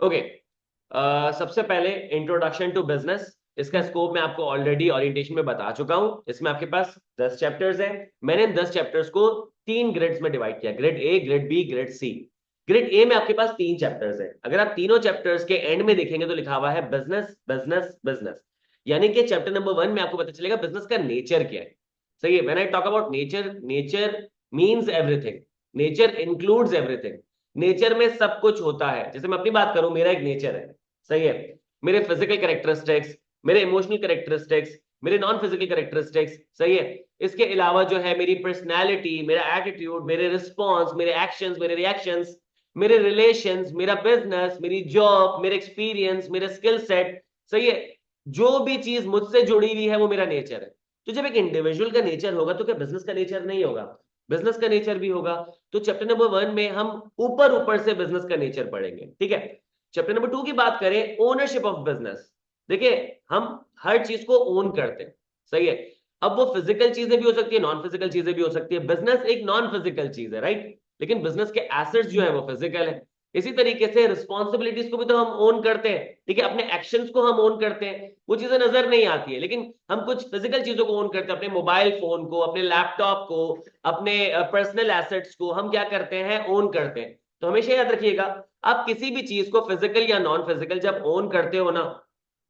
Okay. सबसे पहले introduction to business. इसका स्कोप मैं आपको ऑलरेडी ओरिएंटेशन में बता चुका हूं। इसमें आपके पास 10 चैप्टर्स हैं। मैंने इन 10 चैप्टर्स को 3 ग्रेड्स में डिवाइड किया, grade A, grade B, grade C. Grade A में आपके पास 3 चैप्टर्स हैं। अगर आप तीनों चैप्टर्स के एंड में देखेंगे तो लिखा हुआ है बिजनेस, बिजनेस, बिजनेस। यानी कि चैप्टर नंबर 1 में आपको पता चलेगा बिजनेस का नेचर क्या है। सही है। When I talk about nature, nature means everything, nature includes everything. Nature में सब कुछ होता है। जैसे मैं अपनी बात करूं, मेरा एक नेचर है, सही है। मेरे फिजिकल कैरेक्टरिस्टिक्स, मेरे इमोशनल कैरेक्टरिस्टिक्स, मेरे नॉन फिजिकल कैरेक्टरिस्टिक्स, सही है। इसके अलावा जो है मेरी पर्सनैलिटी, मेरा एटीट्यूड, मेरे रिस्पॉन्स, मेरे एक्शंस, मेरे रिएक्शंस, मेरे रिलेशंस, मेरा बिजनेस, मेरी जॉब, मेरे एक्सपीरियंस, मेरे स्किल सेट, सही है। जो भी चीज मुझसे जुड़ी हुई है वो मेरा नेचर है। तो जब एक इंडिविजुअल का नेचर होगा तो क्या बिजनेस का नेचर नहीं होगा? बिजनेस का नेचर भी होगा। तो चैप्टर नंबर 1 में हम ऊपर ऊपर से बिजनेस का नेचर पढ़ेंगे, ठीक है। चैप्टर नंबर 2 की बात करें, ओनरशिप ऑफ बिजनेस। देखिए, हम हर चीज को ओन करते हैं, सही है। अब वो फिजिकल चीजें भी हो सकती है, नॉन फिजिकल चीजें भी हो सकती है। बिजनेस एक नॉन फिजिकल चीज है, राइट। लेकिन बिजनेस के एसेट्स जो है वो फिजिकल है। इसी तरीके से रिस्पॉन्सिबिलिटीज को भी तो हम ओन करते हैं, ठीक है। अपने एक्शंस को हम ओन करते हैं, वो चीजें नजर नहीं आती है, लेकिन हम कुछ फिजिकल चीजों को ओन करते हैं। अपने मोबाइल फोन को, अपने लैपटॉप को, अपने पर्सनल एसेट्स को हम क्या करते हैं? ओन करते हैं। तो हमेशा याद रखिएगा, आप किसी भी चीज को फिजिकल या नॉन फिजिकल जब ओन करते हो ना,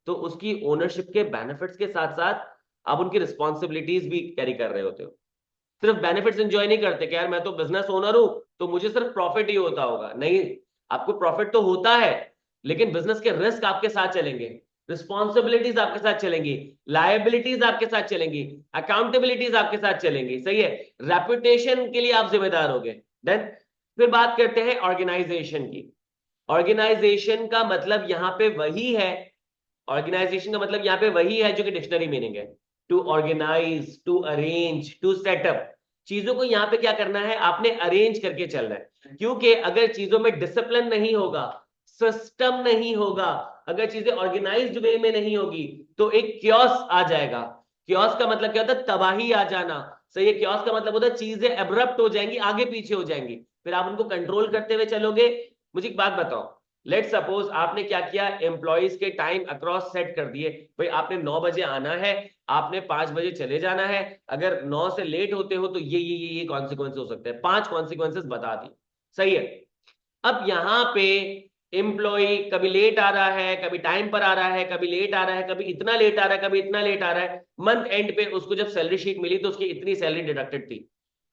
तो उसकी ओनरशिप के बेनिफिट्स के साथ साथ आप उनकी रिस्पॉन्सिबिलिटीज भी कैरी कर रहे होते हो। सिर्फ बेनिफिट्स एंजॉय नहीं करते कि यार मैं तो बिजनेस ओनर हूं तो मुझे सिर्फ प्रॉफिट ही होता होगा, नहीं। आपको प्रॉफिट तो होता है, लेकिन बिजनेस के रिस्क आपके साथ चलेंगे, रिस्पॉन्सिबिलिटीज आपके साथ चलेंगी, लायबिलिटीज आपके साथ चलेंगी, अकाउंटेबिलिटीज आपके साथ चलेंगी, सही है। रेपुटेशन के लिए आप जिम्मेदार होगे। देन फिर बात करते हैं ऑर्गेनाइजेशन की। ऑर्गेनाइजेशन का मतलब यहां पे वही है, ऑर्गेनाइजेशन का मतलब यहां पे वही है जो कि डिक्शनरी मीनिंग है। To organise, to arrange, to set up. चीजों को यहां पे क्या करना है? आपने अरेंज करके चलना है। क्योंकि अगर चीजों में डिसिप्लिन नहीं होगा, सिस्टम नहीं होगा, अगर चीजें ऑर्गेनाइज्ड वे में नहीं होगी, तो एक क्योस आ जाएगा। क्योस का मतलब क्या होता है? तबाही आ जाना, सही है। क्योस का मतलब होता है चीजें एब्रप्ट हो जाएंगी, आगे पीछे हो जाएंगी, फिर आप उनको कंट्रोल करते हुए चलोगे। मुझे एक बात बताओ, लेट सपोज आपने क्या किया, एम्प्लॉयज के टाइम अक्रॉस सेट कर दिए। भाई आपने 9 बजे आना है, आपने 5 बजे चले जाना है। अगर 9 से लेट होते हो तो ये कॉन्सिक्वेंस हो सकते हैं। 5 कॉन्सिक्वेंसेस बता दी, सही है। अब यहां पे एम्प्लॉय कभी लेट आ रहा है, कभी टाइम पर आ रहा है, कभी लेट आ रहा है, कभी इतना लेट आ रहा है, कभी इतना लेट आ रहा है। मंथ एंड पे उसको जब सैलरी शीट मिली तो उसकी इतनी सैलरी डिडक्टेड थी।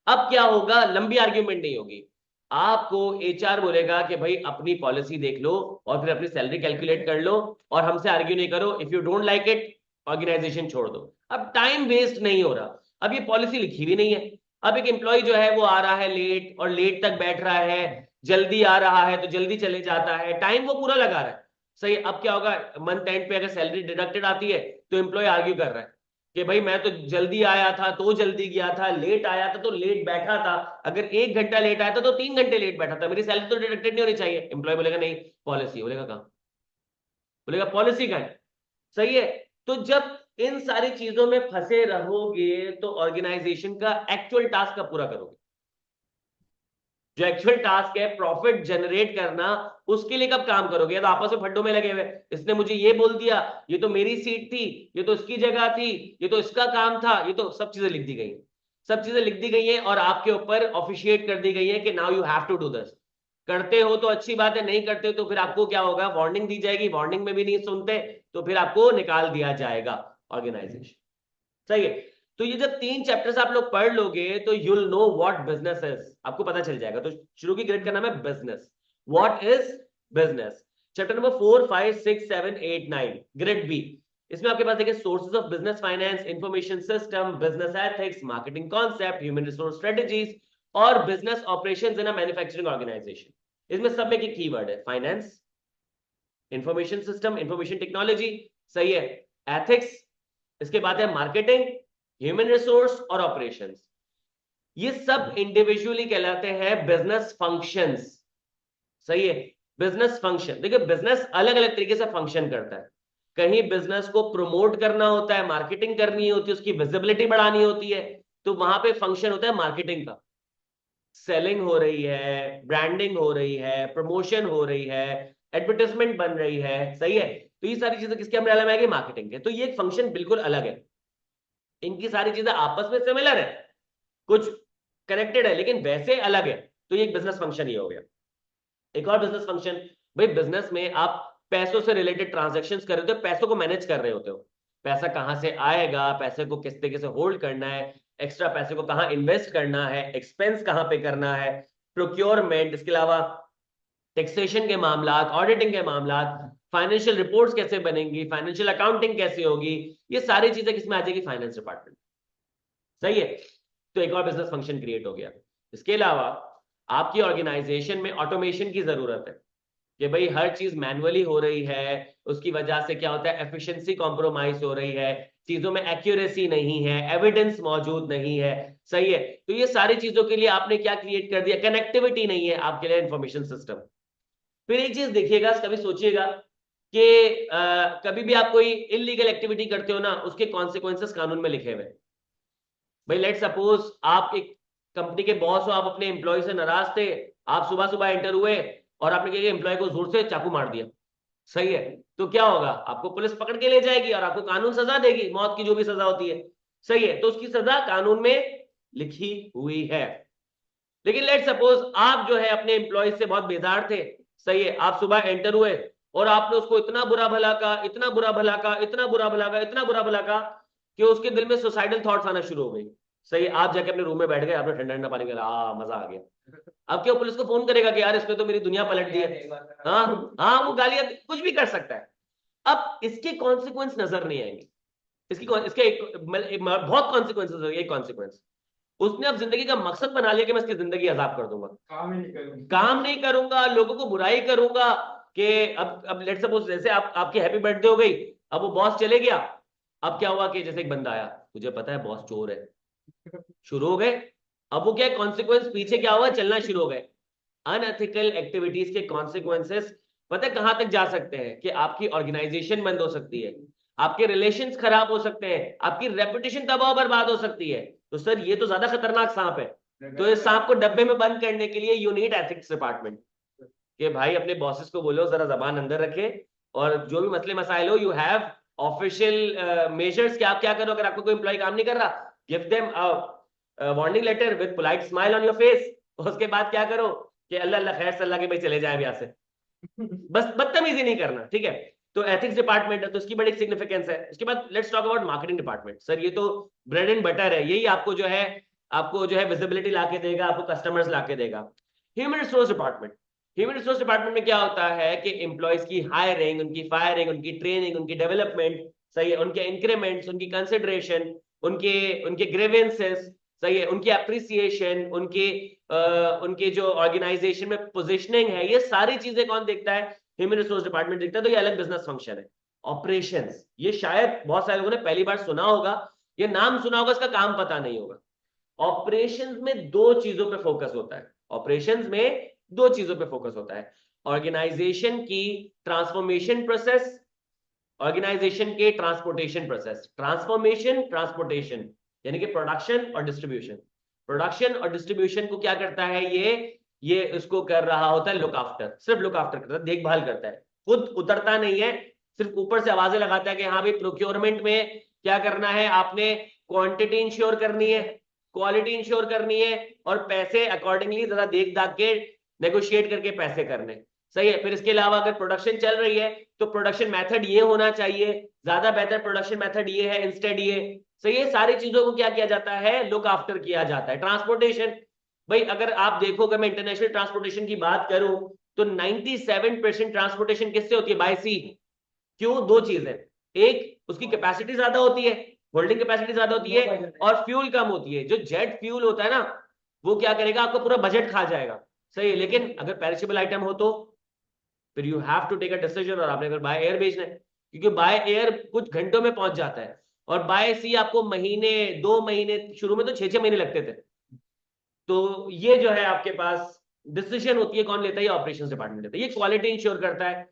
अब क्या होगा? लंबी आर्ग्यूमेंट नहीं होगी। आपको एचआर बोलेगा कि भाई अपनी पॉलिसी देख लो और फिर अपनी सैलरी कैलकुलेट कर लो और हमसे आर्ग्यू नहीं करो। If you don't like it, organisation छोड़ दो। अब टाइम वेस्ट नहीं हो रहा। अब ये पॉलिसी लिखी भी नहीं है। अब एक एम्प्लॉय जो है वो आ रहा है लेट और लेट तक बैठ रहा है, जल्दी आ रहा है तो जल्दी चले जाता है, टाइम वो पूरा लगा रहा है, सही। अब क्या होगा? मंथ एंड पे अगर सैलरी डिडक्टेड आती है तो एम्प्लॉय आर्ग्यू कर रहा है कि भाई मैं तो जल्दी आया था तो जल्दी गया था, लेट आया था तो लेट बैठा था, अगर 1 घंटा लेट आया था तो 3 घंटे लेट बैठा था, मेरी सैलरी तो डिडक्टेड नहीं होनी चाहिए। एम्प्लॉय बोलेगा नहीं, पॉलिसी। बोलेगा कहाँ? बोलेगा पॉलिसी का है, सही है। तो जब इन सारी चीजों में फंसे रहोगे तो ऑर्गेनाइजेशन का एक्चुअल टास्क का पूरा करोगे। जो एक्चुअल टास्क है प्रॉफिट जनरेट करना, उसके लिए कब काम करोगे? या तो आपस में फड्डों में लगे हुए, इसने मुझे ये बोल दिया, ये तो मेरी सीट थी, ये तो इसकी जगह थी, ये तो इसका काम था, ये तो सब चीजें लिख दी गई हैं। सब चीजें लिख दी गई हैं और आपके ऊपर ऑफिशिएट कर दी गई है कि now you have to do this. करते हो तो अच्छी बात है, नहीं करते हो तो फिर आपको क्या होगा? वार्निंग दी जाएगी, वार्निंग में भी नहीं सुनते तो फिर आपको निकाल दिया जाएगा ऑर्गेनाइजेशन, सही है। तो ये जब 3 चैप्टर्स आप लोग पढ़ लोगे तो you'll know what business is, आपको पता चल जाएगा। तो शुरू की ग्रेड का नाम है business. What is business? Chapter number 4, 5, 6, 7, 8, 9, grade B. इसमें आपके पास देखिए sources of business finance, information system, business ethics, marketing concept, human resource strategies और business operations in a manufacturing organisation. इसमें सब में एक कीवर्ड है, finance, information system, information technology, सही है, एथिक्स, इसके बाद है मार्केटिंग, ह्यूमन रिसोर्स और ऑपरेशंस। ये सब इंडिविजुअली कहलाते हैं बिजनेस फंक्शंस, सही है। बिजनेस फंक्शन, देखिए बिजनेस अलग अलग तरीके से फंक्शन करता है। कहीं बिजनेस को प्रमोट करना होता है, मार्केटिंग करनी होती है, उसकी विजिबिलिटी बढ़ानी होती है, तो वहां पे फंक्शन होता है मार्केटिंग का। सेलिंग हो रही है, ब्रांडिंग हो रही है, प्रमोशन हो रही है, एडवर्टाइजमेंट बन रही है, सही है, तो ये सारी चीजें किसके अम्ब्रेला में आएगी, मार्केटिंग के। तो ये एक फंक्शन बिल्कुल अलग है, इनकी सारी चीजें आपस में सिमिलर है, कुछ कनेक्टेड है लेकिन वैसे अलग है। तो ये एक बिजनेस फंक्शन ही हो गया। एक और बिजनेस फंक्शन, भाई बिजनेस में आप पैसों से रिलेटेड ट्रांजैक्शंस कर रहे होते हो, पैसों को मैनेज कर रहे होते हो, पैसा कहां से आएगा, पैसे को किस तरीके से होल्ड करना है, एक्स्ट्रा पैसे को कहां इन्वेस्ट करना है, एक्सपेंस कहां पे करना है, प्रोक्योरमेंट, इसके अलावा टैक्सेशन के मामला, ऑडिटिंग के मामला, फाइनेंशियल रिपोर्ट्स कैसे बनेंगी, फाइनेंशियल अकाउंटिंग कैसे होगी, ये सारी चीजें किसमें आ जाएगी, फाइनेंस डिपार्टमेंट, सही है। तो एक और बिजनेस फंक्शन क्रिएट हो गया। इसके अलावा आपकी ऑर्गेनाइजेशन में ऑटोमेशन की जरूरत है कि भाई हर चीज मैनुअली हो रही है, उसकी वजह से क्या होता है, एफिशिएंसी कॉम्प्रोमाइज हो रही है, चीजों में एक्यूरेसी नहीं है, एविडेंस मौजूद नहीं है, सही है। तो ये सारी चीजों के लिए आपने क्या क्रिएट कर दिया, कनेक्टिविटी नहीं है आपके लिए इंफॉर्मेशन सिस्टम। फिर एक चीज देखिएगा, कभी सोचिएगा कि कभी भी आप कोई इलीगल एक्टिविटी करते हो ना, उसके कॉन्सिक्वेंसेस कानून में लिखे हुए। भाई लेट सपोज आप एक कंपनी के बॉस हो, आप अपने एम्प्लॉय से नाराज थे, आप सुबह सुबह एंटर हुए और आपने क्या किया, एम्प्लॉय को जोर से चाकू मार दिया, सही है, तो क्या होगा, आपको पुलिस पकड़ के ले जाएगी और आपको कानून सजा देगी, मौत की जो भी सजा होती है, सही है, तो उसकी सजा कानून में लिखी हुई है। लेकिन लेट सपोज आप जो है अपने एम्प्लॉय से बहुत बेजार थे, सही है, आप सुबह एंटर हुए और आपने उसको इतना बुरा भला कहा, इतना बुरा भला कहा, इतना बुरा भला कहा, इतना बुरा भला कहा कि उसके दिल में सुसाइडल थॉट्स आना शुरू हो गई, सही है, आप जाके अपने रूम में बैठ गए, आपने ठंडा ठंडा पानी पिला, मजा आ गया। अब क्या पुलिस को फोन करेगा कि यार इसने तो मेरी दुनिया पलट दी है, हाँ हाँ, वो गालियां कुछ भी कर सकता है। अब इसके कॉन्सिक्वेंस नजर नहीं आएंगे, इसके बहुत कॉन्सिक्वेंसेस है। एक कॉन्सिक्वेंस, उसने अब जिंदगी का मकसद बना लिया कि मैं इसकी जिंदगी आजाद कर दूंगा, काम नहीं करूंगा, लोगों को बुराई करूंगा, कि अब लेट सपोज जैसे आप आपकी हैप्पी बर्थडे हो गई, अब वो बॉस चले गया, अब क्या हुआ कि जैसे एक बंदा आया, तुझे पता है बॉस चोर है, शुरू हो गए। अब वो क्या कॉन्सिक्वेंस पीछे क्या हुआ, चलना शुरू हो गए। अनएथिकल एक्टिविटीज के कॉन्सिक्वेंसेस पता है कहां तक जा सकते हैं, कि आपकी ऑर्गेनाइजेशन बंद हो सकती है, आपके रिलेशंस खराब हो सकते हैं, आपकी रेपुटेशन तबाह बर्बाद हो सकती है। तो सर ये तो ज्यादा खतरनाक सांप है। तो इस सांप को डब्बे में बंद करने के लिए यू नीड एथिक्स डिपार्टमेंट, कि भाई अपने बॉसेस को बोलो जरा जबान अंदर रखे, और जो भी मसले मसाइल हो यू हैव ऑफिशियल मेजर्स, कि आप क्या करो अगर आपको कोई एम्प्लॉय काम नहीं कर रहा, give them warning letter with polite smile on your face, उसके बाद क्या करो कि अल्लाह अल्लाह खैर सल्लाह के भाई चले जाए यहाँ से, बस बदतमीजी नहीं करना, ठीक है। तो एथिक्स डिपार्टमेंट है, तो इसकी बड़ी सिग्निफिकेंस है। उसके बाद let's talk about marketing department. Sir ये तो ब्रेड एंड बटर है, यही आपको जो है विजिबिलिटी लाके देगा, आपको कस्टमर्स लाके देगा। Human resource department, human resource department में क्या होता है कि एम्प्लॉयज की हायरिंग, उनकी फायरिंग, उनकी ट्रेनिंग, उनकी डेवलपमेंट, सही है, उनके इंक्रीमेंट्स, उनकी कंसिडरेशन, उनके उनके ग्रीवेंसेस, सही है, उनकी अप्रिसिएशन, उनके जो ऑर्गेनाइजेशन में पोजिशनिंग है, ये सारी चीजें कौन देखता है, ह्यूमन रिसोर्स डिपार्टमेंट देखता है। तो ये अलग बिजनेस फंक्शन है। ऑपरेशंस, ये शायद बहुत सारे लोगों ने पहली बार सुना होगा, ये नाम सुना होगा, इसका काम पता नहीं होगा। ऑपरेशंस में दो चीजों पे फोकस होता है, ऑपरेशंस में दो चीजों पे फोकस होता है, ऑर्गेनाइजेशन की ट्रांसफॉर्मेशन प्रोसेस, ऑर्गेनाइजेशन के ट्रांसपोर्टेशन प्रोसेस, ट्रांसफॉर्मेशन ट्रांसपोर्टेशन, यानी कि प्रोडक्शन और डिस्ट्रीब्यूशन। प्रोडक्शन और डिस्ट्रीब्यूशन को क्या करता है, ये इसको कर रहा होता है लुक आफ्टर, सिर्फ लुक आफ्टर करता है, देखभाल करता है, खुद उतरता नहीं है, सिर्फ ऊपर से आवाजें लगाता है कि हाँ भाई प्रोक्योरमेंट में क्या करना है, आपने क्वांटिटी इंश्योर करनी है, क्वालिटी इंश्योर करनी है, और पैसे अकॉर्डिंगली जरा देख दाख के नेगोशिएट करके पैसे करने, सही है। फिर इसके अलावा अगर प्रोडक्शन चल रही है तो प्रोडक्शन मेथड ये होना चाहिए, ज्यादा बेहतर प्रोडक्शन मेथड ये है, इंस्टेड ये, सही है। सारी चीजों को क्या किया जाता है, लुक आफ्टर किया जाता है। ट्रांसपोर्टेशन, भाई अगर आप देखो, अगर मैं इंटरनेशनल ट्रांसपोर्टेशन की बात करूं तो 97% ट्रांसपोर्टेशन किससे होती है, बाय सी। क्यों, दो चीज है, एक उसकी कैपेसिटी ज्यादा होती है, होल्डिंग कैपेसिटी ज्यादा होती है, और फ्यूल कम होती है। जो जेट फ्यूल होता है ना, वो क्या करेगा, आपको पूरा बजट खा जाएगा, सही है। लेकिन अगर पेरिशेबल आइटम हो तो फिर you have to take a decision, और आपने अगर बाय एयर भेजना है, क्योंकि बाय एयर कुछ घंटों में पहुंच जाता है, और बाय सी आपको महीने, 2 महीने, शुरू में तो 6-6 महीने लगते थे। तो ये जो है आपके पास डिसीजन होती है, कौन लेता है, ये ऑपरेशंस डिपार्टमेंट लेता है। ये क्वालिटी इंश्योर करता है,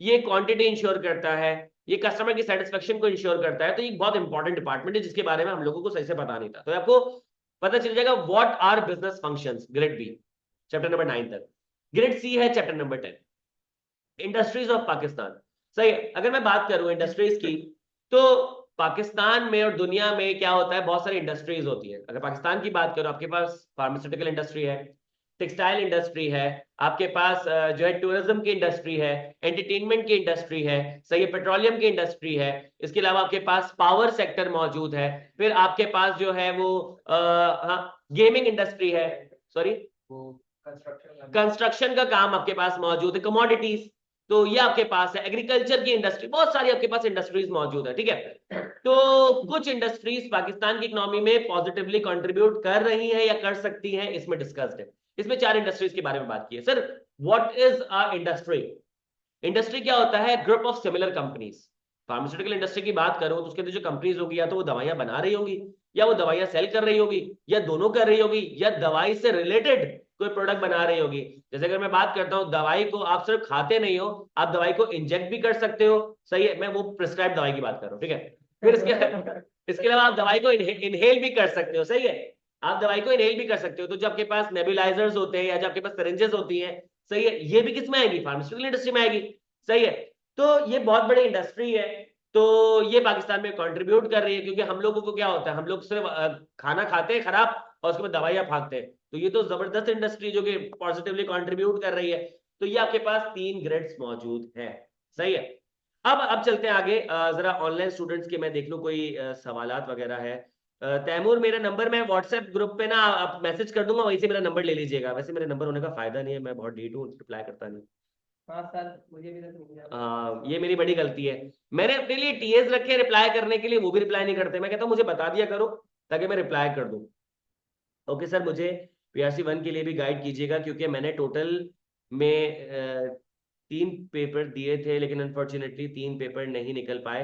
ये क्वांटिटी इंश्योर करता है, ये कस्टमर की सेटिस्फेक्शन को इंश्योर करता है। तो ये बहुत इंपॉर्टेंट डिपार्टमेंट है, जिसके बारे में हम लोगों को सही से पता नहीं था। तो आपको पता चल जाएगा what are business functions, grade B chapter number 9 तक। ग्रेड सी है chapter number 10। Industries of Pakistan. सही है, अगर मैं बात करूं इंडस्ट्रीज की, तो पाकिस्तान में और दुनिया में क्या होता है, बहुत सारी इंडस्ट्रीज होती है। अगर पाकिस्तान की बात करो, आपके पास फार्मास्यूटिकल इंडस्ट्री है, टेक्सटाइल इंडस्ट्री है, आपके पास जो है टूरिज्म की इंडस्ट्री है, एंटरटेनमेंट की इंडस्ट्री है, सही है, पेट्रोलियम की इंडस्ट्री है, इसके अलावा आपके पास पावर सेक्टर मौजूद है, फिर आपके पास जो है वो हाँ गेमिंग इंडस्ट्री है, सॉरी कंस्ट्रक्शन का काम आपके पास मौजूद है, कमोडिटीज, तो ये आपके पास है, एग्रीकल्चर की इंडस्ट्री, बहुत सारी आपके पास इंडस्ट्रीज मौजूद है। ठीक है, तो कुछ इंडस्ट्रीज पाकिस्तान की इकोनॉमी में पॉजिटिवली कंट्रीब्यूट कर रही है या कर सकती हैं, इसमें डिस्कस्ड है। इसमें 4 इंडस्ट्रीज के बारे में बात की है। Sir what is a industry? Industry क्या होता है? Group of similar companies. Pharmaceutical industry की बात करूं तो उसके अंदर जो कंपनीज होगी, या तो वो दवाइयां बना रही होगी, या वो दवाइयां सेल कर रही होगी, या दोनों कर रही होगी, या दवाई से रिलेटेड कोई प्रोडक्ट बना रही होगी। जैसे अगर मैं बात करता हूं, दवाई को आप सिर्फ खाते नहीं हो, आप दवाई को इंजेक्ट भी कर सकते हो। सही है, मैं वो प्रिस्क्राइब दवाई की बात कर रहा हूँ। ठीक है, फिर इसके अलावा आप दवाई को इनहेल भी कर सकते हो। सही है, आप दवाई को इनहेल भी कर सकते हो। तो जो आपके पास नेबुलाइजर्स होते हैं या जो आपके पास सिरिंजेस होती हैं, सही है, ये भी किस में आएगी? फार्मास्यूटिकल इंडस्ट्री में आएगी। सही है, तो ये बहुत बड़ी इंडस्ट्री है, तो ये पाकिस्तान में कंट्रीब्यूट कर रही है, क्योंकि हम लोगों को क्या होता है, हम लोग सिर्फ खाना खाते हैं खराब और उसके बाद दवाइयां फाँकते हैं, तो ये तो जबरदस्त इंडस्ट्री जो कि पॉजिटिवली कंट्रीब्यूट कर रही है। तो ये आपके पास 3 ग्रेड्स मौजूद है। सही है, अब चलते हैं आगे। जरा ऑनलाइन स्टूडेंट्स के मैं देख लूं कोई सवालात वगैरह है। तैमूर, मेरा नंबर मैं व्हाट्सएप ग्रुप पे ना आप मैसेज कर दूंगा, वहीं से मेरा नंबर ले लीजिएगा। वैसे मेरे नंबर होने का फायदा नहीं है, मैं बहुत डीट हूँ, रिप्लाई करता नहीं। हाँ सर, मुझे भी तो ये मेरी बड़ी गलती है। मैंने अपने लिए टीएस रखे रिप्लाई करने के लिए, वो भी रिप्लाई नहीं करते। मैं कहता हूँ मुझे बता दिया करो ताकि मैं रिप्लाई कर दूं। ओके सर, मुझे PRC 1 के लिए भी गाइड कीजिएगा, क्योंकि मैंने टोटल में 3 पेपर दिए थे, लेकिन अनफॉर्चुनेटली 3 पेपर नहीं निकल पाए।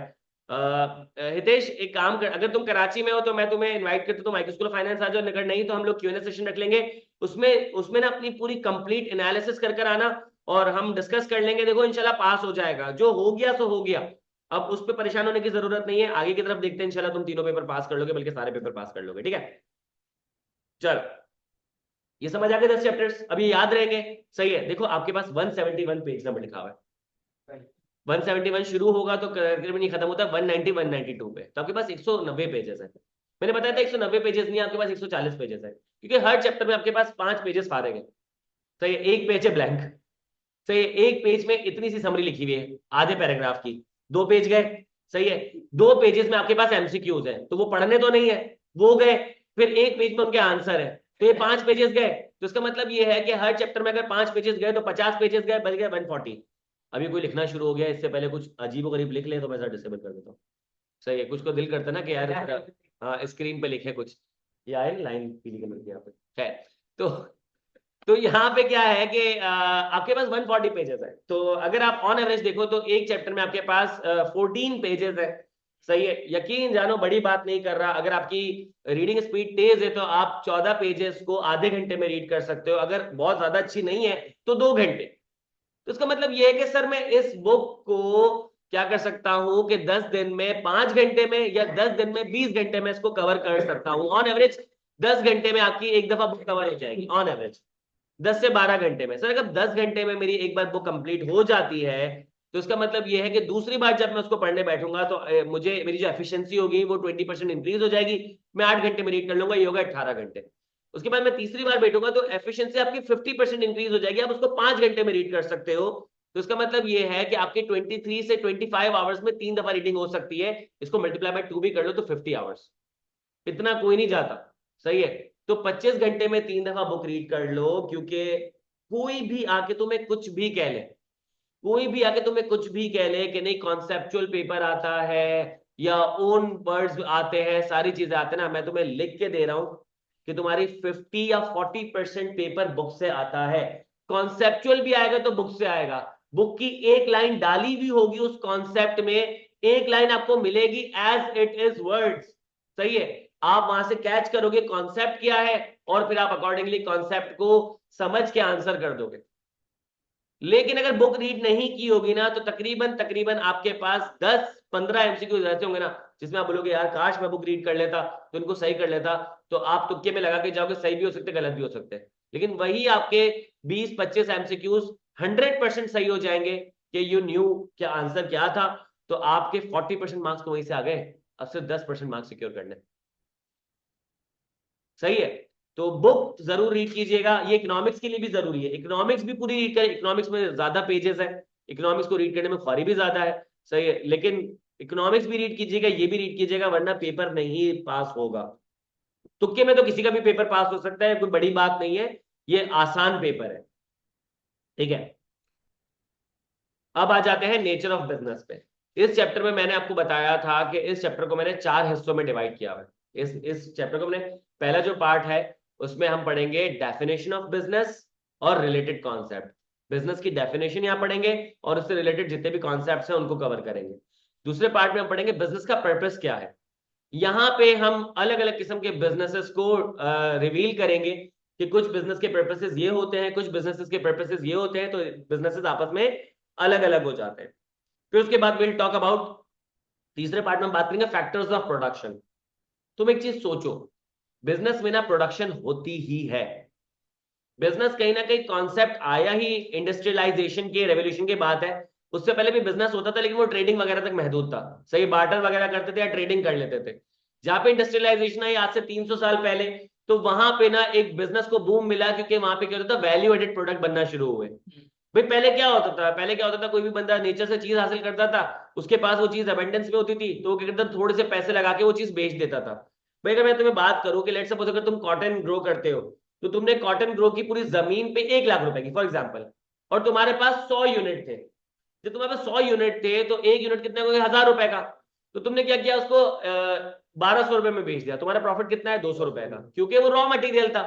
हितेश, एक काम कर, अगर तुम कराची में हो तो मैं तुम्हें इनवाइट करता हूँ, तुम माइक्रो स्कूल ऑफ फाइनेंस आ जाओ, अगर नहीं तो हम लोग Q&A सेशन रख लेंगे, उसमें उसमें ना अपनी पूरी कंप्लीट एनालिसिस कर कर आना और हम डिस्कस कर लेंगे। देखो इंशाल्लाह पास हो जाएगा, जो हो गया सो हो गया, अब उस पर परेशान होने की जरूरत नहीं है। आगे की तरफ देखते हैं, इंशाल्लाह तुम तीनों पेपर पास कर लोगे, बल्कि सारे पेपर पास कर लोगे। ठीक है, चल ये समझ आ गए 10 चैप्टर्स, अब ये याद रहेंगे। सही है, देखो आपके पास 171 पेज नंबर लिखा हुआ है। 171 शुरू होगा तो तकरीबन नहीं खत्म होता 190 192 पे, तो आपके पास 190 पेजेस है। मैंने बताया था 190 पेजेस नहीं, आपके पास 140 पेजेस है, क्योंकि हर चैप्टर में आपके पास 5 पेजेस फाड़े गए। सही है, एक पेज है ब्लैंक। सही है, एक पेज में इतनी सी समरी लिखी हुई है आधे पैराग्राफ की, 2 पेज गए। सही है, 2 पेजेस में आपके पास MCQs है, तो वो पढ़ने तो नहीं है, वो गए। फिर एक पेज में उनके आंसर है, तो ये 5 पेजेस गए। तो इसका मतलब ये है कि हर चैप्टर में अगर 5 पेजेस गए तो 50 पेजेस गए, बच गए 140। अभी कोई लिखना शुरू हो गया, इससे पहले कुछ अजीब गरीब लिख ले तो मैं डिसेबल कर देता हूँ। सही है, कुछ को दिल करता है ना कि यार हाँ स्क्रीन पे लिखे कुछ, ये आए लाइन पीली कलर की यहाँ पे। खैर, तो यहाँ पे क्या है कि आपके पास 140 पेजेस है, तो अगर आप ऑन एवरेज देखो तो एक चैप्टर में आपके पास 14 पेजेस है। सही है, यकीन जानो बड़ी बात नहीं कर रहा, अगर आपकी रीडिंग स्पीड तेज है तो आप 14 पेजेस को आधे घंटे में रीड कर सकते हो, अगर बहुत ज्यादा अच्छी नहीं है तो 2 घंटे। तो इसका मतलब ये है कि सर मैं इस बुक को क्या कर सकता हूं कि 10 दिन में 5 घंटे में, या 10 दिन में 20 घंटे में इसको कवर कर सकता हूं। ऑन एवरेज 10 घंटे में आपकी एक दफा बुक कवर हो जाएगी, ऑन एवरेज 10 से 12 घंटे में। सर अगर 10 घंटे में मेरी एक बार बुक कंप्लीट हो जाती है, तो इसका मतलब यह है कि दूसरी बार जब मैं उसको पढ़ने बैठूंगा तो मुझे मेरी जो एफिशिएंसी होगी वो 20% इंक्रीज हो जाएगी, मैं 8 घंटे में रीड कर लूंगा, ये होगा 18 घंटे। उसके बाद मैं तीसरी बार बैठूंगा तो एफिशिएंसी आपकी 50% इंक्रीज हो जाएगी, आप उसको 5 घंटे में रीड कर सकते हो। तो इसका मतलब ये है कि आपके 23 से 25 आवर्स में 3 दफा रीडिंग हो सकती है। इसको मल्टीप्लाई बाय 2 भी कर लो तो 50 आवर्स, इतना कोई नहीं जाता। सही है, तो 25 घंटे में 3 दफा बुक रीड कर लो, क्योंकि कोई भी आके तुम्हें कुछ भी कह ले, कोई भी आके तुम्हें कुछ भी कह ले कि नहीं कॉन्सेप्चुअल पेपर आता है या ओन वर्ड्स आते हैं, सारी चीजें आते हैं ना, मैं तुम्हें लिख के दे रहा हूं कि तुम्हारी 50 या 40% पेपर बुक से आता है। कॉन्सेप्चुअल भी आएगा तो बुक से आएगा, बुक की एक लाइन डाली भी होगी उस कॉन्सेप्ट में, एक लाइन आपको मिलेगी एज इट इज वर्ड्स। सही है, आप वहां से कैच करोगे कॉन्सेप्ट क्या है, और फिर आप अकॉर्डिंगली कॉन्सेप्ट को समझ के आंसर कर दोगे। लेकिन अगर बुक रीड नहीं की होगी ना, तो तकरीबन तकरीबन आपके पास 10-15 MCQ रहते होंगे ना, जिसमें आप बोलोगे यार काश मैं बुक रीड कर लेता तो इनको सही कर लेता, तो आप तुक्के में लगा के जाओगे, सही भी हो सकते गलत भी हो सकते हैं। लेकिन वही आपके 20-25 MCQs 100% सही हो जाएंगे कि यू न्यू क्या आंसर क्या था, तो आपके 40% मार्क्स तो वहीं से आ गए। अब सिर्फ 10% मार्क्स सिक्योर करने। सही है। तो बुक जरूर रीड कीजिएगा, ये इकोनॉमिक्स के लिए भी जरूरी है, इकोनॉमिक्स भी पूरी रीड करें, इकोनॉमिक्स में ज्यादा पेजेस है, इकोनॉमिक्स को रीड करने में ख्वारी भी ज्यादा है। सही है, लेकिन इकोनॉमिक्स भी रीड कीजिएगा, ये भी रीड कीजिएगा, वरना पेपर नहीं पास होगा। तुक्के में तो किसी का भी पेपर पास हो सकता है, कोई बड़ी बात नहीं है, ये आसान पेपर है। ठीक है, अब आ जाते हैं नेचर ऑफ बिजनेस पे। इस चैप्टर में मैंने आपको बताया था कि इस चैप्टर को मैंने 4 हिस्सों में डिवाइड किया हुआ है। इस चैप्टर को मैंने, पहला जो पार्ट है उसमें हम पढ़ेंगे डेफिनेशन ऑफ बिजनेस और रिलेटेड कॉन्सेप्ट। बिजनेस की डेफिनेशन यहाँ पढ़ेंगे और उससे रिलेटेड जितने भी कॉन्सेप्ट्स हैं उनको कवर करेंगे। दूसरे पार्ट में हम पढ़ेंगे बिजनेस का पर्पस क्या है। यहाँ पे हम अलग अलग किस्म के बिजनेसेस को रिवील करेंगे कि कुछ बिजनेस के पर्पसेस ये होते हैं, कुछ बिजनेसेस के पर्पसेस ये होते हैं, तो बिजनेसेस आपस में अलग अलग हो जाते हैं। फिर उसके बाद विल टॉक अबाउट, तीसरे पार्ट में हम बात करेंगे फैक्टर्स ऑफ प्रोडक्शन। तुम एक चीज सोचो, बिजनेस में ना प्रोडक्शन होती ही है। बिजनेस कहीं ना कहीं कॉन्सेप्ट आया ही इंडस्ट्रियलाइजेशन के रेवोल्यूशन के बाद है। उससे पहले भी बिजनेस होता था, लेकिन वो ट्रेडिंग वगैरह तक महदूद था। सही, बार्टर वगैरह करते थे या ट्रेडिंग कर लेते थे। जहां पे इंडस्ट्रियलाइजेशन आई आज से 300 साल पहले, तो वहां पे ना एक बिजनेस को बूम मिला, क्योंकि वहां पे क्या होता था, वैल्यू एडेड प्रोडक्ट बनना शुरू हुए। भाई पहले क्या होता था, पहले क्या होता था, कोई भी बंदा नेचर से चीज हासिल करता था, उसके पास वो चीज अबेंडेंस में होती थी, तो वो क्या करता था, थोड़े से पैसे लगा के वो चीज बेच देता था। भाई अगर मैं तुम्हें बात करूं कि लेट्स सपोज अगर तुम कॉटन ग्रो करते हो, तो तुमने कॉटन ग्रो की पूरी जमीन पे 1 लाख रुपए की फॉर एग्जाम्पल, और तुम्हारे पास 100 यूनिट थे। जब तुम्हारे पास 100 यूनिट थे तो एक यूनिट कितने हो गए, 1000 रुपए का। तो तुमने क्या किया, उसको 1200 रुपए में बेच दिया। तुम्हारा प्रॉफिट कितना है, 200 रुपए का, क्योंकि वो रॉ मटेरियल था।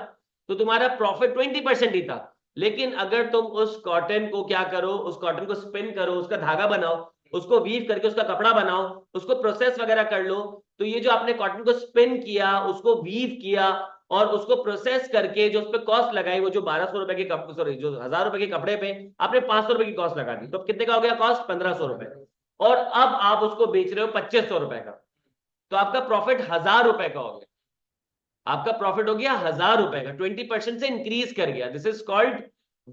तो तुम्हारा प्रॉफिट 20% ही था। लेकिन अगर तुम उस कॉटन को क्या करो, उस कॉटन को स्पिन करो, उसका धागा बनाओ, उसको वीव करके उसका कपड़ा बनाओ, उसको प्रोसेस वगैरह कर लो, तो ये जो आपने कॉटन को स्पिन किया, उसको वीव किया और उसको प्रोसेस करके जो उस पर कॉस्ट लगाई, वो जो 1200 रुपए के कपड़े, सॉरी जो 1000 रुपए के कपड़े पे आपने 500 रुपए की कॉस्ट लगा दी, तो अब कितने का हो गया कॉस्ट, 1500 रुपए। और अब आप उसको बेच रहे हो 2500 रुपए का, तो आपका प्रॉफिट 1000 रुपए का हो गया। आपका प्रॉफिट हो गया 1000 रुपए का, 20% से इंक्रीज कर गया। This is called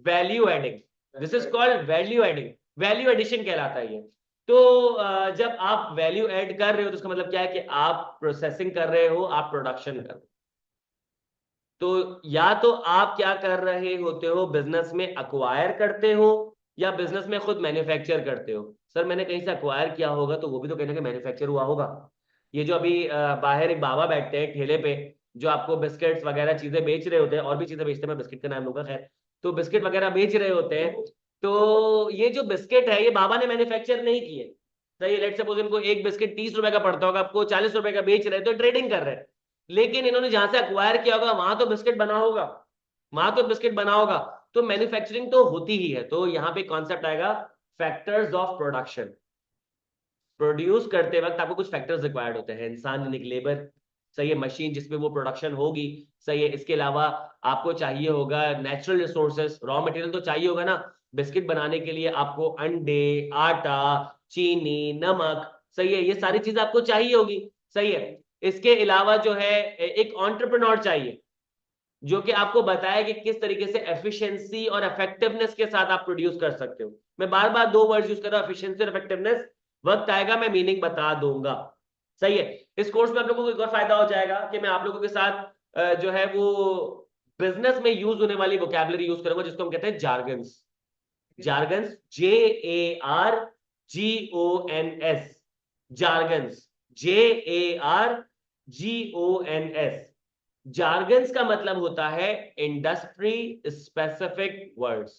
value adding, this is called value adding, value addition कहलाता है ये। तो जब आप वैल्यू ऐड कर रहे हो तो उसका मतलब क्या है कि आप प्रोसेसिंग कर रहे हो, आप प्रोडक्शन कर रहे हो। तो या तो आप क्या कर रहे होते हो, बिजनेस में अक्वायर करते हो या बिजनेस में खुद मैन्युफैक्चर करते हो। सर मैंने कहीं से अक्वायर किया होगा तो वो भी तो कहीं ना कहीं मैन्युफैक्चर हुआ होगा। ये जो अभी बाहर एक बाबा बैठते हैं ठेले पे, जो आपको बिस्किट्स वगैरह चीजें बेच रहे होते हैं, और भी चीजें बेचते हैं, मैं बिस्किट का नाम लूंगा खैर, तो बिस्किट वगैरह बेच रहे होते हैं, तो ये जो बिस्किट है ये बाबा ने मैन्युफैक्चर नहीं किए। सही, लेट सपोज इनको एक बिस्किट 30 रुपए का पड़ता होगा, आपको 40 रुपए का बेच रहे हैं, तो ट्रेडिंग कर रहे हैं। लेकिन इन्होंने जहां से अक्वायर किया होगा वहां तो बिस्किट बना होगा, वहां तो बिस्किट बना होगा। तो मैन्युफैक्चरिंग तो होती ही है। तो यहाँ पे कॉन्सेप्ट आएगा फैक्टर्स ऑफ प्रोडक्शन। प्रोड्यूस करते वक्त आपको कुछ फैक्टर्स रिक्वायर्ड होते हैं, इंसान यानी लेबर, सही है, मशीन जिसमें वो प्रोडक्शन होगी, सही है, इसके अलावा आपको चाहिए होगा नेचुरल रिसोर्सेस, रॉ मटेरियल तो चाहिए होगा ना। बिस्किट बनाने के लिए आपको अंडे, आटा, चीनी, नमक, सही है, ये सारी चीज आपको चाहिए होगी। सही है, इसके अलावा जो है एक एंटरप्रेन्योर चाहिए, जो कि आपको बताए कि किस तरीके से एफिशिएंसी और इफेक्टिवनेस के साथ आप प्रोड्यूस कर सकते हो। मैं बार बार 2 वर्ड यूज कर रहा हूं, एफिशिएंसी और इफेक्टिवनेस, वक्त आएगा मैं मीनिंग बता दूंगा। सही है, इस कोर्स में आप लोगों को एक और फायदा हो जाएगा कि मैं आप लोगों के साथ जो है वो बिजनेस में यूज होने वाली वोकैबुलरी यूज करूंगा, जिसको हम कहते हैं jargons. Jargons, JARGONS, jargons, JARGONS। Jargons का मतलब होता है इंडस्ट्री स्पेसिफिक वर्ड्स।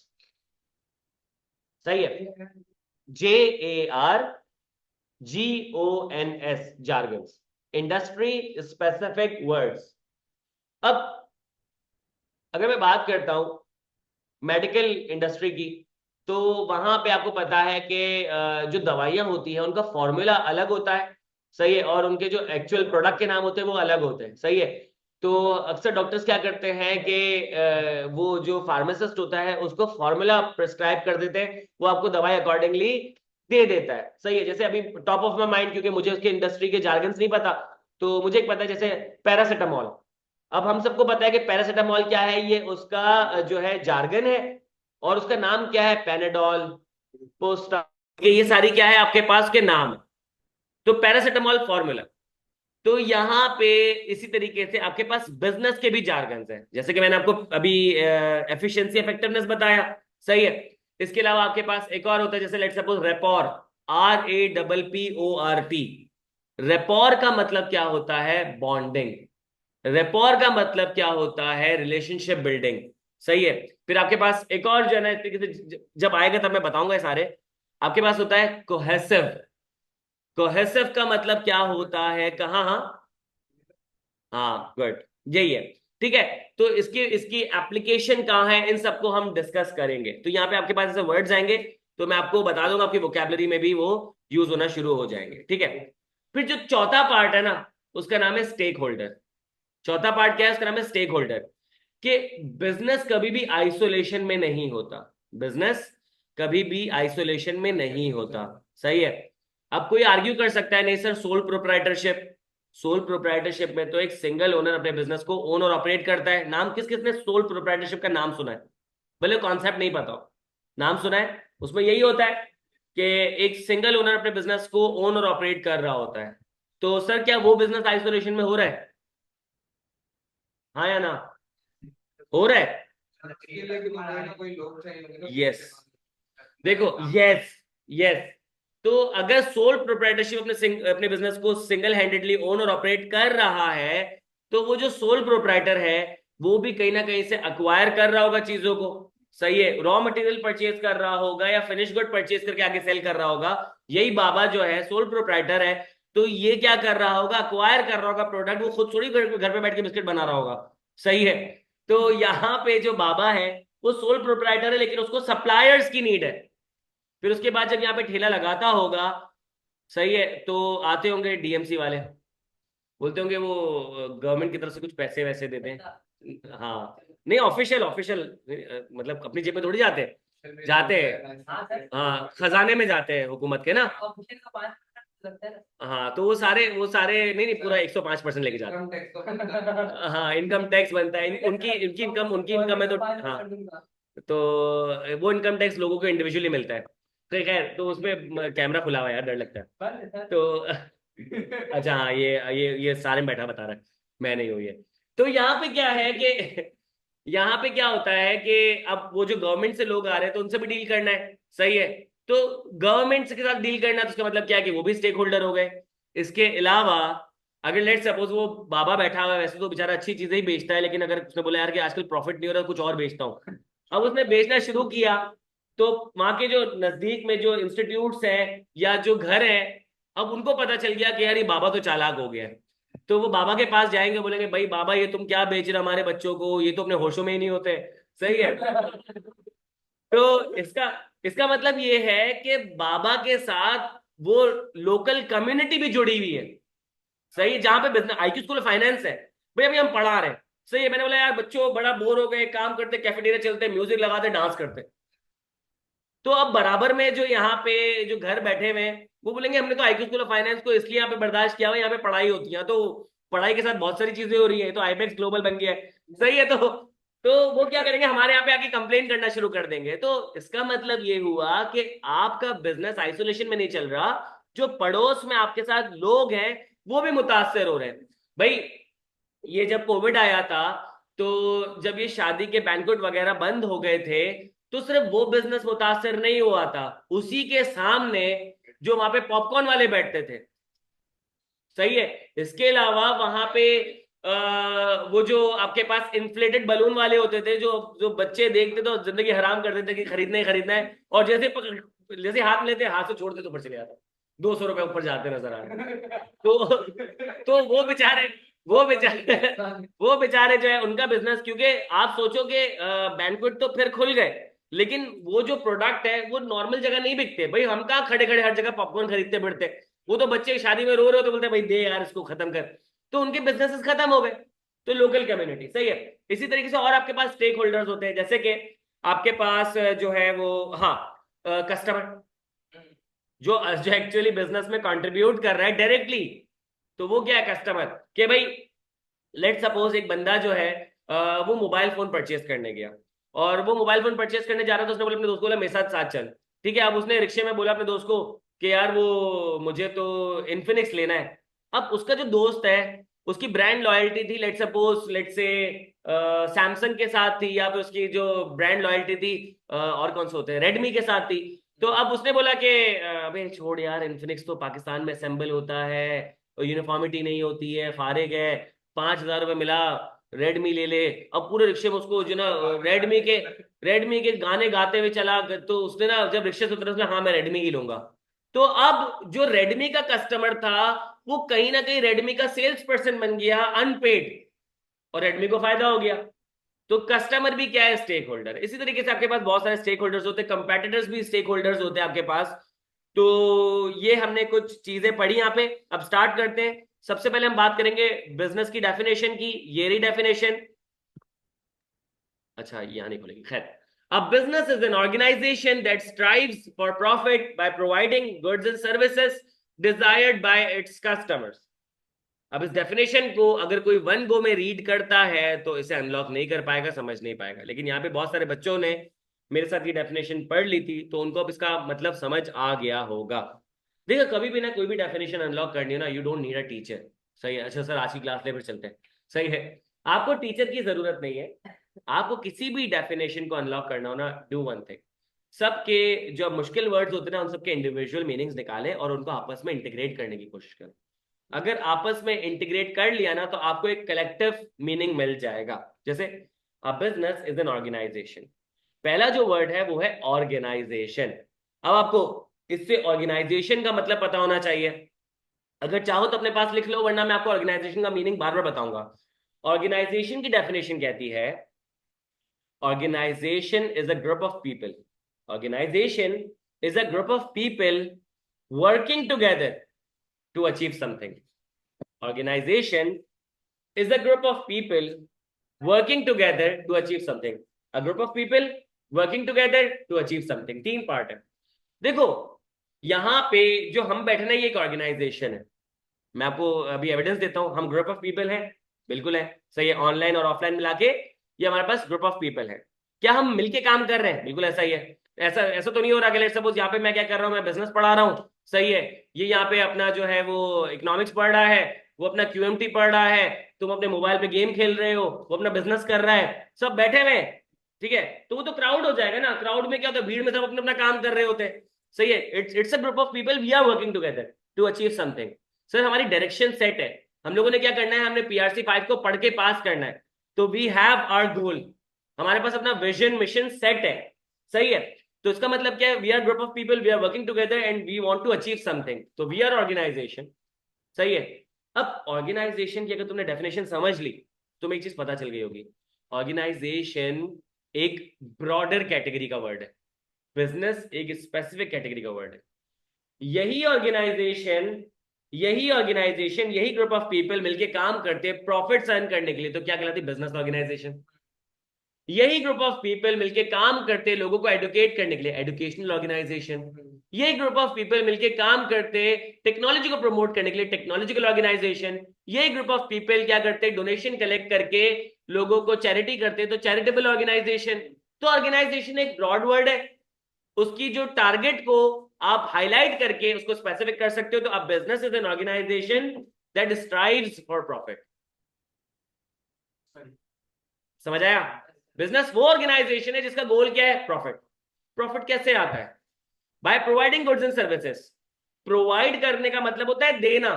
सही है, JARGONS, jargons, industry specific words. अब अगर मैं बात करता हूं मेडिकल इंडस्ट्री की, तो वहां पे आपको पता है कि जो दवाइयां होती हैं उनका फॉर्मूला अलग होता है। सही है, और उनके जो एक्चुअल प्रोडक्ट के नाम होते हैं वो अलग होते हैं। सही है, तो अक्सर डॉक्टर्स क्या करते हैं कि वो जो फार्मासिस्ट होता है उसको फॉर्मूला प्रिस्क्राइब कर देते हैं, वो आपको दवाई अकॉर्डिंगली दे देता है। सही है, जैसे अभी टॉप ऑफ माई माइंड, क्योंकि मुझे उसके इंडस्ट्री के जार्गन्स नहीं पता, तो मुझे एक पता है जैसे पैरासिटामोल। अब हम सबको पता है कि पैरासिटामोल क्या है, ये उसका जो है जार्गन है, और उसका नाम क्या है, पेनाडोल, पोस्ट, ये सारी क्या है आपके पास के नाम है। तो पैरासिटामॉल फॉर्मूला। तो यहाँ पे इसी तरीके से आपके पास बिजनेस के भी जार्गन्स हैं, जैसे कि मैंने आपको अभी एफिशिएंसी इफेक्टिवनेस बताया, सही है। इसके अलावा आपके पास एक और होता है, जैसे लेट्स सपोज रेपॉर, RAPPORT। रेपॉर का मतलब क्या होता है? बॉन्डिंग। रेपॉर का मतलब क्या होता है? रिलेशनशिप बिल्डिंग, सही है। फिर आपके पास एक और जो है ना, इस तरीके से जब आएगा तब मैं बताऊंगा ये सारे। आपके पास होता है कोहेसिव। कोहेसिव का मतलब क्या होता है? कहाँ? हाँ हाँ, गुड, यही है। ठीक है। तो इसकी इसकी एप्लीकेशन कहाँ है, इन सबको हम डिस्कस करेंगे। तो यहाँ पे आपके पास ऐसे वर्ड्स आएंगे, तो मैं आपको बता दूंगा, आपकी वोकैबुलरी में भी वो यूज होना शुरू हो जाएंगे। ठीक है। फिर जो चौथा पार्ट है ना, उसका नाम है स्टेक होल्डर। चौथा पार्ट क्या है? उसका नाम है स्टेक होल्डर। कि बिजनेस कभी भी आइसोलेशन में नहीं होता। बिजनेस कभी भी आइसोलेशन में नहीं होता, सही है। अब कोई आर्ग्यू कर सकता है, नहीं sir sole proprietorship. Sole proprietorship में तो एक सिंगल ओनर अपने बिजनेस को ओन और ऑपरेट करता है। नाम किस किसने सोल प्रोप्राइटरशिप का नाम सुना है? भले कॉन्सेप्ट नहीं पता हो, नाम सुना है। उसमें यही होता है कि एक सिंगल ओनर अपने बिजनेस को ओन और ऑपरेट कर रहा होता है। तो सर क्या वो बिजनेस आइसोलेशन में हो रहा है? हाँ या ना? हो रहा है? यस। देखो, यस, यस। तो अगर सोल प्रोप्राइटरशिप अपने बिजनेस को सिंगल हैंडेडली ओन और ऑपरेट कर रहा है, तो वो जो सोल प्रोप्राइटर है वो भी कहीं ना कहीं से अक्वायर कर रहा होगा चीजों को, सही है। रॉ मटेरियल परचेज कर रहा होगा या फिनिश गुड परचेज करके आगे सेल कर रहा होगा। यही बाबा जो है सोल प्रोप्राइटर है, तो ये क्या कर रहा होगा? अक्वायर कर रहा होगा प्रोडक्ट। वो खुद थोड़ी घर पे बैठ के बिस्किट बना रहा होगा, सही है। तो यहाँ पे जो बाबा है वो सोल प्रोप्राइटर है, लेकिन उसको सप्लायर्स की नीड है। फिर उसके बाद जब यहाँ पे ठेला लगाता होगा, सही है, तो आते होंगे डीएमसी वाले, बोलते होंगे वो गवर्नमेंट की तरफ से कुछ पैसे वैसे देते हैं। हाँ, नहीं ऑफिशियल ऑफिशियल, मतलब अपनी जेब में थोड़ी जाते हैं, जाते हैं। हाँ, खजाने में जाते हैं हुकूमत के ना। हाँ, तो वो सारे नहीं नहीं, पूरा 105% लेके जाते हैं। हाँ, इनकम टैक्स बनता है। उनकी इनकम है, तो हाँ। तो वो इनकम टैक्स लोगों को इंडिविजुअली मिलता है। तो खैर, तो उसमें कैमरा खुला हुआ है यार, डर लगता है तो। अच्छा हाँ, ये सारे में बैठा बता रहा है, मैं नहीं हूँ ये। तो यहाँ पे क्या है कि यहाँ पे क्या होता है कि अब वो जो गवर्नमेंट से लोग आ रहे हैं तो उनसे भी डील करना है, सही है। तो गवर्नमेंट के साथ डील करना, तो उसका मतलब क्या है कि वो भी स्टेक होल्डर हो गए। इसके अलावा अगर लेट सपोज वो बाबा बैठा हुआ है, वैसे तो बेचारा अच्छी चीजें ही बेचता है, लेकिन अगर उसने बोला यार कि आजकल प्रॉफिट नहीं हो रहा, कुछ और बेचता हूँ, अब उसने बेचना शुरू किया, तो वहां के जो नजदीक में जो इंस्टीट्यूट्स हैं या जो घर है, अब उनको पता चल गया कि यार ये बाबा तो चालाक हो गया है। तो वो बाबा के पास जाएंगे, बोलेंगे भाई बाबा ये तुम क्या बेच रहे हो हमारे बच्चों को, ये तो अपने होशों में ही नहीं होते, सही है। तो इसका इसका मतलब ये है कि बाबा के साथ वो लोकल कम्युनिटी भी जुड़ी हुई है, सही है। जहां पे बिजनेस IQ स्कूल फाइनेंस है, भाई अभी हम पढ़ा रहे हैं, सही है। मैंने बोला यार बच्चों बड़ा बोर हो गए, काम करते, कैफेटेरिया चलते, म्यूजिक लगाते, डांस करते। तो अब बराबर में जो यहाँ पे जो घर बैठे हुए हैं, वो बोलेंगे हमने तो IQ स्कूल ऑफ फाइनेंस को इसलिए यहाँ पे बर्दाश्त किया हुआ है, यहाँ पे पढ़ाई होती है, तो पढ़ाई के साथ बहुत सारी चीजें हो रही है, तो आईबेक्स ग्लोबल बन गया है, सही है। तो वो क्या करेंगे, हमारे यहाँ पे आके कंप्लेन करना शुरू कर देंगे। तो इसका मतलब ये हुआ कि आपका बिजनेस आइसोलेशन में नहीं चल रहा, जो पड़ोस में आपके साथ लोग हैं वो भी मुतासर हो रहे हैं। भाई ये जब कोविड आया था, तो जब ये शादी के बैंक्वेट वगैरह बंद हो गए थे, तो सिर्फ वो बिजनेस मुतासर नहीं हुआ था, उसी के सामने जो वहां पे पॉपकॉर्न वाले बैठते थे, सही है। इसके अलावा वहां पे वो जो आपके पास इन्फ्लेटेड बलून वाले होते थे, जो जो बच्चे देखते तो जिंदगी हराम कर देते कि खरीदना ही खरीदना है, और जैसे हाथ में लेते, हाथ से छोड़ते तो ऊपर चले जाता, 200 रुपए ऊपर जाते नजर आ रहे। तो वो बेचारे वो बेचारे जो है उनका बिजनेस, क्योंकि आप सोचो कि बैंक्वेट तो फिर खुल गए, लेकिन वो जो प्रोडक्ट है वो नॉर्मल जगह नहीं बिकते। भाई हम कहाँ खड़े खड़े हर जगह पॉपकॉर्न खरीदते फिरते, वो तो बच्चे की शादी में रो रहे हो तो बोलते हैं भाई दे यार इसको खत्म कर। तो उनके बिजनेसेस खत्म हो गए। तो लोकल कम्युनिटी, सही है। इसी तरीके से और आपके पास स्टेक होल्डर्स होते हैं, जैसे कि आपके पास जो है वो, हाँ, कस्टमर, जो एक्चुअली बिजनेस में कंट्रीब्यूट कर रहा है डायरेक्टली। तो वो क्या है? कस्टमर। कि भाई लेट सपोज एक बंदा जो है वो मोबाइल फोन परचेज करने गया, और वो मोबाइल फोन परचेज करने जा रहा था, उसने बोला अपने दोस्त को, बोला मेरे साथ साथ चल। ठीक है, अब उसने रिक्शे में बोला अपने दोस्त को कि यार वो मुझे तो इन्फिनिक्स लेना है। अब उसका जो दोस्त है उसकी ब्रांड लॉयल्टी थी, लेट सपोज लेट से सैमसंग के साथ थी, या फिर उसकी जो ब्रांड लॉयल्टी थी और कौन से होते हैं, रेडमी के साथ थी। तो अब उसने बोला कि अबे छोड़ यार, इन्फिनिक्स तो पाकिस्तान में असेंबल होता है और यूनिफॉर्मिटी नहीं होती है, फारिग है, 5,000 रुपये मिला, रेडमी ले ले। अब पूरे रिक्शे में उसको जो ना रेडमी के गाने गाते हुए चला, तो उसने ना जब रिक्शे से उतरा उसने, हाँ मैं रेडमी ही लूंगा। तो अब जो रेडमी का कस्टमर था वो कहीं ना कहीं रेडमी का सेल्स पर्सन बन गया अनपेड, और रेडमी को फायदा हो गया। तो कस्टमर भी क्या है, स्टेक होल्डर। इसी तरीके से आपके पास बहुत सारे स्टेक होल्डर्स होते हैं, कंपेटिटर्स भी स्टेक होल्डर्स होते हैं आपके पास। तो ये हमने कुछ चीजें पढ़ी यहाँ पे। अब स्टार्ट करते हैं। सबसे पहले हम बात करेंगे बिजनेस की डेफिनेशन की, ये रही डेफिनेशन। अच्छा यहाँ नहीं खोलेंगे, खैर। A business is an organization that strives for profit by providing goods and services desired by its customers. अब इस डेफिनेशन को अगर कोई वन गो में रीड करता है तो इसे अनलॉक नहीं कर पाएगा, समझ नहीं पाएगा। लेकिन यहाँ पे बहुत सारे बच्चों ने मेरे साथ ये डेफिनेशन पढ़ ली थी तो उनको अब इसका मतलब समझ आ गया होगा। देखो, कभी भी ना कोई भी डेफिनेशन अनलॉक करनी हो ना, you don't need a teacher. सही है, अच्छा सर आज की क्लास ले फिर चलते हैं। सही है, आपको टीचर की जरूरत नहीं है। आपको किसी भी डेफिनेशन को अनलॉक करना हो ना, डू वन थिंग। सबके जो मुश्किल वर्ड्स होते हैं ना, उन सबके इंडिविजुअल मीनिंग्स निकालें और उनको आपस में इंटीग्रेट करने की कोशिश करें। अगर आपस में इंटीग्रेट कर लिया ना तो आपको एक कलेक्टिव मीनिंग मिल जाएगा। जैसे a business is an organisation, पहला जो वर्ड है वो है ऑर्गेनाइजेशन। अब आपको इससे ऑर्गेनाइजेशन का मतलब पता होना चाहिए। अगर चाहो तो अपने पास लिख लो, वरना मैं आपको ऑर्गेनाइजेशन का मीनिंग बार बार बताऊंगा। ऑर्गेनाइजेशन की डेफिनेशन कहती है, organisation is a group of people, organisation is a group of people working together to achieve something. Organization is a group of people working together to achieve something. A group of people working together to achieve something. तीन part है। देखो यहाँ पे जो हम बैठे ना, ये एक ऑर्गेनाइजेशन है। मैं आपको अभी एविडेंस देता हूँ, हम ग्रुप ऑफ पीपल हैं, बिल्कुल है, सही है। ऑनलाइन और ऑफलाइन मिला के ये हमारे पास ग्रुप ऑफ पीपल है। क्या हम मिलके काम कर रहे हैं? बिल्कुल ऐसा ही है। ऐसा ऐसा तो नहीं हो रहा कि लेट्स सपोज यहाँ पे मैं क्या कर रहा हूँ, मैं बिजनेस पढ़ा रहा हूँ, सही है, ये यहाँ पे अपना जो है वो इकोनॉमिक्स पढ़ रहा है, वो अपना क्यूएमटी पढ़ रहा है, तुम अपने मोबाइल पे गेम खेल रहे हो, वो अपना बिजनेस कर रहा है, सब बैठे हुए हैं, ठीक है। तो वो तो क्राउड हो जाएगा ना। क्राउड में क्या होता है, भीड़ में सब अपना अपना काम कर रहे होते हैं, सही है। It's a group of people, we are working together to achieve something. Sir हमारी डायरेक्शन सेट है, हम लोगों ने क्या करना है, हमने पीआरसी 5 को पढ़ के पास करना है। तो वी हैव आवर गोल, हमारे पास अपना विजन मिशन सेट है, सही है। तो इसका मतलब क्या है, we are group of people, we are working together and we want to achieve something, तो वी आर ऑर्गेनाइजेशन, सही है। अब ऑर्गेनाइजेशन की अगर तुमने डेफिनेशन समझ ली, तुम्हें एक चीज पता चल गई होगी, ऑर्गेनाइजेशन एक ब्रॉडर कैटेगरी का वर्ड है, बिजनेस एक स्पेसिफिक कैटेगरी का वर्ड है। यही ऑर्गेनाइजेशन यही ग्रुप ऑफ पीपल मिलके काम करते हैं प्रॉफिट अर्न करने के लिए, तो क्या कहलाती है, बिजनेस ऑर्गेनाइजेशन। यही ग्रुप ऑफ पीपल मिलके काम करते हैं लोगों को एडुकेट करने के लिए, एजुकेशनल ऑर्गेनाइजेशन। यही ग्रुप ऑफ पीपल मिलके काम करते हैं टेक्नोलॉजी को प्रमोट करने के लिए, टेक्नोलॉजिकल ऑर्गेनाइजेशन। यही ग्रुप ऑफ पीपल क्या करते हैं, डोनेशन कलेक्ट करके लोगों को चैरिटी करते हैं, तो चैरिटेबल ऑर्गेनाइजेशन। तो ऑर्गेनाइजेशन एक ब्रॉड वर्ड है, उसकी जो टारगेट को आप हाईलाइट करके उसको स्पेसिफिक कर सकते हो। तो अब business is an organisation that strives for profit. समझ आया? बिजनेस वो ऑर्गेनाइजेशन है जिसका गोल क्या है, प्रॉफिट। प्रॉफिट कैसे आता है, by providing goods and services. Provide करने का मतलब होता है देना,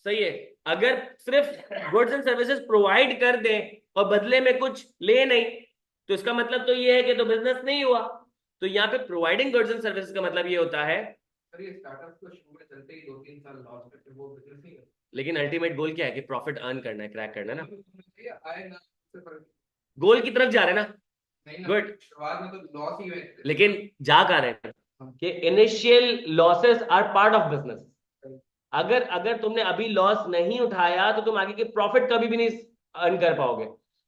सही है। अगर सिर्फ गुड्स एंड सर्विसेज प्रोवाइड कर दे और बदले में कुछ ले नहीं, तो इसका मतलब तो ये है कि तो बिजनेस नहीं हुआ। तो यहाँ पे प्रोवाइडिंग गुड्स एंड सर्विसेज का मतलब ये होता है, ये स्टार्टअप को शुरू में चलते ही 2-3 साल लॉस करते, वो बिजनेस नहीं करते। लेकिन अल्टीमेट गोल क्या है कि प्रॉफिट अर्न करना है, क्रैक करना है ना, आए ना उससे फर्क गोल की तरफ जा रहे हैं ना। नहीं ना, गुड, शुरुआत में तो लॉस ही हुए थे। लेकिन जा कर रहे हैं कि initial losses are part of business. अगर अगर तुमने अभी लॉस नहीं उठाया तो तुम आगे के प्रॉफिट कभी भी नहीं अर्न कर पाओगे।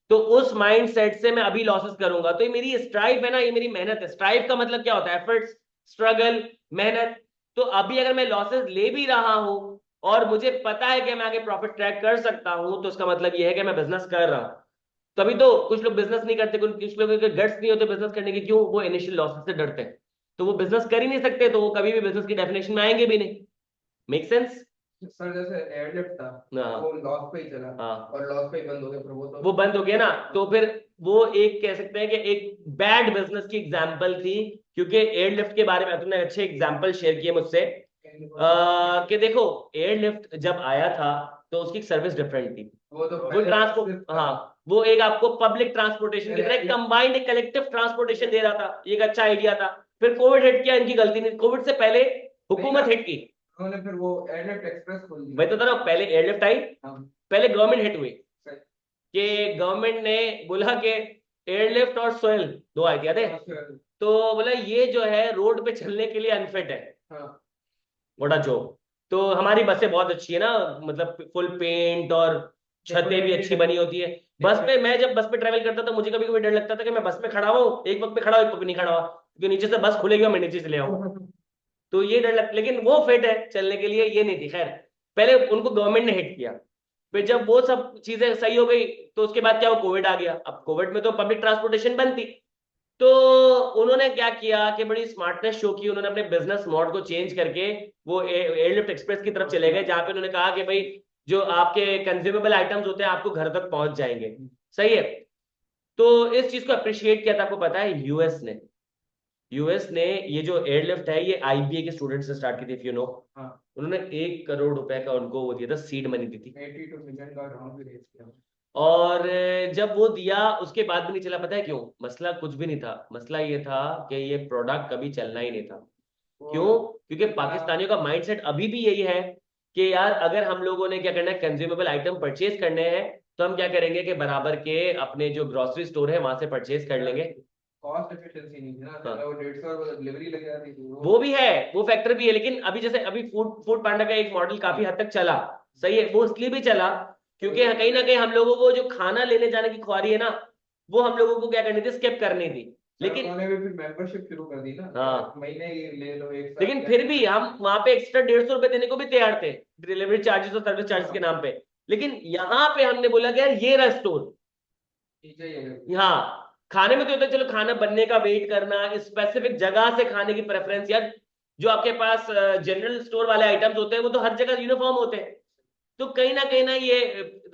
तो उस माइंड सेट से मैं अभी लॉसेस करूंगा, तो ये मेरी स्ट्राइव है ना, ये मेरी मेहनत है। स्ट्राइव का मतलब क्या होता है, एफर्ट्स, स्ट्रगल, मेहनत। तो अभी अगर मैं लॉसेस ले भी रहा हूं और मुझे पता है कि मैं आगे प्रॉफिट ट्रैक कर सकता हूं, तो इसका मतलब यह है कि मैं बिजनेस कर रहा हूं। तभी तो कुछ लोग बिजनेस नहीं करते, कुछ लोगों के गट्स नहीं होते बिजनेस करने के। क्यों? वो इनिशियल लॉसेस से डरते हैं। तो वो बिजनेस कर ही नहीं सकते, तो वो कभी भी बिजनेस की डेफिनेशन में आएंगे भी नहीं। Make sense? सर जैसे एयरलिफ्ट था, हाँ वो लॉस पे ही चला हाँ, और लॉस पे ही बंद हो गया, फिर वो वो तो बंद हो गया ना, तो फिर वो एक कह सकते हैं कि एक बैड बिजनेस की एग्जांपल थी। क्योंकि एयरलिफ्ट के बारे में तुमने अच्छे एग्जांपल शेयर किए मुझसे, कि देखो एयरलिफ्ट जब आया था तो उसकी सर्विस डिफरेंट थी। वो तो वो पहले ट्रांसपोर्ट, सिर्फ हाँ, वो एक आपको पब्लिक ट्रांसपोर्टेशन की तरह कंबाइंड एक कलेक्टिव ट्रांसपोर्टेशन दे रहा था, ये एक अच्छा आइडिया था। फिर कोविड हिट किया, इनकी गलती नहीं, कोविड से पहले हुकूमत हिट की। उन्होंने फिर वो एयरलिफ्ट एक्सप्रेस खोल मैं दिया। तो रहा हूँ, पहले एयरलिफ्ट आई, हाँ पहले गवर्नमेंट हिट हुई, सही। कि गवर्नमेंट ने बोला कि एयरलिफ्ट और सोयल दो आई थी, तो बोला ये जो है रोड पे चलने के लिए अनफिट है। हाँ व्हाट अ जोक। तो हमारी बसें बहुत अच्छी है ना, मतलब फुल पेंट और छतें भी अच्छी बनी होती है। बस पे मैं जब बस पे ट्रेवल करता था, मुझे कभी कभी डर लगता था कि मैं बस में खड़ा हूँ, एक वक्त पे खड़ा हूँ, एक वक्त नहीं खड़ा हुआ, क्योंकि नीचे से बस खुलेगी और मैं नीचे चले आऊँ। तो ये डर लग, लेकिन वो फिट है चलने के लिए, ये नहीं थी। खैर, पहले उनको गवर्नमेंट ने हिट किया, फिर जब वो सब चीजें सही हो गई तो उसके बाद क्या, वो कोविड आ गया। अब कोविड में तो पब्लिक ट्रांसपोर्टेशन बंद थी, तो उन्होंने क्या किया कि बड़ी स्मार्टनेस शो की, उन्होंने अपने बिजनेस मॉडल को चेंज करके वो एयरलिफ्ट एक्सप्रेस की तरफ चले गए, जहां पे उन्होंने कहा कि भाई जो आपके कंज्यूमेबल आइटम्स होते हैं आपको घर तक पहुंच जाएंगे। सही है। तो इस चीज को अप्रिशिएट किया था, आपको पता है यूएस ने, ये जो एयरलिफ्ट है ये आईबीए के स्टूडेंट से स्टार्ट की थी, इफ यू नो। हाँ। उन्होंने 1 करोड़ रुपए का उनको वो दिया था, सीड मनी दी थी। 82 मिलियन का राउंड भी रेज किया। और जब वो दिया उसके बाद भी नहीं चला, पता है क्यों? मसला कुछ भी नहीं था, मसला ये था कि ये प्रोडक्ट कभी चलना ही नहीं था। क्यों? वो क्योंकि पाकिस्तानियों का माइंडसेट अभी भी यही है कि यार अगर हम लोगों ने क्या करना है, कंज्यूमेबल आइटम परचेज करने हैं, तो हम क्या करेंगे कि बराबर के अपने जो ग्रोसरी स्टोर है वहां से परचेज कर लेंगे। कॉस्ट एफिशिएंसी नहीं थी ना, हाँ, वो 150 डिलीवरी लग जाती थी वो भी है, वो फैक्टर भी है, लेकिन अभी जैसे अभी फूड फूड पांडा का एक मॉडल काफी हद तक चला। सही है, वो इसलिए भी चला क्योंकि कहीं ना कहीं हम लोगों को जो खाना लेने जाने की ख्वारी है ना, वो हम लोगों को क्या करनी थी, स्किप करनी थी। लेकिन उन्होंने भी फिर मेंबरशिप शुरू कर दी ना, हाँ, महीने की ले लो, एक साल लेकिन की फिर भी हम वहां पे एक्स्ट्रा 150 रुपए देने को भी तैयार थे, डिलीवरी चार्जेस और सर्विस चार्जेस के नाम पे। लेकिन यहाँ पे हमने बोला कि यार ये रहा स्टोर। चीजें ये हाँ, खाने में तो होता है, चलो खाना बनने का वेट करना, स्पेसिफिक जगह से खाने की प्रेफरेंस, यार जो आपके पास जनरल स्टोर वाले आइटम्स होते हैं वो तो हर जगह यूनिफॉर्म होते हैं। तो कहीं ना ये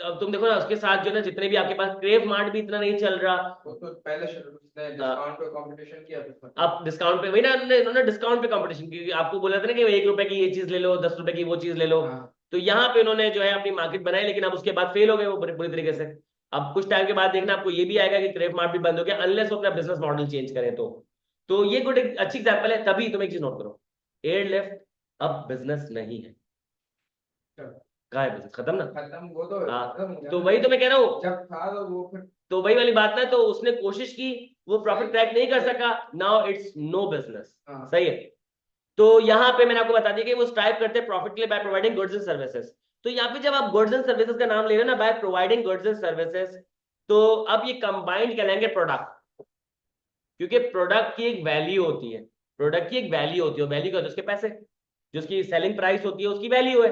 अब तुम देखो ना, उसके साथ जो ना जितने भी आपके पास, क्रेव मार्ट भी इतना नहीं चल रहा। वो तो पहले उसने डिस्काउंट पे कंपटीशन किया था। अब डिस्काउंट पे वही ना, उन्होंने डिस्काउंट पे कंपटीशन की, आपको बोला था ना कि 1 रुपए की ये चीज ले लो, 10 रुपए की वो चीज ले लो। हाँ। तो यहाँ पे उन्होंने जो है अपनी मार्केट बनाई, लेकिन अब उसके बाद फेल हो गए वो बुरी तरीके से। अब कुछ टाइम के बाद देखना आपको ये भी आएगा कि क्रेप मार्ट भी बंद हो गया, अनलेस वो अपना बिजनेस मॉडल चेंज करें तो ये गुड, एक अच्छी एग्जाम्पल है। तभी तुम एक चीज नोट करो, एयरलिफ्ट अब बिजनेस नहीं है। कहाँ है बिजनेस? खत्म ना। खत्म, वो तो हाँ, खत्म हो गया तो ना। वही तो मैं कह रहा हूँ, जब था तो वो फिर तो वही वाली बात ना, तो उसने कोशिश की, वो प्रॉफिट ट्रैक नहीं कर सका, नाउ इट्स नो बिजनेस। हाँ। सही है। तो यहाँ पे मैंने आपको बता दिया कि वो स्ट्राइव करते हैं प्रॉफिट के लिए by providing goods and services. तो यहाँ पे जब आप गुड्स एंड सर्विसेज का नाम ले रहे हो ना, by providing goods and services, तो अब ये कंबाइंड कहलाएंगे प्रोडक्ट। क्योंकि प्रोडक्ट की एक वैल्यू होती है, प्रोडक्ट की एक वैल्यू होती है, वैल्यू का उसके पैसे, जो उसकी सेलिंग प्राइस होती है उसकी वैल्यू है।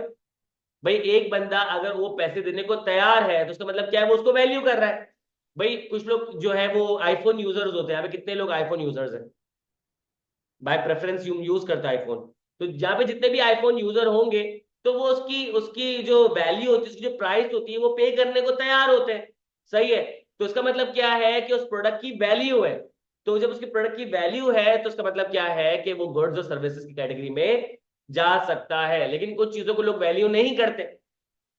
भाई एक बंदा अगर वो पैसे देने को तैयार है तो उसका मतलब क्या है, वो उसको वैल्यू कर रहा है। भाई कुछ लोग जो है वो आईफोन यूजर्स होते हैं, अभी कितने लोग आईफोन यूजर्स हैं, बाय प्रेफरेंस यूज करता है आईफोन। तो जहां पे जितने भी आईफोन यूजर होंगे, तो वो उसकी उसकी जो वैल्यू होती है, उसकी जो प्राइस होती है, वो पे करने को तैयार होते हैं। सही है। तो इसका मतलब क्या है कि उस प्रोडक्ट की वैल्यू है। तो जब उसकी प्रोडक्ट की वैल्यू है तो उसका मतलब क्या है कि वो गुड्स और सर्विसेज की कैटेगरी में जा सकता है। लेकिन कुछ चीजों को लोग वैल्यू नहीं करते,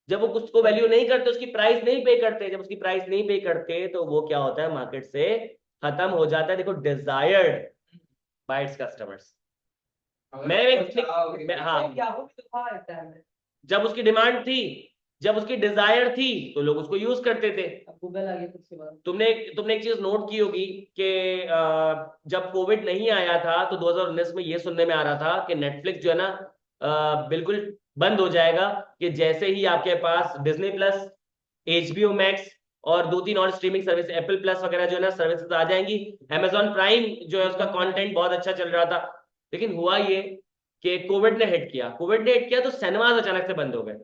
जब वो कुछ को वैल्यू नहीं करते, उसकी प्राइस नहीं पे करते, जब उसकी प्राइस नहीं पे करते तो वो क्या होता है, मार्केट से खत्म हो जाता है। देखो, डिजायर्ड बाय इट्स कस्टमर्स। मैं हाँ, जब उसकी डिमांड थी, जब उसकी डिजायर थी, तो लोग उसको यूज करते थे। अब गूगल आ गया उसके बाद। तुमने तुमने एक चीज नोट की होगी कि जब कोविड नहीं आया था तो 2019 में ये सुनने में आ रहा था कि नेटफ्लिक्स जो है ना, बिल्कुल बंद हो जाएगा, कि जैसे ही आपके पास डिज्नी प्लस, एचबीओ मैक्स और 2-3 और स्ट्रीमिंग सर्विस, एप्पल प्लस वगैरह जो है ना सर्विसेज आ जाएंगी। अमेजॉन प्राइम जो है उसका कंटेंट बहुत अच्छा चल रहा था। लेकिन हुआ ये कि कोविड ने हिट किया, तो सिनेमाज अचानक से बंद हो गए।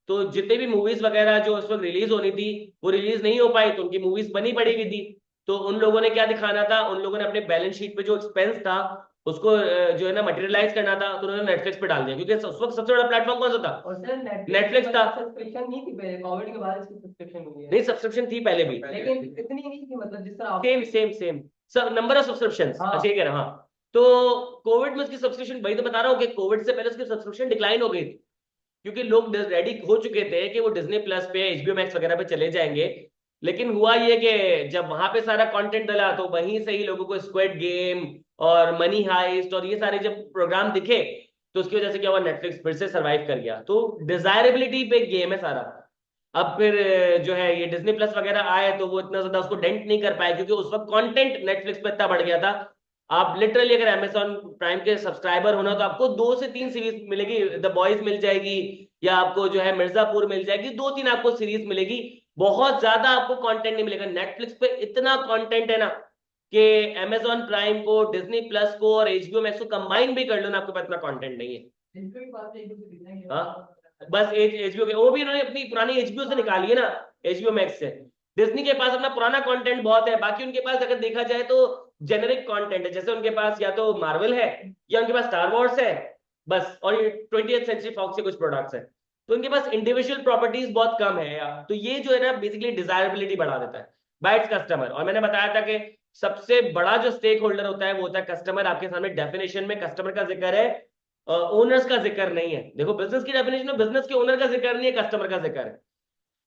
तो जितने भी मूवीज वगैरह जो उस वक्त रिलीज होनी थी वो रिलीज नहीं हो पाई, तो उनकी मूवीज बनी पड़ी हुई थी। तो उन लोगों ने क्या दिखाना था, उन लोगों ने अपने बैलेंस शीट पे जो एक्सपेंस था उसको जो है ना मटेरियलाइज करना था, तो उन्होंने नेटफ्लिक्स पे डाल दिया, क्योंकि उस वक्त सबसे बड़ा प्लेटफॉर्म कौन सा था? और सर नेटफ्लिक्स था। सब्सक्रिप्शन नहीं थी पहले, कोविड के बाद इसकी सब्सक्रिप्शन हुई है। नहीं, सब्सक्रिप्शन थी पहले भी, लेकिन इतनी नहीं थी, मतलब जिस तरह same same same number of subscription. हाँ। अच्छा, ये कह रहा हूं, हाँ। तो कोविड में उसकी सब्सक्रिप्शन, वही तो बता रहा हूँ कि कोविड से पहले उसकी सब्सक्रिप्शन डिक्लाइन हो गई थी, क्योंकि लोग रेडी हो चुके थे कि वो डिज्नी प्लस पे, एचबीओ मैक्स वगैरह पे चले जाएंगे। लेकिन हुआ ये कि जब वहां पे सारा कंटेंट डला, तो वहीं से ही लोगों को स्क्विड गेम और मनी हाइस्ट और ये सारे जब प्रोग्राम दिखे, तो उसकी वजह से क्या हुआ, नेटफ्लिक्स फिर से सर्वाइव कर गया। तो डिजायरेबिलिटी पे गेम है सारा। अब फिर जो है ये डिज्नी प्लस वगैरह आए, तो वो इतना ज्यादा उसको डेंट नहीं कर पाए, क्योंकि उस वक्त कंटेंट नेटफ्लिक्स पे इतना बढ़ गया था। आप लिटरली अगर अमेजॉन प्राइम के सब्सक्राइबर होना, तो आपको 2 से 3 सीरीज मिलेगी। द बॉयज मिल जाएगी, या आपको जो है मिर्जापुर मिल जाएगी, 2-3 आपको सीरीज मिलेगी। बहुत ज्यादा आपको कंटेंट नहीं मिलेगा। नेटफ्लिक्स पे इतना कंटेंट है ना कि अमेजॉन प्राइम को, डिज्नी प्लस को और एचबीओ मैक्स को कंबाइन भी कर लो ना, आपके पास इतना कंटेंट नहीं है। इनकी बात है, एक दूसरे की हाँ, बस एचबीओ के वो भी उन्होंने अपनी पुरानी एचबीओ से निकाली है ना, एचबीओ मैक्स से। डिज्नी के पास अपना पुराना कंटेंट बहुत है, बाकी उनके पास अगर देखा जाए तो जेनरिक कंटेंट है। जैसे उनके पास या तो मार्वल है, या उनके पास स्टार वॉर्स है, बस। और ये 20th सेंचुरी फॉक्स के कुछ प्रोडक्ट्स है, तो उनके पास इंडिविजुअल प्रॉपर्टीज बहुत कम है यार। तो ये जो है ना, बेसिकली डिजायरेबिलिटी बढ़ा देता है बाय इट्स कस्टमर। और मैंने बताया था कि सबसे बड़ा जो स्टेक होल्डर होता है वो होता है कस्टमर। आपके सामने डेफिनेशन में कस्टमर का जिक्र है, ओनर्स का जिक्र नहीं है। देखो, बिजनेस की डेफिनेशन में बिजनेस के ओनर का जिक्र नहीं है, कस्टमर का जिक्र है।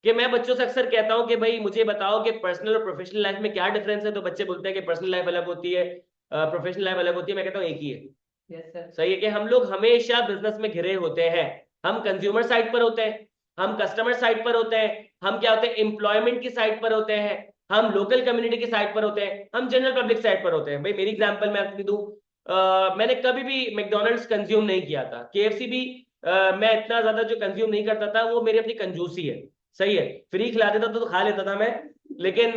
कि मैं बच्चों से अक्सर कहता हूं कि भाई मुझे बताओ कि पर्सनल और प्रोफेशनल लाइफ में क्या डिफरेंस है, तो बच्चे बोलते हैं कि पर्सनल लाइफ अलग होती है, प्रोफेशनल लाइफ अलग होती है। मैं कहता हूँ एक ही है। Yes sir. सही है कि हम लोग हमेशा बिजनेस में घिरे होते हैं। हम कंज्यूमर साइड पर होते हैं, हम कस्टमर साइड पर होते हैं, हम क्या होते हैं, एम्प्लॉयमेंट की साइड पर होते हैं, हम लोकल कम्युनिटी की साइड पर होते हैं, हम जनरल पब्लिक साइड पर होते हैं। भाई मेरी एग्जांपल मैं आपको दूं, मैंने कभी भी मैकडोनल्ड्स कंज्यूम नहीं किया था, केएफसी भी मैं इतना ज्यादा जो कंज्यूम नहीं करता था, वो मेरी अपनी कंजूसी है। सही है, फ्री खिला देता तो खा लेता था मैं। लेकिन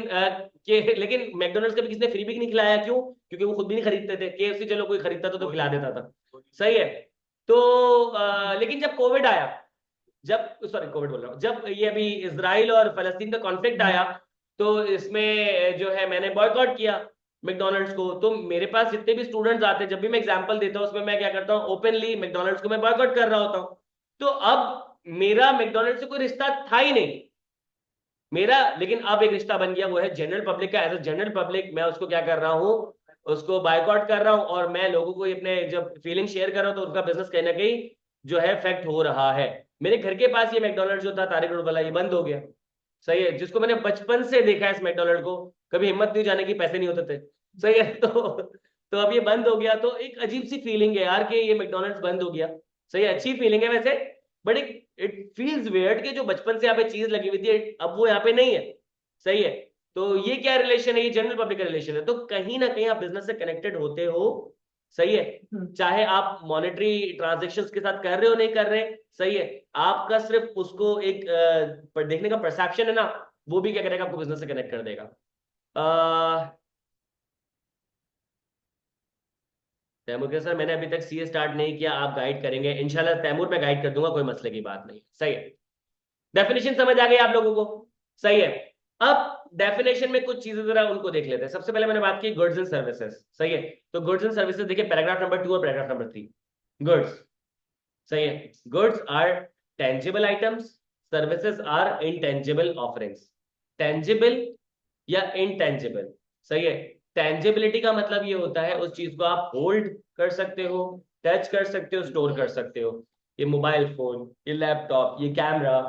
लेकिन मैकडोनल्ड्स कभी किसी ने फ्री भी नहीं खिलाया, क्यों? क्योंकि वो खुद भी नहीं खरीदते थे। केएफसी चलो कोई खरीदता तो खिला देता था। सही है। तो लेकिन जब कोविड आया, जब सॉरी कोविड बोल रहा हूँ, जब ये अभी इसराइल और फलस्तीन का कॉन्फ्लिक्ट आया, तो इसमें जो है मैंने बॉयकॉट किया मैकडोनल्ड्स को। तो मेरे पास जितने भी स्टूडेंट्स आते हैं, जब भी मैं एग्जांपल देता हूँ, उसमें मैं क्या करता हूँ, ओपनली मैकडोनल्ड्स को मैं बॉयकॉट कर रहा होता हूँ। तो अब मेरा मैकडोनल्ड्स से कोई रिश्ता था ही नहीं मेरा। लेकिन अब एक रिश्ता बन गया, वो है जनरल पब्लिक का। एज अ जनरल पब्लिक मैं उसको क्या कर रहा हूँ, उसको बायकॉट कर रहा हूँ। और मैं लोगों को अपने जब फीलिंग शेयर कर रहा हूँ, तो उनका बिजनेस कहीं ना कहीं जो है इफेक्ट हो रहा है। मेरे घर के पास ये मैकडोनल्ड जो था तारिक रोड वाला, ये बंद हो गया। सही है, जिसको मैंने बचपन से देखा है इस मैकडोनल्ड को, कभी हिम्मत नहीं जाने की, पैसे नहीं होते थे। सही है। तो अब ये बंद हो गया, तो एक अजीब सी फीलिंग है यार कि ये मैकडोनल्ड्स बंद हो गया। सही है, अच्छी फीलिंग है वैसे, बट इट फील्स वियर्ड कि जो बचपन से यहाँ पे चीज लगी हुई थी, अब वो यहाँ पे नहीं है। सही है। तो ये क्या रिलेशन है? ये जनरल पब्लिक का रिलेशन है। तो कहीं ना कहीं आप बिजनेस से कनेक्टेड होते हो। सही है, चाहे आप मॉनेटरी ट्रांजेक्शन्स के साथ कर रहे हो नहीं कर रहे। सही है, आपका सिर्फ उसको एक देखने का परसेप्शन है ना, वो भी क्या करेगा, आपको बिजनेस से कनेक्ट कर देगा। तैमूर के सर, मैंने अभी तक सीए स्टार्ट नहीं किया, आप गाइड करेंगे इंशाल्लाह। तैमूर मैं गाइड कर दूंगा, कोई मसले की बात नहीं। सही है, डेफिनेशन समझ आ गई आप लोगों को? सही है। अब डेफिनेशन में कुछ चीजें जरा उनको देख लेते हैं। सबसे पहले मैंने बात की गुड्स एंड सर्विसेज। सही है, तो गुड्स एंड सर्विसेज देखिए, पैराग्राफ नंबर 2 और पैराग्राफ नंबर 3। गुड्स, सही है, goods are tangible items, services are intangible offerings. Tangible या इनटेंजिबल। सही है, टेंजिबिलिटी का मतलब ये होता है उस चीज को आप होल्ड कर सकते हो, टच कर सकते हो, स्टोर कर सकते हो। ये मोबाइल फोन, ये लैपटॉप, ये कैमरा,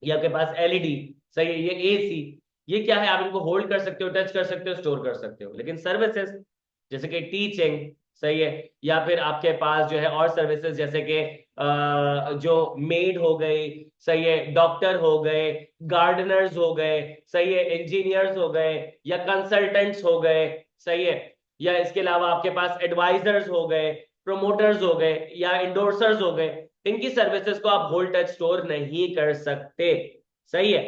ये आपके पास एलईडी। सही है, ये एसी, ये क्या है, आप इनको होल्ड कर सकते हो, टच कर सकते हो, स्टोर कर सकते हो। लेकिन सर्विसेज जैसे कि टीचिंग, सही है, या फिर आपके पास जो है और सर्विसेज जैसे कि जो मेड हो गई, सही है, डॉक्टर हो गए, गार्डनर्स हो गए, सही है, इंजीनियर्स हो गए, या कंसल्टेंट्स हो गए। सही है, या इसके अलावा आपके पास एडवाइजर्स हो गए, प्रोमोटर्स हो गए, या इंडोर्सर्स हो गए। इनकी सर्विसेज को आप होल्ड टच स्टोर नहीं कर सकते। सही है।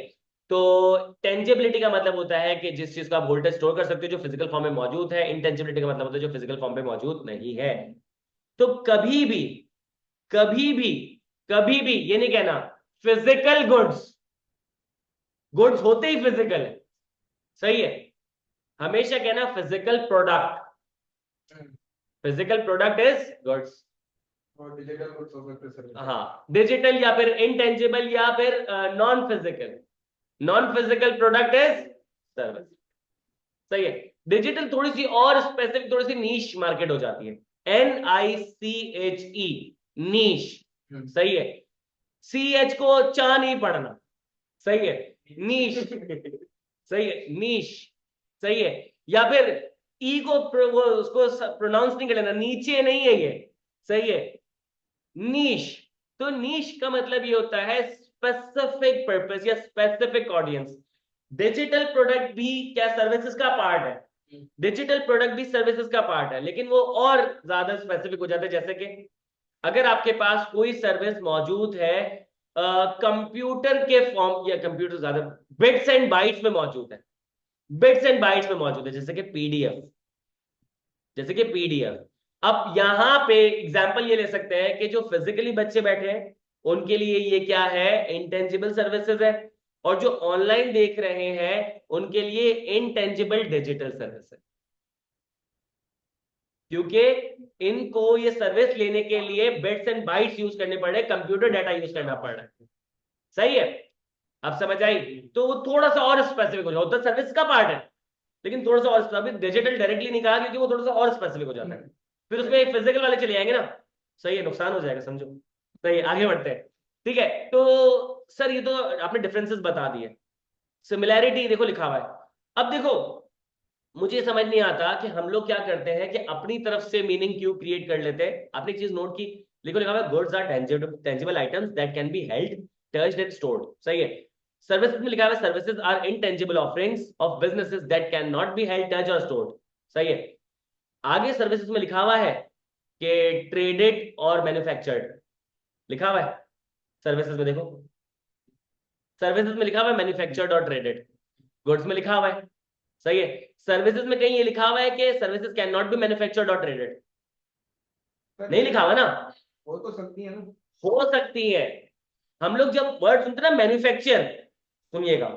तो टेंजिबिलिटी का मतलब होता है कि जिस चीज को आप होल्ड टच स्टोर कर सकते हो, जो फिजिकल फॉर्म में मौजूद है। इंटेंजिबिलिटी का मतलब होता है जो फिजिकल फॉर्म में मौजूद नहीं है। तो कभी भी, कभी भी, कभी भी ये नहीं कहना फिजिकल गुड्स, गुड्स होते ही फिजिकल है। सही है, हमेशा कहना physical product. Physical product is goods. और डिजिटल गुड्स हो सकते हैं सर। हाँ, डिजिटल या फिर इनटेंजिबल या फिर non physical. Non physical product is service. सही है। डिजिटल थोड़ी सी और स्पेसिफिक, थोड़ी सी नीश मार्केट हो जाती है। NICHE, नीश। सही है। CH को चा नहीं पढ़ना। सही है, नीश। सही है, नीश। सही है। या फिर ई को वो उसको प्रोनाउंस नहीं कर लेना, नीचे नहीं है ये। सही है, नीश। तो नीश का मतलब ये होता है स्पेसिफिक पर्पस या स्पेसिफिक ऑडियंस। डिजिटल प्रोडक्ट भी क्या सर्विसेज का पार्ट है? डिजिटल प्रोडक्ट भी सर्विसेज का पार्ट है, लेकिन वो और ज्यादा स्पेसिफिक हो जाता है। जैसे कि अगर आपके पास कोई सर्विस मौजूद है कंप्यूटर के फॉर्म, या कंप्यूटर ज्यादा बिट्स एंड बाइट्स में मौजूद है, बिट्स एंड बाइट्स में मौजूद है, जैसे कि पीडीएफ, जैसे कि पीडीएफ। अब यहां पे एग्जांपल ये ले सकते हैं कि जो फिजिकली बच्चे बैठे हैं उनके लिए ये क्या है, इंटेंजिबल सर्विसेज है, और जो ऑनलाइन देख रहे हैं उनके लिए इनटेंजिबल डिजिटल सर्विस है, क्योंकि इनको ये सर्विस लेने के लिए बिट्स एंड बाइट्स यूज करने पड़ रहे हैं, कंप्यूटर डाटा यूज करना पड़ रहा है। सही है, अब समझ आई? तो वो थोड़ा सा और स्पेसिफिक हो जाता है, सर्विस का पार्ट है लेकिन थोड़ा सा और, अभी डिजिटल डायरेक्टली नहीं कहा क्योंकि वो थोड़ा सा और स्पेसिफिक हो जाता है, फिर उसमें फिजिकल वाले चले जाएंगे ना। सही है, नुकसान हो जाएगा, समझो। सही है, आगे बढ़ते हैं। ठीक है, तो सर ये तो आपने डिफरेंसेस बता दिए, सिमिलैरिटी देखो लिखा हुआ है। अब देखो मुझे समझ नहीं आता कि हम लोग क्या करते हैं कि अपनी तरफ से मीनिंग क्यों क्रिएट कर लेते हैं। आपने एक चीज नोट की, लिखो लिखा हुआ है goods are tangible items that can be held, touched and stored. सही है। सर्विसेज में लिखा हुआ है services are intangible offerings of businesses that can not be held, touched और स्टोर्ड। सही है। आगे सर्विसेज में लिखा हुआ है कि ट्रेडेड और मैन्युफैक्चर्ड, लिखा हुआ है सर्विसेज में। देखो सर्विसेज में लिखा हुआ है मैन्युफैक्चर्ड और ट्रेडेड, गुड्स में लिखा हुआ है। सही है। सर्विसेज में कहीं ये लिखा हुआ है कि services can not be manufactured और ट्रेडेड, नहीं लिखा हुआ ना? हो तो सकती है ना, हो सकती है। हम लोग जब वर्ड सुनते ना मैन्युफैक्चर, सुनिएगा,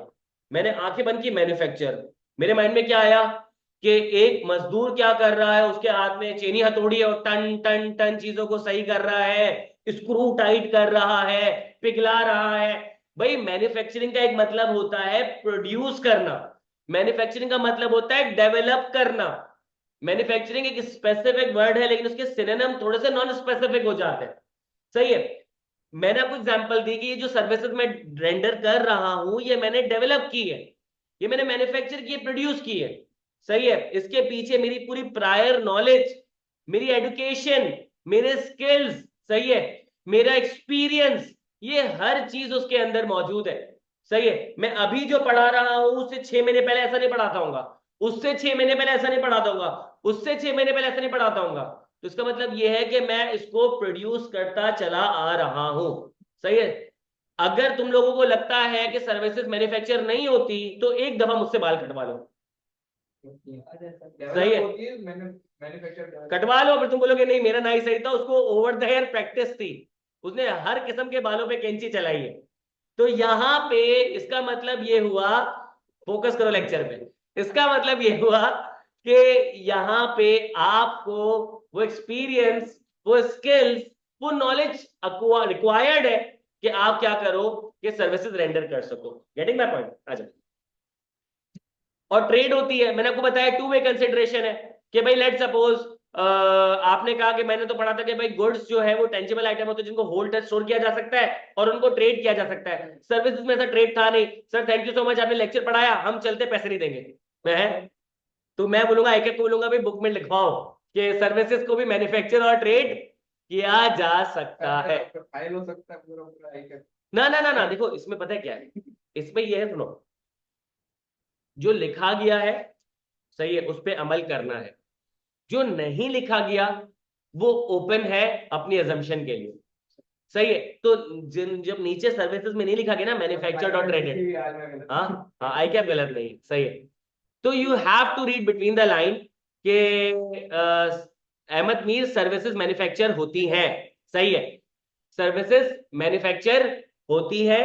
मैंने आंखें बंद की, मैन्युफैक्चर, मेरे माइंड में क्या आया कि एक मजदूर क्या कर रहा है, उसके हाथ में चेनी हथौड़ी है और टन टन टन चीजों को सही कर रहा है, स्क्रू टाइट कर रहा है, पिघला रहा है। भाई मैन्युफैक्चरिंग का एक मतलब होता है प्रोड्यूस करना, मैन्युफैक्चरिंग का मतलब होता है डेवलप करना। मैन्युफैक्चरिंग एक स्पेसिफिक वर्ड है लेकिन उसके सिनोनिम थोड़े से नॉन स्पेसिफिक हो जाते हैं। सही है। मैंने आपको एग्जांपल दी कि ये जो सर्विसेज मैं रेंडर कर रहा हूं ये मैंने डेवलप की है, ये मैंने मैन्युफैक्चर की, प्रोड्यूस की है। सही है। इसके पीछे मेरी पूरी प्रायर नॉलेज, मेरी एजुकेशन, मेरे स्किल्स, सही है, मेरा एक्सपीरियंस, ये हर चीज उसके अंदर मौजूद है। सही है। मैं अभी जो पढ़ा रहा हूं उससे 6 महीने पहले ऐसा नहीं पढ़ाता हूंगा, उससे 6 महीने पहले ऐसा नहीं पढ़ाता हूंगा, उससे 6 महीने पहले ऐसा नहीं पढ़ाता हूंगा। तो इसका मतलब यह है कि मैं इसको प्रोड्यूस करता चला आ रहा हूं। सही है। अगर तुम लोगों को लगता है कि सर्विसेज मैन्युफैक्चर नहीं होती तो एक दफा मुझसे बाल कटवा लो। सही है, मैन्युफैक्चर कटवा लो, फिर तुम बोलोगे नहीं मेरा नाई सही था, उसको ओवर द हेयर प्रैक्टिस थी, उसने हर किस्म के बालों पे कैंची चलाई है। तो यहां पे इसका मतलब ये हुआ, फोकस करो लेक्चर पे, इसका मतलब ये हुआ कि यहां पे आपको वो एक्सपीरियंस, वो स्किल्स, वो नॉलेज रिक्वायर्ड है कि आप क्या करो कि सर्विसेज रेंडर कर सको। Getting my point? आ जाओ। और ट्रेड होती है, मैंने आपको बताया टू वे कंसिडरेशन है कि भाई लेट सपोज आपने कहा कि मैंने तो पढ़ा था कि भाई गुड्स जो है वो टेंजिबल आइटम होते हैं जिनको होल्ड स्टोर किया जा सकता है और उनको ट्रेड किया जा सकता है। सर्विसेज में ऐसा ट्रेड था नहीं। Sir thank you so much, आपने लेक्चर पढ़ाया, हम चलते, पैसे नहीं देंगे। मैं तो मैं बोलूंगा, एक एक को बोलूंगा भाई बुक में लिखवाओ कि सर्विसेज को भी मैन्युफैक्चर और ट्रेड किया जा सकता है। फाइल हो सकता है पूरा पूरा एक ना ना ना ना, देखो इसमें पता है क्या है, इसमें ये है, सुनो, जो लिखा गया है सही है उस पर अमल करना है, जो नहीं लिखा गया वो ओपन है अपनी अजम्पशन के लिए। सही है। तो जब नीचे सर्विसेज में नहीं लिखा गया ना मैन्युफैक्चर्ड और ट्रेडेड, हाँ हाँ, आई क्या गलत नहीं, सही है। तो you have to read between the line के अहमद मीर सर्विसेज मैन्युफैक्चर होती हैं। सही है। सर्विसेज मैन्युफैक्चर होती है,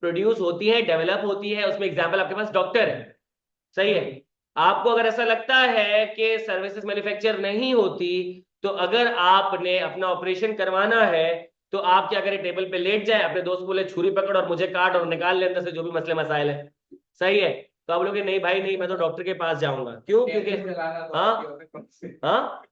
प्रोड्यूस होती है, डेवलप होती है। उसमें एग्जांपल आपके पास डॉक्टर है। सही है। आपको अगर ऐसा लगता है कि सर्विसेज मैन्युफैक्चर नहीं होती तो अगर आपने अपना ऑपरेशन करवाना है तो आप क्या करें, टेबल पे लेट जाए, अपने दोस्त बोले छुरी पकड़ और मुझे काट और निकाल ले अंदर से जो भी मसले मसाइल है, सही है। तो आप लोग नहीं भाई नहीं, मैं तो डॉक्टर के पास जाऊंगा, क्यों? क्योंकि हाँ हाँ हाँ,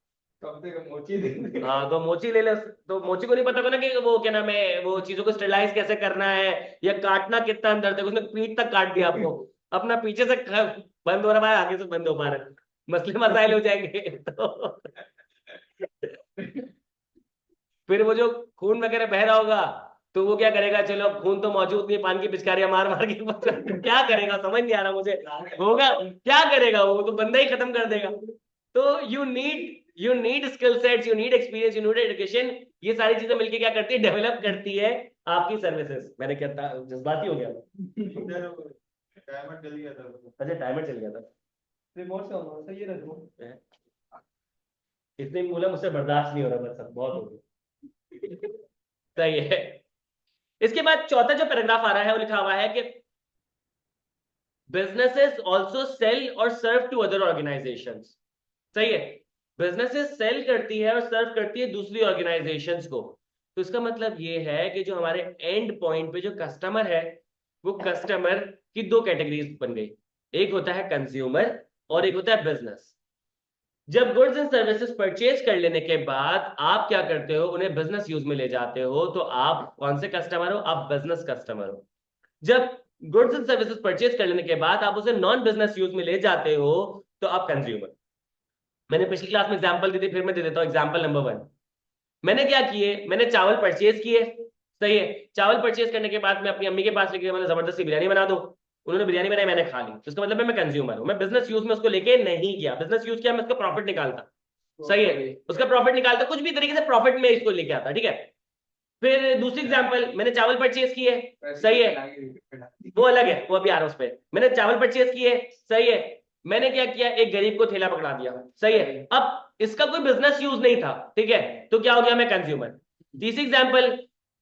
तो मोची ले ले, तो मोची को नहीं पता होगा ना कि वो क्या नाम है, वो चीजों को स्टेरिलाइज कैसे करना है या काटना कितना अंदर तक, उसने पीठ तक काट दिया आपको, अपना पीछे से बंद हो रहा है, आगे से बंद हो पा रहा है, मसले मसाइल हो जाएंगे। तो फिर वो जो खून वगैरह बह रहा होगा तो वो क्या करेगा, चलो खून तो मौजूद नहीं, पान की पिचकारियां मार मार के क्या करेगा समझ नहीं आ रहा मुझे, होगा क्या करेगा, वो तो बंदा ही खत्म कर देगा। तो you need skill sets, you need experience, you need education, ये सारी चीजें मिलकर क्या करती है, डेवलप करती है आपकी सर्विसेज। मैंने क्या जज्बाती हो गया, टाइमर चल गया था। अच्छा टाइमर चल गया था, रिमोट से ऑन सही है रखो। इतने बोला मुझसे बर्दाश्त नहीं हो रहा, बस अब बहुत हो गया। सही है। इसके बाद चौथा जो पैराग्राफ आ रहा है वो लिखा हुआ है कि बिजनेसेस आल्सो सेल और सर्व टू अदर ऑर्गेनाइजेशंस। सही है, बिजनेसेस सेल करती है और सर्व करती है दूसरी ऑर्गेनाइजेशंस को। तो इसका मतलब ये है कि जो हमारे एंड पॉइंट पे जो कस्टमर है, वो कस्टमर की दो कैटेगरीज बन गई, एक होता है कंज्यूमर और एक होता है बिजनेस। जब गुड्स एंड सर्विसेज परचेज कर लेने के बाद आप क्या करते हो, उन्हें बिजनेस यूज में ले जाते हो, तो आप कौन से कस्टमर हो, आप बिजनेस कस्टमर हो। जब गुड्स एंड सर्विसेज परचेज कर लेने के बाद आप उसे नॉन बिजनेस यूज में ले जाते हो तो आप कंज्यूमर। मैंने पिछली क्लास में एग्जांपल दी थी, फिर मैं दे देता हूं एग्जांपल नंबर 1। मैंने क्या किए, मैंने चावल परचेज किए, सही है, चावल परचेज करने के बाद मैं अपनी अम्मी के पास लेके, मैंने जबरदस्ती बिरयानी बना दो, उन्होंने बिरयानी बनाई, मैंने खा ली, तो इसका मतलब मैं कंज्यूमर हूं, मैं बिजनेस यूज में उसको लेके नहीं गया। बिजनेस यूज किया, मैं उसका प्रॉफिट निकालता, सही है, उसका प्रॉफिट निकालता, कुछ भी तरीके से प्रॉफिट में इसको लेके आता, ठीक है। फिर दूसरी एग्जांपल, मैंने चावल परचेज किए, सही है, वो अलग है, वो अभी आ रहा है उस पर। मैंने चावल परचेज किए, सही है, मैंने क्या किया, एक गरीब को ठेला पकड़ा दिया, सही है, अब इसका कोई बिजनेस यूज नहीं था, ठीक है, तो क्या हो गया, मैं कंज्यूमर। तीसरी एग्जांपल,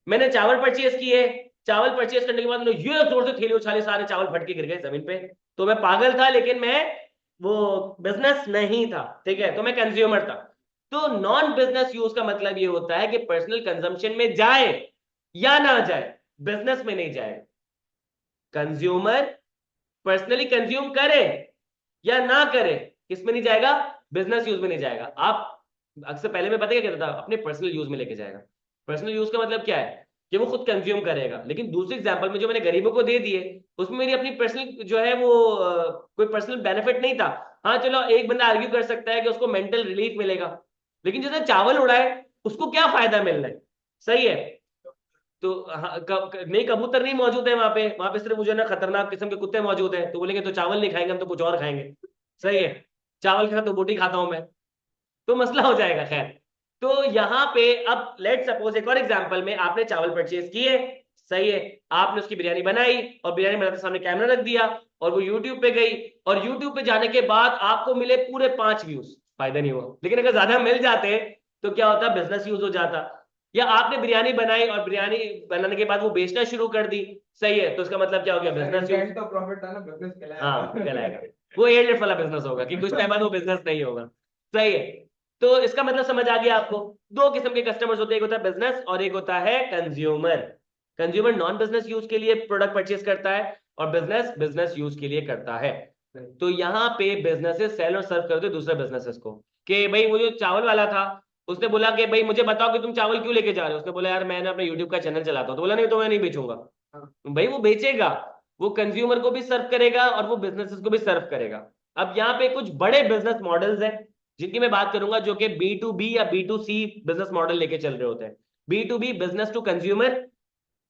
मैंने चावल परचेज किए, चावल परचेज करने के बाद मैंने ये जोर से थैली उछाली, सारे चावल फट के गिर गए जमीन पे, तो मैं पागल था, लेकिन मैं वो बिजनेस नहीं था, ठीक है, तो मैं कंज्यूमर था। तो नॉन बिजनेस यूज का मतलब ये होता है कि पर्सनल कंजम्पशन में जाए या ना जाए, बिजनेस में नहीं जाए। कंज्यूमर पर्सनली कंज्यूम करे या ना करे, किसमें नहीं जाएगा, बिजनेस यूज में नहीं जाएगा। आप अक्सर पहले मैं पता क्या कहता था, अपने पर्सनल यूज में लेके जाएगा। पर्सनल यूज का मतलब क्या है कि वो खुद कंज्यूम करेगा, लेकिन दूसरी एग्जांपल में जो मैंने गरीबों को दे दिए उसमें मेरी अपनी पर्सनल जो है वो कोई पर्सनल बेनिफिट नहीं था। हाँ चलो, एक बंदा आर्ग्यू कर सकता है कि उसको मेंटल रिलीफ मिलेगा, लेकिन जिसने चावल उड़ाए उसको क्या फायदा मिल रहा है, सही है। तो नहीं, कबूतर नहीं मौजूद है वहां पे सिर्फ मुझे ना खतरनाक किस्म के कुत्ते मौजूद हैं, तो बोलेंगे तो चावल नहीं खाएंगे हम, तो कुछ और खाएंगे, सही है, चावल के साथ तो बोटी खाता हूं मैं, तो मसला हो जाएगा। खैर, तो यहाँ पे अब लेट सपोज एक और एग्जांपल में आपने चावल परचेज किए, सही है, आपने उसकी बिरयानी बनाई और बिरयानी बनाते सामने कैमरा रख दिया और वो यूट्यूब पे गई, और यूट्यूब पे जाने के बाद आपको मिले पूरे 5 व्यूज, फायदा नहीं हुआ, लेकिन अगर ज्यादा मिल जाते तो क्या होता, बिजनेस यूज हो जाता। या आपने बिरयानी बनाई और बिरयानी बनाने के बाद वो बेचना शुरू कर दी, सही है, तो उसका मतलब क्या हो गया, बिजनेस यूज, तो प्रॉफिट था ना, बिजनेस कहलाएगा। हाँ कहलाएगा, वो एयरलिफ्ट वाला बिजनेस होगा कि कुछ टाइम बाद वो बिजनेस नहीं होगा, सही है। तो इसका मतलब समझ आ गया आपको, दो किस्म के कस्टमर्स होते हैं, एक होता है बिजनेस और एक होता है consumer. Consumer non business use के लिए प्रोडक्ट परचेज करता है और बिजनेस बिजनेस यूज के लिए करता है। तो यहाँ पे बिजनेसेस सेल और सर्व करते हैं दूसरे बिजनेसेस को, कि भाई वो जो चावल वाला था उसने बोला कि भाई मुझे बताओ कि तुम चावल क्यों लेके जा रहे हो, उसने बोला यार मैं अपना यूट्यूब का चैनल चलाता हूँ, तो बोला नहीं तो मैं नहीं बेचूंगा। भाई वो बेचेगा, वो कंज्यूमर को भी सर्व करेगा और वो बिजनेसेस को भी सर्व करेगा। अब यहाँ पे कुछ बड़े बिजनेस मॉडल्स हैं जिनकी मैं बात करूंगा, जो कि B2B या B2C बिजनेस मॉडल लेके चल रहे होते हैं। B2B business to consumer,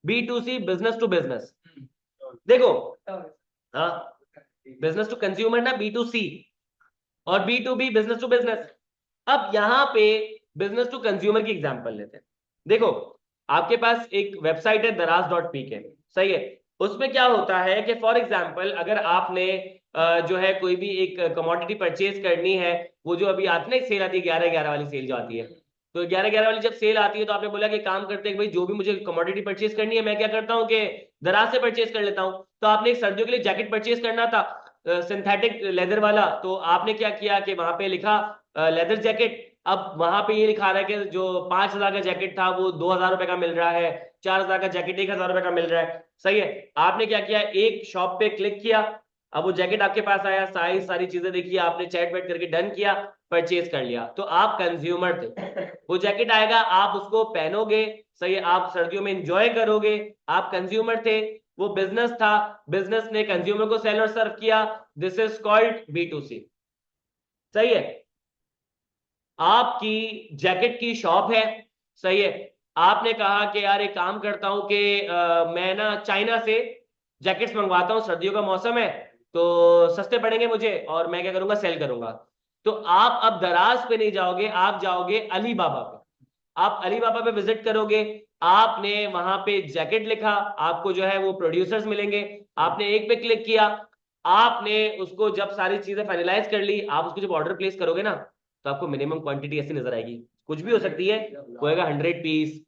B2C business to business. देखो, हाँ, बिजनेस टू कंज्यूमर ना B2C, और B2B बिजनेस टू बिजनेस। अब यहाँ पे बिजनेस टू कंज्यूमर की एग्जांपल लेते हैं। देखो, आपके पास एक वेबसाइट है daraz.pk, सही है, उसमें क्या होता है कि फॉर एग्जांपल अगर आपने जो है कोई भी एक कमोडिटी परचेज करनी है, वो जो अभी आती है ना सेल आती है 11/11 वाली सेल जो आती है, तो 11/11 वाली जब सेल आती है तो आपने बोला कि काम करते हैं भाई जो भी मुझे कमोडिटी परचेज करनी है मैं क्या करता हूँ कि दराज से परचेज कर लेता हूँ। तो आपने एक सर्दियों के लिए जैकेट परचेज करना था सिंथेटिक लेदर वाला, तो आपने क्या किया कि वहां पे लिखा लेदर जैकेट, अब वहां पे ये लिखा रहा है कि जो 5,000 का जैकेट था वो 2,000 रुपए का मिल रहा है, 4,000 का जैकेट 1,000 रुपए का मिल रहा है। सही है, आपने क्या किया, एक शॉप पे क्लिक किया, अब वो जैकेट आपके पास आया, साइज सारी चीजें देखी, आपने चैट वेट करके डन किया, परचेज कर लिया, तो आप कंज्यूमर थे। वो जैकेट आएगा, आप उसको पहनोगे, सही है, आप सर्दियों में इंजॉय करोगे, आप कंज्यूमर थे। वो बिजनेस था, बिजनेस ने कंज्यूमर को सेल और सर्व किया, दिस इज कॉल्ड B2C। सही है, आपकी जैकेट की शॉप है, सही है, आपने कहा कि यार एक काम करता हूं कि मैं ना चाइना से जैकेट्स मंगवाता हूं, सर्दियों का मौसम है तो सस्ते पड़ेंगे मुझे, और मैं क्या करूंगा, सेल करूंगा। तो आप अब दराज पे नहीं जाओगे, आप जाओगे अलीबाबा पे, आप अलीबाबा पे विजिट करोगे, आपने वहां पे जैकेट लिखा, आपको जो है वो प्रोड्यूसर्स मिलेंगे, आपने एक पे क्लिक किया, आपने उसको जब सारी चीजें फाइनलाइज कर ली, आप उसको जब ऑर्डर प्लेस करोगे ना, तो आपको मिनिमम क्वांटिटी ऐसी नजर आएगी, कुछ भी हो सकती है, होएगा 100 पीस,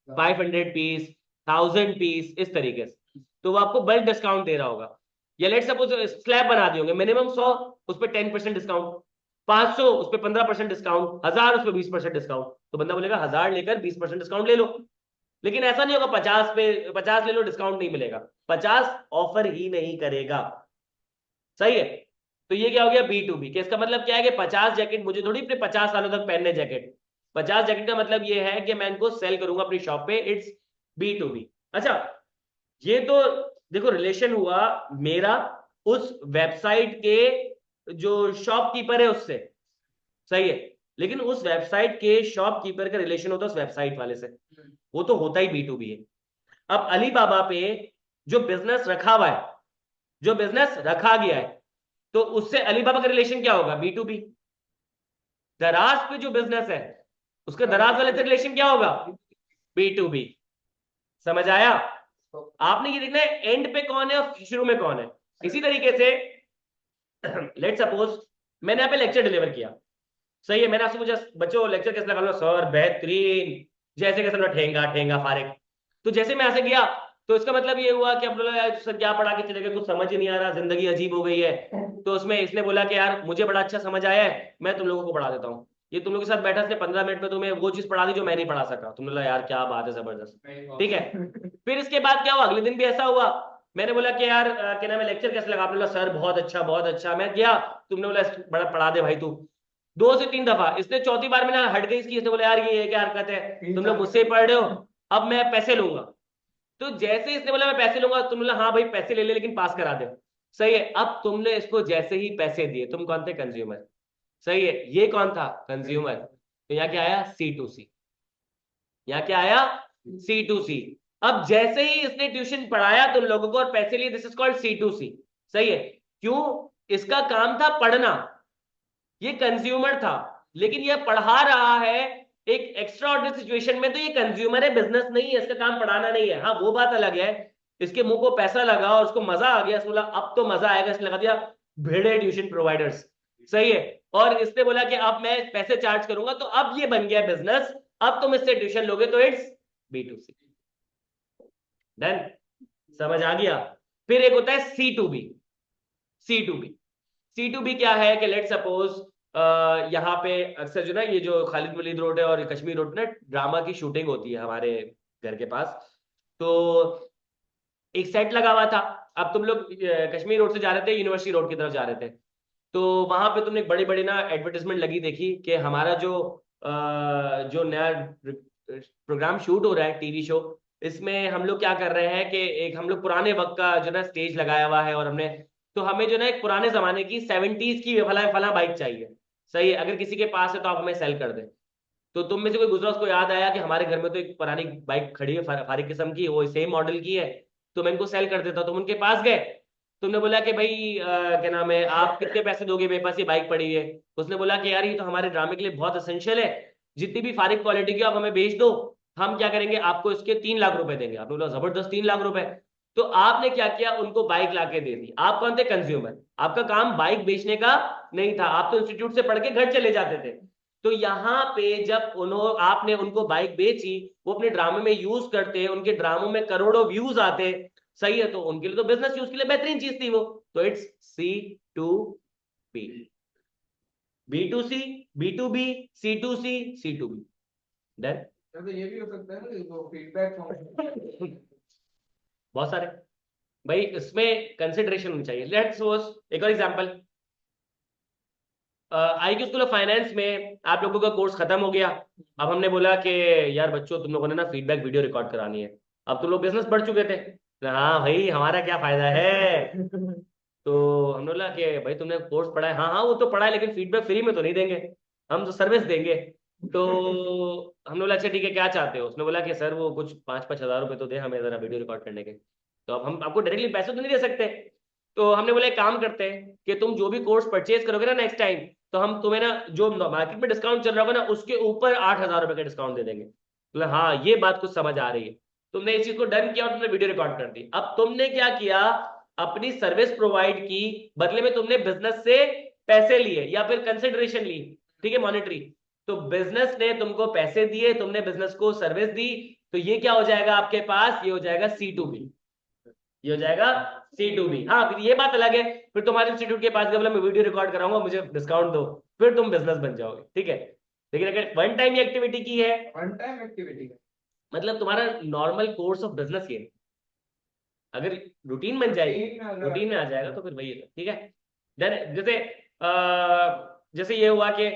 500 पीस, 1000 पीस, इस तरीके से। तो वो आपको बल्क डिस्काउंट दे रहा होगा, या लेट सपोज स्लैब बना दिए होंगे, मिनिमम 100 उस पर 10% डिस्काउंट, 500 उस पर 15% डिस्काउंट, 1000 उस पर 20% डिस्काउंट, तो बंदा बोलेगा 1000 लेकर 20% डिस्काउंट ले लो। लेकिन ऐसा नहीं होगा 50 पे 50 ले लो डिस्काउंट नहीं मिलेगा, 50 ऑफर ही नहीं करेगा। सही है, तो ये क्या हो गया B2B, कि इसका मतलब क्या है कि 50 जैकेट मुझे थोड़ी अपने 50 सालों तक पहनने जैकेट, 50 जैकेट का मतलब ये है कि मैं इनको सेल करूंगा अपनी शॉप पे, इट्स B2B। अच्छा, ये तो देखो रिलेशन हुआ मेरा उस वेबसाइट के जो शॉपकीपर है उससे, सही है, लेकिन उस वेबसाइट के शॉपकीपर का रिलेशन होता है उस वेबसाइट वाले से, वो तो होता ही B2B है। अब अलीबाबा पे जो बिजनेस रखा हुआ है, जो बिजनेस रखा गया है, तो उससे अलीबाबा का रिलेशन क्या होगा, B2B। दराज पे जो बिजनेस है उसका दराज वाले से रिलेशन क्या होगा, B2B। समझ आया, आपने ये देखना है एंड पे कौन है और शुरू में कौन है। इसी तरीके से लेट सपोज मैंने यहाँ पे लेक्चर डिलीवर किया, सही है, मैंने आपसे पूछा बच्चों लेक्चर कैसे लगा लो, सर बेहतरीन, जैसे कैसे लगा, ठेंगा ठेंगा फारिग। तो जैसे मैं ऐसे गया, तो इसका मतलब ये हुआ कि अब बोला यार सर क्या पढ़ा के चले गए, कुछ समझ ही नहीं आ रहा, जिंदगी अजीब हो गई है। तो उसमें इसने बोला कि यार मुझे बड़ा अच्छा समझ आया है, मैं तुम लोगों को पढ़ा देता हूँ। ये तुम लोगों के साथ बैठा, इसने 15 मिनट में तुम्हें वो चीज पढ़ा दी जो मैं नहीं पढ़ा सका। तुमने बोला यार क्या बात है, जबरदस्त, ठीक है। फिर इसके बाद क्या हुआ, अगले दिन भी ऐसा हुआ, मैंने बोला कि यार क्या नाम है, लेक्चर कैसे लगा, आपने बोला सर बहुत अच्छा बहुत अच्छा। मैं गया, तुमने बोला बड़ा पढ़ा दे भाई तू। 2 से 3 दफा, इसने चौथी बार में ना हट गई इसकी, इसने बोला यार ये क्या हरकत है, तुम लोग मुझसे ही पढ़ रहे हो, अब मैं पैसे लूंगा। तो जैसे इसने बोला मैं पैसे लूंगा, तुमने बोला हाँ भाई पैसे ले ले लेकिन पास करा दे। सही है, अब तुमने इसको जैसे ही पैसे दिए, तुम कौन थे, कंज्यूमर। सही है, ये कौन था, कंज्यूमर। तो यहाँ क्या आया, C2C। यहाँ क्या आया, C2C। अब जैसे ही इसने ट्यूशन पढ़ाया तुम लोगों को और पैसे लिए, दिस इज कॉल्ड C2C। सही है, क्यों, इसका काम था पढ़ना, ये कंज्यूमर था, लेकिन ये पढ़ा रहा है एक एक्स्ट्रा ऑर्डिनरी सिचुएशन में, तो ये कंज्यूमर है, बिजनेस नहीं है, इसका काम पढ़ाना नहीं है। हाँ वो बात अलग है, इसके मुंह को पैसा लगा और उसको मजा आ गया, इसने बोला अब तो मजा आएगा, इसने लगा दिया भिड़े ट्यूशन प्रोवाइडर्स। सही है, और इसने बोला कि अब मैं पैसे चार्ज करूंगा, तो अब ये बन गया बिजनेस, अब तुम इससे ट्यूशन लोगे तो इट्स B2C। डन, समझ आ गया। फिर एक होता है C2B। C2B, C2B क्या है कि लेट सपोज यहाँ पे अक्सर जो ना ये जो खालिद वलीद रोड है और कश्मीर रोड ना ड्रामा की शूटिंग होती है हमारे घर के पास, तो एक सेट लगा हुआ था। अब तुम लोग कश्मीर रोड से जा रहे थे, यूनिवर्सिटी रोड की तरफ जा रहे थे, तो वहां पे तुमने बड़ी बड़ी ना एडवर्टाइजमेंट लगी देखी कि हमारा जो नया प्रोग्राम शूट हो रहा है, टीवी शो, इसमें हम लोग क्या कर रहे हैं कि एक हम लोग पुराने वक्त का जो ना स्टेज लगाया हुआ है, और हमने तो हमें जो ना एक पुराने जमाने की 70s की फला फला बाइक चाहिए। सही है, अगर किसी के पास है तो आप हमें सेल कर दें। तो तुम में से कोई गुजरा, उसको याद आया कि हमारे घर में तो एक पुरानी बाइक खड़ी है फारिक किस्म की, वो सेम मॉडल की है, तो मैं इनको सेल कर देता हूं। तुम उनके पास गए, तुमने बोला कि भाई क्या नाम है, आप कितने पैसे दोगे, मेरे पास ये बाइक पड़ी है। उसने बोला कि यार ये तो हमारे ड्रामे के लिए बहुत असेंशियल है, जितनी भी फारिक क्वालिटी की आप हमें बेच दो, हम क्या करेंगे आपको इसके 3 लाख रुपए देंगे। आपने बोला जबरदस्त, 3 लाख रुपए। तो आपने क्या किया, उनको बाइक लाके दे दी। आप कौन थे, कंज्यूमर, आपका काम बाइक बेचने का नहीं था, आप तो इंस्टीट्यूट से पढ़ के घर चले जाते थे। तो यहाँ पे जब आपने उनको बाइक बेची, वो अपने ड्रामे में यूज करते, उनके ड्रामों में करोड़ों व्यूज आते, सही है, तो उनके लिए तो बिजनेस यूज के लिए बेहतरीन चीज थी वो, तो it's C2B। B2C, B2B, C2C, C2B। Done. तो ये भी हो सकता है ना वो फीडबैक बहुत सारे भाई, इसमें कंसिडरेशन होनी चाहिए। लेट्स सपोज एक और example, IQ school of finance में आप लोगों का कोर्स खत्म हो गया। अब हमने बोला कि यार बच्चों तुम लोगों ने ना फीडबैक वीडियो रिकॉर्ड करानी है। अब तुम लोग बिजनेस बढ़ चुके थे, हाँ भाई हमारा क्या फायदा है। तो हमने बोला कि भाई तुमने कोर्स पढ़ा है, हाँ हाँ वो तो पढ़ा है, लेकिन फीडबैक फ्री में तो नहीं देंगे, हम तो सर्विस देंगे। तो हमने बोला अच्छा ठीक है क्या चाहते हो। उसने बोला कि सर वो कुछ 5-5 हज़ार रुपए तो दे हमें जरा वीडियो रिकॉर्ड करने के। तो अब हम आपको डायरेक्टली पैसे तो नहीं दे सकते। तो हमने बोला एक काम करते हैं कि तुम जो भी कोर्स परचेज करोगे ना नेक्स्ट टाइम, तो हम तुम्हें ना जो मार्केट में डिस्काउंट चल रहा होगा ना उसके ऊपर 8,000 रुपए का डिस्काउंट दे देंगे। बोला हाँ ये बात कुछ समझ आ रही है। तुमने इस चीज को डन किया और तुमने वीडियो रिकॉर्ड कर दी। अब तुमने क्या किया, अपनी सर्विस प्रोवाइड की, बदले में तुमने बिजनेस से पैसे लिए या फिर कंसिडरेशन ली, ठीक है, मॉनेटरी। तो बिजनेस ने तुमको पैसे दिए, तुमने बिजनेस को सर्विस दी। तो ये क्या हो जाएगा आपके पास, ये हो जाएगा C2B। ये हो जाएगा C2B। हाँ फिर ये बात अलग है, फिर तुम्हारे इंस्टीट्यूट के पास गया बोला मैं वीडियो रिकॉर्ड कराऊंगा मुझे डिस्काउंट दो, फिर तुम बिजनेस बन जाओगे, ठीक है। लेकिन अगर वन टाइम ये एक्टिविटी की है, वन टाइम एक्टिविटी है, मतलब तुम्हारा नॉर्मल कोर्स ऑफ बिजनेस ये, अगर रूटीन बन जाएगी, रूटीन में आ जाएगा तो फिर वही है, ठीक है। देन जैसे जैसे ये हुआ कि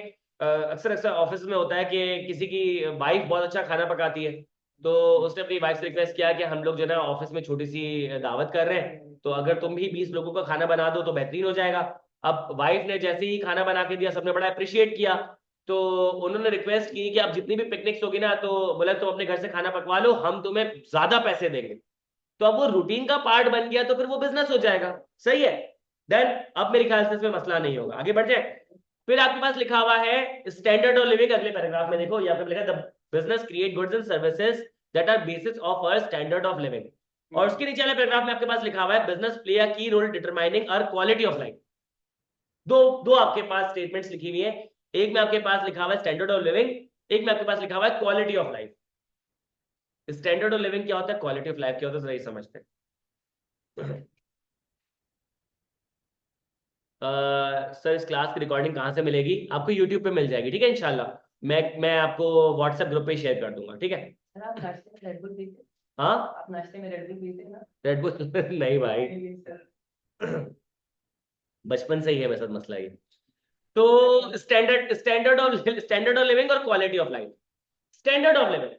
अक्सर अक्सर ऑफिस में होता है कि किसी की वाइफ बहुत अच्छा खाना पकाती है। तो उसने अपनी वाइफ से रिक्वेस्ट किया कि हम लोग जो है ना ऑफिस में छोटी सी दावत कर रहे हैं, तो अगर तुम भी 20 लोगों का खाना बना दो तो बेहतरीन हो जाएगा। अब वाइफ ने जैसे ही खाना बना के दिया, सबने बड़ा अप्रिशिएट किया। तो उन्होंने रिक्वेस्ट की कि अब जितनी भी पिकनिक्स होगी ना, तो बोला तुम अपने घर से खाना पकवा लो, हम तुम्हें ज्यादा पैसे देंगे। तो अब वो रूटीन का पार्ट बन गया, तो फिर वो बिजनेस हो जाएगा, सही है। देन अब मेरे ख्याल से इसमें मसला नहीं होगा, आगे बढ़ जाए। फिर आपके पास लिखा हुआ है स्टैंडर्ड ऑफ लिविंग, अगले पैराग्राफ में देखो यहाँ पे लिखा है the business create goods and services that are basis of a standard of living. और उसके नीचे वाले पैराग्राफ में आपके पास लिखा हुआ है business play a key role determining our quality of life. दो दो आपके पास स्टेटमेंट्स लिखी हुई है, एक में आपके पास लिखा हुआ है स्टैंडर्ड ऑफ लिविंग, एक में आपके पास लिखा हुआ है quality of life. Standard of living क्या होता है, क्वालिटी ऑफ लाइफ क्या होता है, जरा ये समझते हैं। सर इस क्लास की रिकॉर्डिंग कहाँ से मिलेगी, आपको यूट्यूब पे मिल जाएगी, ठीक है इंशाल्लाह। मैं आपको व्हाट्सएप ग्रुप पे शेयर कर दूंगा, ठीक है। सर आप नाश्ते में रेड बुल पीते हैं? हाँ आप नाश्ते में रेड बुल पीते हैं ना? रेड बुल नहीं भाई, नहीं, सर। बचपन से ही है मेरे साथ मसला ये। तो स्टैंडर्ड ऑफ लिविंग और quality of life. Standard of living,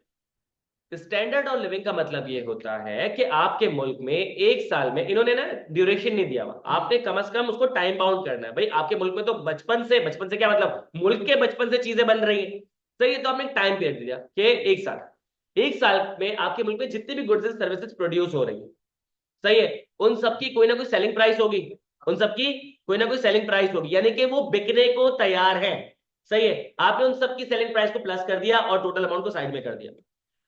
standard of living का मतलब ये होता है कि आपके मुल्क में एक साल में, इन्होंने ना ड्यूरेशन नहीं दिया हुआ, आपने कम से कम उसको टाइम बाउंड करना है। भाई आपके मुल्क में तो बचपन से क्या मतलब, मुल्क के बचपन से चीजें बन रही हैं, सही है। तो आपने टाइम पीरियड दिया कि एक साल में आपके मुल्क में जितनी भी गुड्स एंड सर्विसेज प्रोड्यूस हो रही है, सही है, उन सबकी कोई ना कोई सेलिंग प्राइस होगी, उन सबकी कोई ना कोई सेलिंग प्राइस होगी, यानी कि वो बिकने को तैयार है, सही है। आपने उन सबकी सेलिंग प्राइस को प्लस कर दिया और टोटल अमाउंट को साइड में कर दिया।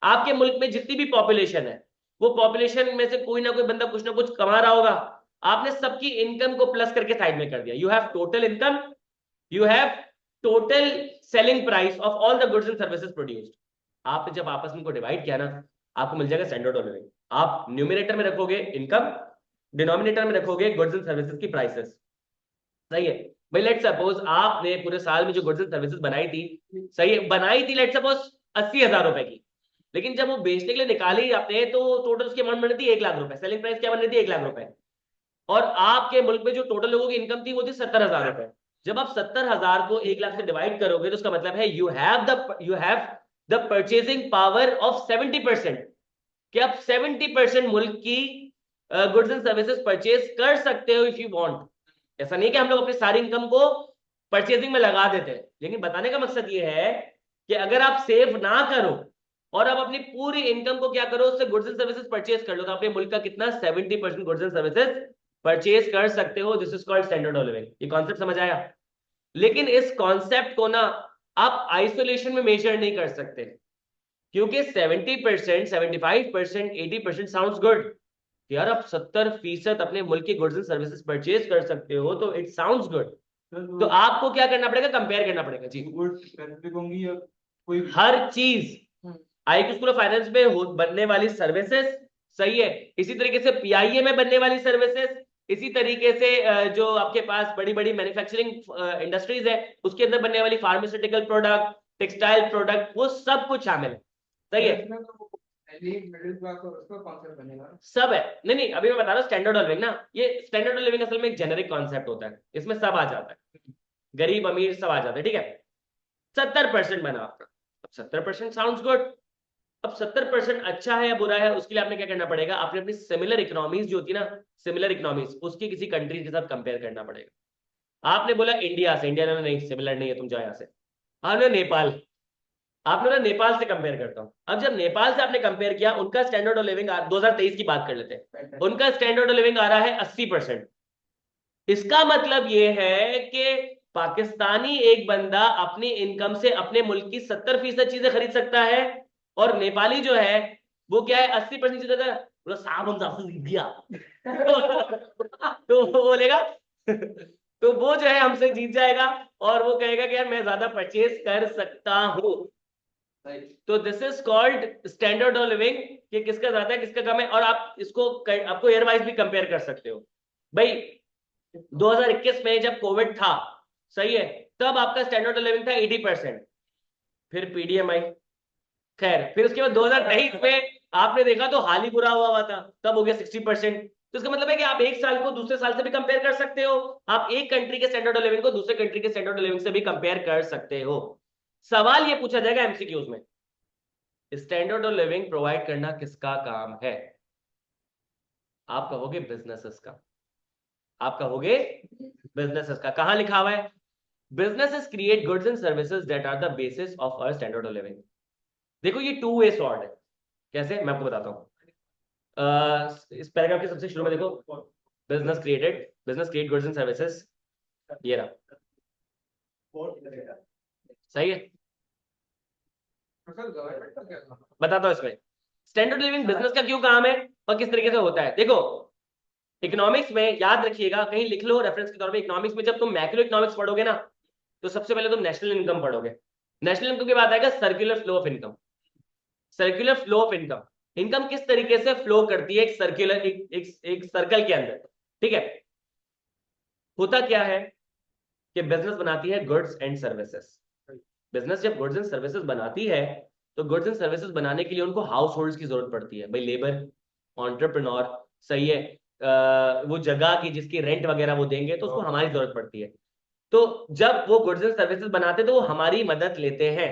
आपके मुल्क में जितनी भी पॉपुलेशन है, वो पॉपुलेशन में से कोई ना कोई बंदा कुछ ना कुछ कमा रहा होगा, आपने सबकी इनकम को प्लस करके साइड में कर दिया। You have total income, you have total selling price of all the goods and services produced. आपने जब आपस में को डिवाइड किया ना, आपको मिल जाएगा स्टैंडर्ड ऑफ लिविंग। आप न्यूमिनेटर में रखोगे इनकम, डिनोमिनेटर में रखोगे गुड्स एंड सर्विसेज की प्राइसेस, सही है। भाई लेट सपोज आपने पूरे साल में जो गुड्स एंड सर्विसेज बनाई थी, सही है, बनाई थी लेट सपोज 80,000 रुपए की, लेकिन जब वो बेचने के लिए निकाली आपने तो टोटल उसकी अमाउंट बनी थी 1 लाख रुपए, सेलिंग प्राइस क्या बनी थी 1 लाख रुपए। और आपके मुल्क में जो टोटल लोगों की इनकम थी वो थी 70,000 रुपए। जब आप 70,000 को 1 लाख से डिवाइड करोगे तो उसका मतलब है you have the purchasing power of 70%, कि आप 70% मुल्क की गुड्स एंड सर्विसेज परचेज कर सकते हो इफ यू वांट। ऐसा नहीं कि हम लोग अपनी सारी इनकम को परचेजिंग में लगा देते हैं, लेकिन बताने का मकसद ये है कि अगर आप सेव ना करो और आप अपनी पूरी इनकम को क्या करो, उससे गुड्स एंड सर्विसेज परचेज कर लो, तो अपने मुल्क का कितना 70% गुड्स एंड सर्विसेज परचेज कर सकते हो। This is called standard of living. ये कॉन्सेप्ट समझ आया। लेकिन इस कॉन्सेप्ट को ना आप आइसोलेशन में मेजर नहीं कर सकते, क्योंकि 70%, 75%, 80% साउंड्स गुड। यार आप 70% अपने मुल्क की गुड्स एंड सर्विसेज परचेज कर सकते हो तो इट साउंड्स गुड। तो आपको क्या करना पड़ेगा, कंपेयर करना पड़ेगा जी, स्पेसिफिक होंगी या कोई हर चीज। IQ स्कूल ऑफ फाइनेंस में बनने वाली सर्विसेज, सही है, इसी तरीके से PIA में बनने वाली सर्विसेज, इसी तरीके से जो आपके पास बड़ी बड़ी मैन्युफैक्चरिंग इंडस्ट्रीज है उसके अंदर बनने वाली फार्मास्यूटिकल प्रोडक्ट, टेक्सटाइल प्रोडक्ट, वो सब कुछ शामिल है। सही है, इसमें तो elite middle class और उसका कॉन्सेप्ट बनेगा। सब है। नहीं नहीं, अभी मैं बता रहा हूँ स्टैंडर्ड ऑफ लिविंग ना, ये स्टैंडर्ड ऑफ लिविंग असल में एक जेनेरिक कॉन्सेप्ट होता है, इसमें सब आ जाता है, गरीब अमीर सब आ जाता है, ठीक है। 70% बना आपका। अब 70% साउंड्स गुड। अब 70% अच्छा है या बुरा है, उसके लिए आपने क्या करना पड़ेगा, आपने अपनी सिमिलर इकोनॉमीज जो होती है ना, सिमिलर इकोनॉमीज, उसकी किसी कंट्री के साथ कंपेयर करना पड़ेगा। आपने बोला इंडिया से, इंडिया ने नहीं, सिमिलर नहीं है, तुम जाओ यहाँ से। आपने नेपाल, आपने बोला नेपाल से कंपेयर करता हूं। अब जब नेपाल से आपने कंपेयर किया, उनका स्टैंडर्ड ऑफ लिविंग 2023 की बात कर लेते हैं, उनका स्टैंडर्ड ऑफ लिविंग आ रहा है 80%। इसका मतलब ये है कि पाकिस्तानी एक बंदा अपनी इनकम से अपने मुल्क की 70% चीजें खरीद सकता है, और नेपाली जो है वो क्या है, 80% चीजें बोला साबुन खरीद दिया तो वो बोलेगा तो वो जो है हमसे जीत जाएगा, और वो कहेगा कि यार मैं ज्यादा परचेज कर सकता हूं। तो this is called standard of living, कि किसका ज्यादा है किसका कम है। और आप इसको आपको ईयर वाइज भी कंपेयर कर सकते हो भाई। 2021 में जब कोविड था, सही है, तब आपका स्टैंडर्ड ऑफ लिविंग था 80%, फिर पीडीएम आई, खैर फिर उसके बाद 2023 में आपने देखा तो हाल ही बुरा हुआ था, तब हो गया 60%। तो इसका मतलब है कि आप एक साल को दूसरे साल से भी कंपेयर कर सकते हो, आप एक कंट्री के स्टैंडर्ड ऑफ लिविंग को दूसरे कंट्री के स्टैंडर्ड ऑफ लिविंग से भी कंपेयर कर सकते हो। सवाल ये पूछा जाएगा एमसीक्यूज में, स्टैंडर्ड ऑफ लिविंग प्रोवाइड करना किसका काम है? आप कहोगे बिजनेसेस का, आप कहोगे बिजनेसेस का। कहां लिखा हुआ है? Businesses create goods and services that are the basis of our standard of living. देखो ये टू वे स्वॉर्ड है। कैसे, मैं आपको बताता हूं। इस पैराग्राफ के सबसे शुरू में देखो, business create goods and services, ये रहा, सही है। असल गवर्नमेंट का क्या काम है? बताता हूं इसमें स्टैंडर्ड लिविंग बिजनेस का क्यों काम है और किस तरीके से होता है। देखो इकोनॉमिक्स में याद रखिएगा, कहीं लिख लो रेफरेंस के तौर पे, इकोनॉमिक्स में जब तुम मैक्रो इकोनॉमिक्स पढ़ोगे ना, तो सबसे पहले तुम नेशनल इनकम पढ़ोगे। नेशनल इनकम के बाद आएगा circular flow of income. Circular flow of income, income किस तरीके से फ्लो करती है एक सर्कुलर एक सर्कल के अंदर, ठीक है। होता क्या है कि बिजनेस बनाती है गुड्स एंड सर्विसेज। बिजनेस जब गुड्स एंड सर्विसेज बनाती है, तो गुड्स एंड सर्विसेज बनाने के लिए उनको हाउस होल्ड्स की जरूरत पड़ती है भाई, लेबर, एंटरप्रेन्योर, सही है। वो जगह की जिसकी रेंट वगैरह वो देंगे, तो उसको हमारी जरूरत पड़ती है। तो जब वो गुड्स एंड सर्विसेज बनाते हैं तो वो हमारी मदद लेते हैं।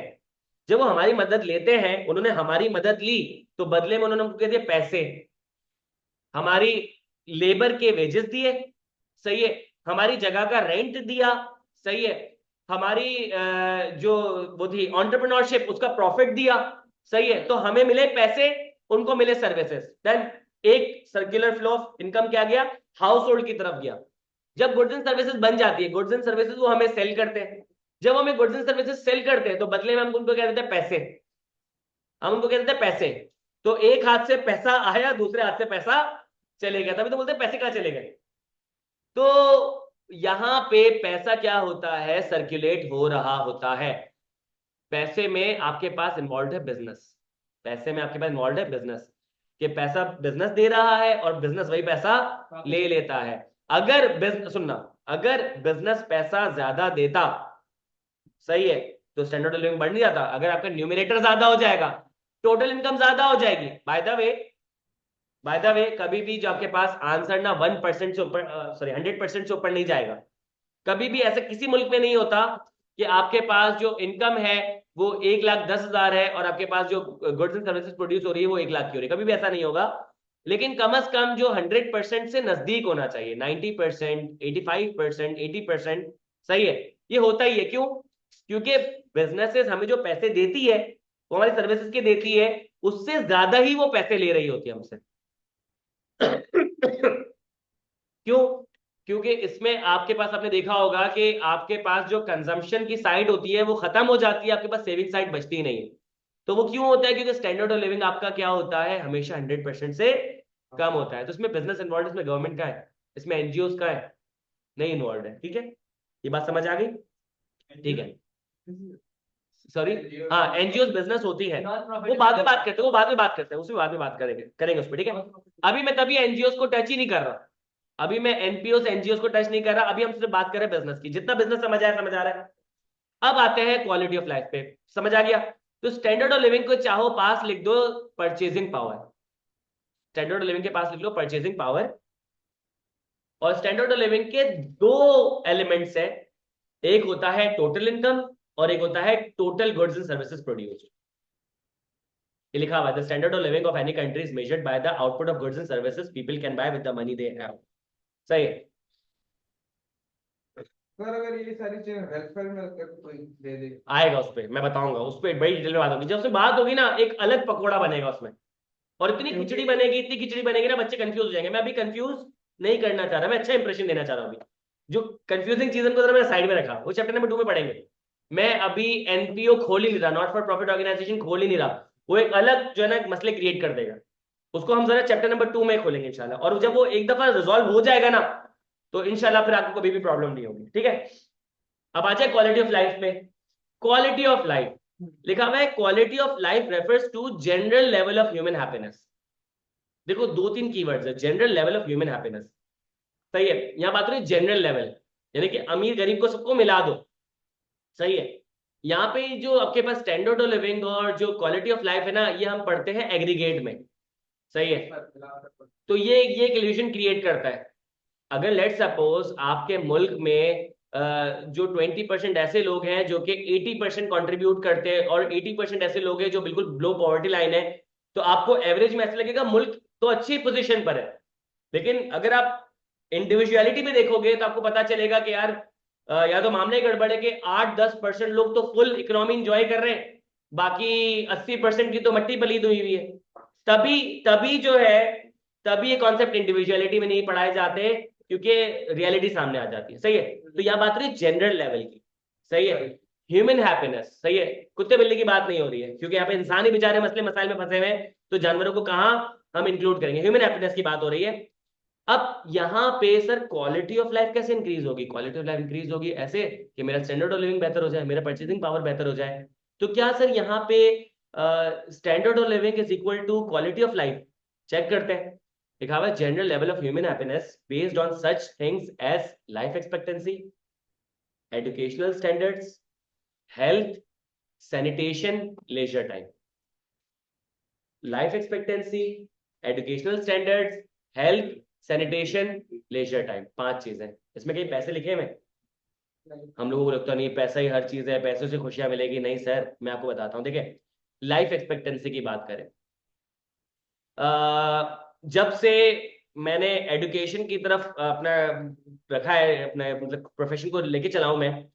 जब वो हमारी मदद लेते हैं, उन्होंने हमारी मदद ली, तो बदले में उन्होंने हमको कह दिया पैसे, हमारी लेबर के वेजेस दिए, सही है, हमारी जगह का रेंट दिया, सही है, हमारी जो वो थी एंटरप्रेन्योरशिप उसका प्रॉफिट दिया, सही है, तो हमें मिले पैसे, उनको मिले सर्विसेज। देन एक सर्कुलर फ्लो ऑफ इनकम क्या गया, हाउस होल्ड की तरफ गया। जब गुड्स एंड सर्विसेज बन जाती है, गुड्स एंड सर्विसेज वो हमें सेल करते हैं। जब हमें गुड्स एंड सर्विसेज सेल करते हैं, तो बदले में हम उनको क्या देते हैं, पैसे। हम उनको क्या देते हैं, पैसे। तो एक हाथ से पैसा आया, दूसरे हाथ से पैसा चले गया, तभी तो बोलते हैं पैसे कहाँ चले गए। तो यहां पे पैसा क्या होता है, सर्कुलेट हो रहा होता है। पैसे में आपके पास इन्वॉल्व है बिजनेस, पैसे में आपके पास इन्वॉल्व है बिजनेस, कि पैसा बिजनेस दे रहा है और बिजनेस वही पैसा ले लेता है। अगर बिजनेस, सुनना, अगर बिजनेस पैसा ज्यादा देता, सही है, तो स्टैंडर्ड ऑफ लिविंग बढ़ नहीं जाता। अगर आपका न्यूमिनेटर ज्यादा हो जाएगा, टोटल इनकम ज्यादा हो जाएगी। बाय द वे कभी भी जो आपके पास आंसर ना 1% से ऊपर, सॉरी 100% से ऊपर नहीं जाएगा। कभी भी ऐसा किसी मुल्क में नहीं होता कि आपके पास जो इनकम है वो 1,10,000 है और आपके पास जो गुड्स एंड सर्विसेज प्रोड्यूस हो रही है वो 1,00,000 की हो रही है, कभी भी ऐसा नहीं होगा। लेकिन कम से कम जो 100% से नजदीक होना चाहिए, 90%, 85%, 80%, सही है, ये होता ही है। क्यों? क्योंकि बिजनेसेस हमें जो पैसे देती है, वो हमारी सर्विसेज के देती है, उससे ज्यादा ही वो पैसे ले रही होती है हमसे। क्यों? क्योंकि इसमें आपके पास, आपने देखा होगा कि आपके पास जो कंजम्पशन की साइड होती है वो खत्म हो जाती है, आपके पास सेविंग साइड बचती ही नहीं है। तो वो क्यों होता है? क्योंकि स्टैंडर्ड ऑफ लिविंग आपका क्या होता है, हमेशा 100% से कम होता है। तो इसमें बिजनेस इन्वॉल्व, इसमें गवर्नमेंट का है, इसमें एनजीओ का है, नहीं इन्वॉल्व है। ठीक है, ये बात समझ आ गई? ठीक है, सॉरी, हाँ एनजीओ बिजनेस होती है, वो बाद में बात करते हैं, वो बाद में बात करते हैं, उसमें बाद में बात करेंगे उस पर, ठीक है। अभी मैं तभी एनजीओ को टच ही नहीं कर रहा, अभी मैं एनपीओ एनजीओ को टच नहीं कर रहा, अभी हम सिर्फ बात कर रहे हैं बिजनेस की। जितना बिजनेस समझ आया, समझ आ रहा है। अब आते हैं क्वालिटी ऑफ लाइफ पे, समझ आ गया। तो स्टैंडर्ड ऑफ लिविंग को चाहो पास लिख दो purchasing power, standard of living के पास लिख लो परचेजिंग पावर। और स्टैंडर्ड ऑफ लिविंग के दो एलिमेंट्स है, एक होता है टोटल इनकम और एक होता है total goods and services produced. ये लिखा हुआ है, the standard of living of any country is measured by the output of goods and services people can buy with the money they have. सही है। सर अगर ये सारी चीजें वेलफेयर में अगर कोई दे दे, आएगा उस पर, मैं बताऊंगा उस पर बड़ी डिटेल में बात होगी। जब उसमें बात होगी ना, एक अलग पकौड़ा बनेगा उसमें, और इतनी खिचड़ी बनेगी, इतनी खिचड़ी बनेगी ना, बच्चे कंफ्यूज हो जाएंगे। मैं अभी कंफ्यूज नहीं करना चाह रहा, मैं अच्छा इंप्रेशन देना चाह रहा हूँ। अभी जो कंफ्यूजिंग चीज को मैंने साइड में रखा, वो चैप्टर नंबर 2 में पढ़ेंगे। मैं अभी एनपीओ खोल ही नहीं रहा, नॉट फॉर प्रॉफिट ऑर्गेनाइजेशन खोल ही नहीं रहा, वो एक अलग जो है ना मसले क्रिएट कर देगा। उसको हम जरा चैप्टर नंबर 2 में खोलेंगे इंशाल्लाह। और जब वो एक दफा रिजॉल्व हो जाएगा ना, तो इंशाल्लाह फिर आपको कभी भी प्रॉब्लम नहीं होगी। ठीक है, अब आ जाए क्वालिटी ऑफ लाइफ में। क्वालिटी ऑफ लाइफ लिखा हुआ है, quality of life refers to general level of human happiness. देखो 2-3 कीवर्ड्स है, general level of human happiness. सही है, यहां बात हो रही है जनरल लेवल, यानी कि अमीर गरीब को सबको मिला दो। सही है। यहाँ पे जो आपके पास स्टैंडर्ड ऑफ लिविंग और जो क्वालिटी ऑफ लाइफ है ना, ये हम पढ़ते हैं एग्रीगेट में। सही है। तो ये एक इल्यूजन क्रिएट करता है। अगर लेट सपोज आपके मुल्क में जो 20% ऐसे लोग हैं जो कि 80% कंट्रीब्यूट करते हैं, और 80% ऐसे लोग हैं जो बिल्कुल बिलो पॉवर्टी लाइन है, तो आपको एवरेज में ऐसा लगेगा मुल्क तो अच्छी पोजीशन पर है। लेकिन अगर आप इंडिविजुअलिटी में देखोगे तो आपको पता चलेगा कि यार या तो मामले गड़बड़ है कि 8-10% लोग तो फुल इकोनॉमी इंजॉय कर रहे हैं, बाकी 80% की तो मट्टी पलीद हुई हुई है। तभी तभी जो है, तभी ये कॉन्सेप्ट इंडिविजुअलिटी में नहीं पढ़ाए जाते, क्योंकि रियलिटी सामने आ जाती है। सही है। तो यह बात रही जनरल लेवल की। सही है। Human happiness. सही है। कुत्ते बिल्ली की बात नहीं हो रही है, क्योंकि यहाँ पे इंसान ही बेचारे मसले मसाइल में फंसे हुए हैं, तो जानवरों को कहाँ हम इंक्लूड करेंगे। ह्यूमन हैप्पीनेस की बात हो रही है। अब यहाँ पे सर क्वालिटी ऑफ लाइफ कैसे इंक्रीज होगी? क्वालिटी ऑफ लाइफ इंक्रीज होगी ऐसे कि मेरा स्टैंडर्ड ऑफ लिविंग बेहतर हो जाए, मेरा परचेसिंग पावर बेहतर हो जाए। तो क्या सर यहाँ पे standard of living is equal to quality of life? Check करते हैं। लिखा हुआ है general level of human happiness based on such things as life expectancy, educational standards, health, sanitation, leisure time. Life expectancy, educational standards, health, sanitation, leisure time, 5 चीजें। इसमें कहीं पैसे लिखे हुए? हम लोगों को लगता नहीं पैसा ही हर चीज है, पैसों से खुशियां मिलेगी। नहीं सर, मैं आपको बताता हूँ। देखिए, लाइफ एक्सपेक्टेंसी की बात करें, जब से मैंने एजुकेशन की तरफ अपना रखा है, अपने मतलब प्रोफेशन को लेके चला हूं मैं,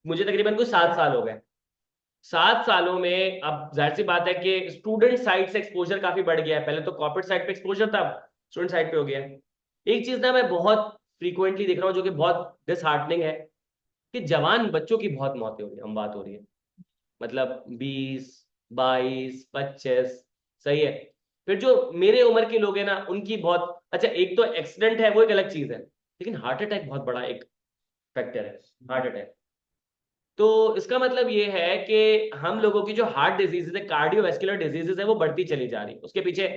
मुझे तकरीबन कुछ 7 साल हो गए। 7 सालों में अब जाहिर सी बात है कि स्टूडेंट साइड से एक्सपोजर काफी बढ़ गया है। पहले तो कॉर्पोरेट साइड पे एक्सपोजर था, स्टूडेंट साइड पे हो गया है। एक चीज ना मैं बहुत फ्रीक्वेंटली देख रहा हूँ जो कि बहुत डिसहार्टनिंग है, कि जवान बच्चों की बहुत मौतें हो रही है। हम बात हो रही है मतलब 20, 22, 25। सही है। फिर जो मेरे उम्र के लोग हैं ना, उनकी बहुत अच्छा, एक तो एक्सीडेंट है वो एक अलग चीज है, लेकिन हार्ट अटैक बहुत बड़ा एक फैक्टर है, हार्ट अटैक। तो इसका मतलब ये है कि हम लोगों की जो हार्ट डिजीजेज है, कार्डियोवैस्कुलर डिजीजेज है, वो बढ़ती चली जा रही है। उसके पीछे